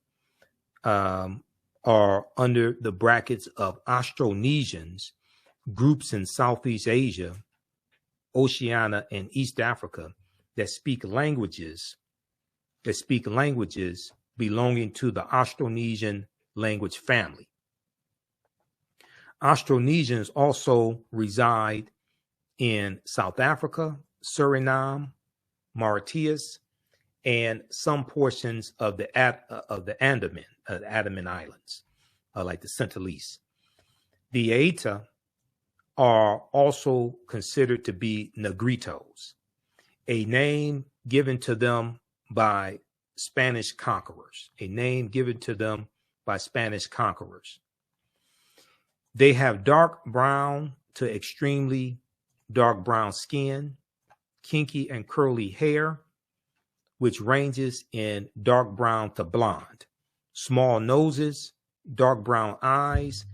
are under the brackets of Austronesians, groups in Southeast Asia, Oceania, and East Africa that speak languages belonging to the Austronesian language family. Austronesians also reside in South Africa, Suriname, Mauritius, and some portions of the Andaman Islands, like the Sentinelese. The Aeta are also considered to be Negritos, a name given to them by Spanish conquerors, a name given to them by Spanish conquerors. They have dark brown to extremely dark brown skin, kinky and curly hair, which ranges in dark brown to blonde, small noses, dark brown eyes,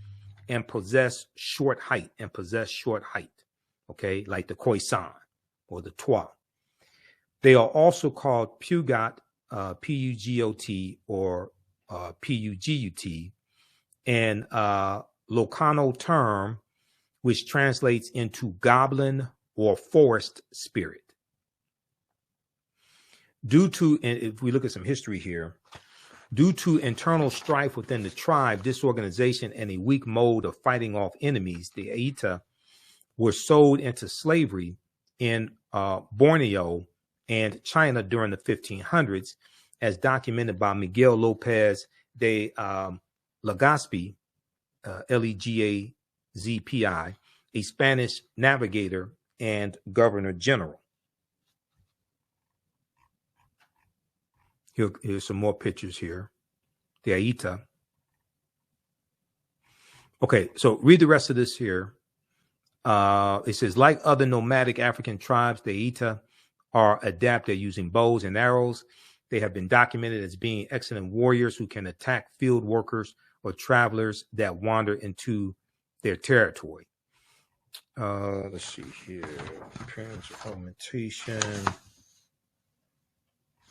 and possess short height, okay, like the Khoisan or the Twa. They are also called Pugot, P-U-G-O-T, or P-U-G-U-T, and Locano term, which translates into goblin or forest spirit. Due to, and if we look at some history here, due to internal strife within the tribe, disorganization, and a weak mode of fighting off enemies, the Aita were sold into slavery in Borneo and China during the 1500s, as documented by Miguel Lopez de Legazpi, Legazpi, a Spanish navigator and governor general. Here's some more pictures here. The Aita. Okay, so read the rest of this here. It says, like other nomadic African tribes, the Aita are adept at using bows and arrows. They have been documented as being excellent warriors who can attack field workers or travelers that wander into their territory. Let's see here. Parents augmentation.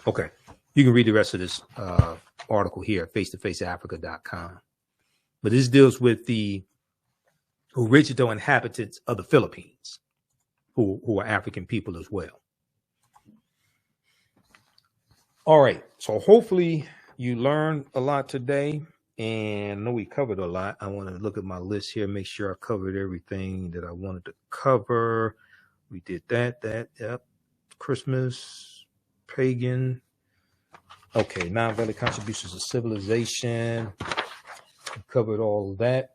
Okay. You can read the rest of this article here at face-to-faceafrica.com. But this deals with the original inhabitants of the Philippines, who are African people as well. All right. So hopefully you learned a lot today. And I know we covered a lot. I want to look at my list here, make sure I covered everything that I wanted to cover. We did that, yep. Christmas, pagan. Okay, non-valid contributions to civilization. We covered all of that.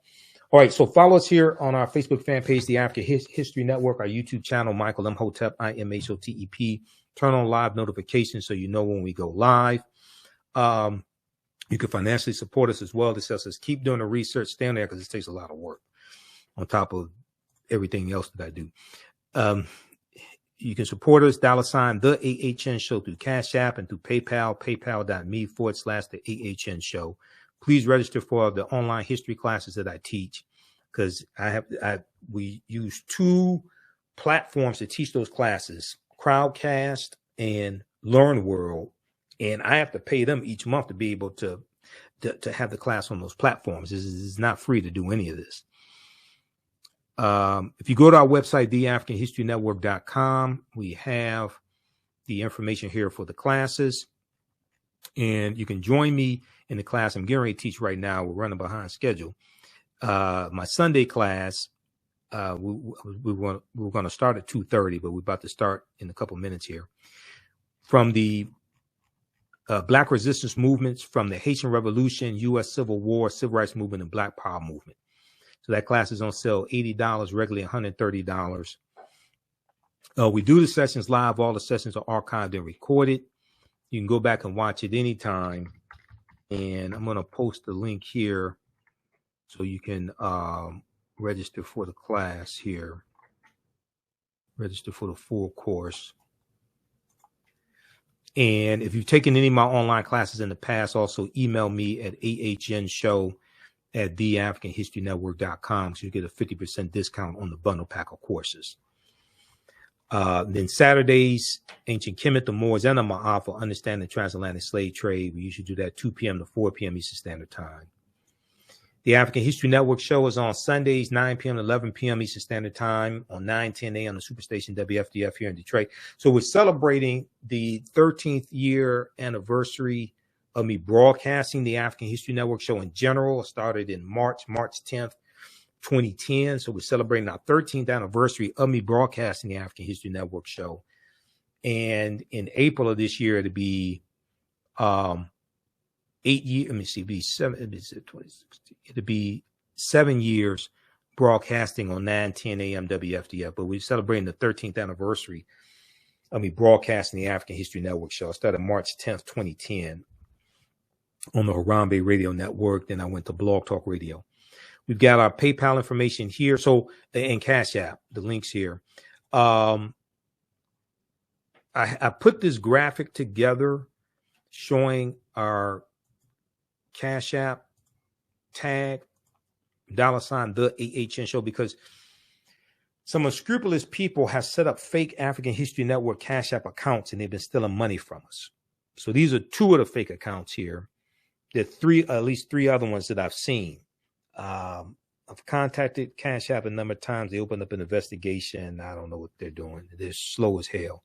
All right, so follow us here on our Facebook fan page, the African History Network, our YouTube channel, Michael Imhotep, IMHOTEP. Turn on live notifications so you know when we go live. You can financially support us as well. This helps us keep doing the research, stay on there because it takes a lot of work on top of everything else that I do. You can support us, $ the AHN show through Cash App and through PayPal, paypal.me/the AHN show. Please register for the online history classes that I teach because we use 2 platforms to teach those classes, Crowdcast and Learn World. And I have to pay them each month to be able to have the class on those platforms. This is not free to do any of this. If you go to our website, theafricanhistorynetwork.com, we have the information here for the classes. And you can join me in the class I'm getting ready to teach right now. We're running behind schedule. My Sunday class, we're going to start at 2:30, but we're about to start in a couple minutes here. From the Black resistance movements from the Haitian Revolution, U.S. Civil War, Civil Rights Movement, and Black Power Movement. So that class is on sale, $80, regularly $130. We do the sessions live. All the sessions are archived and recorded. You can go back and watch it anytime. And I'm going to post the link here so you can register for the class here. Register for the full course. And if you've taken any of my online classes in the past, also email me at ahnshow@theafricanhistorynetwork.com so you get a 50% discount on the bundle pack of courses. Then Saturdays, Ancient Kemet, the Moors, and the Ma'af for understanding the transatlantic slave trade. We usually do that 2 p.m. to 4 p.m. Eastern Standard Time. The African History Network show is on Sundays, 9 p.m. to 11 p.m. Eastern Standard Time on 9:10 a.m. on the Superstation WFDF here in Detroit. So we're celebrating the 13th year anniversary of me broadcasting the African History Network show in general. It started in March 10th, 2010. So we're celebrating our 13th anniversary of me broadcasting the African History Network show. And in April of this year, it'll be 8 years. Let me see, it'll be 7 years broadcasting on 9:10 a.m. WFDF, but we're celebrating the 13th anniversary of me broadcasting the African History Network show. I started March 10th, 2010 on the Harambe Radio Network. Then I went to Blog Talk Radio. We've got our PayPal information here. So, and Cash App, the links here. I put this graphic together showing our Cash App tag, $ the AHN show, because some unscrupulous people have set up fake African History Network Cash App accounts, and they've been stealing money from us. So these are two of the fake accounts here. There are at least three other ones that I've seen. I've contacted Cash App a number of times. They opened up an investigation. I don't know what they're doing. They're slow as hell.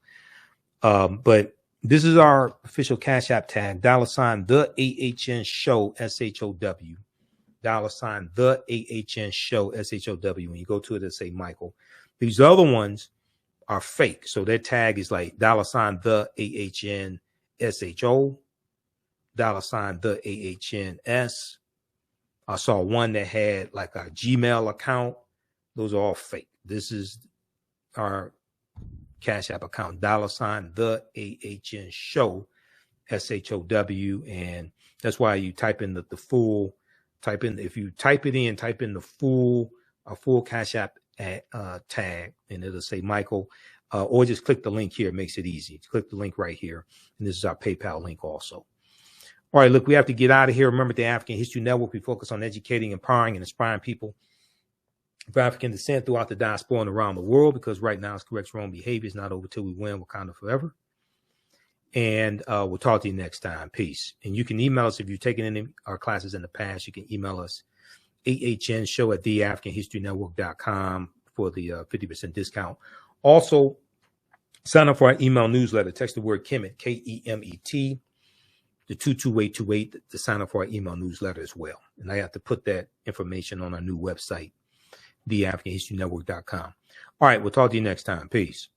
But this is our official Cash App tag, $ the AHN show, SHOW. $ the AHN show, SHOW. When you go to it, it'll say Michael. These other ones are fake. So their tag is like $ the AHN SHO, $ the AHN S. I saw one that had like a Gmail account. Those are all fake. This is our Cash App account, $ the AHN show, SHOW. And that's why you type in the full, if you type it in, type in the full Cash App tag, and it'll say Michael, or just click the link here. It makes it easy. Click the link right here. And this is our PayPal link also. All right, look, we have to get out of here. Remember, the African History Network, we focus on educating, empowering, and inspiring people of African descent throughout the diaspora and around the world, because right now it's correct wrong behavior. It's not over till we win. Wakanda forever. And we'll talk to you next time. Peace. And you can email us if you've taken any of our classes in the past. You can email us ahnshow@theafricanhistorynetwork.com for the 50% discount. Also, sign up for our email newsletter. Text the word Kemet, Kemet, the 22828 to sign up for our email newsletter as well. And I have to put that information on our new website, theafricanhistorynetwork.com. All right, we'll talk to you next time. Peace.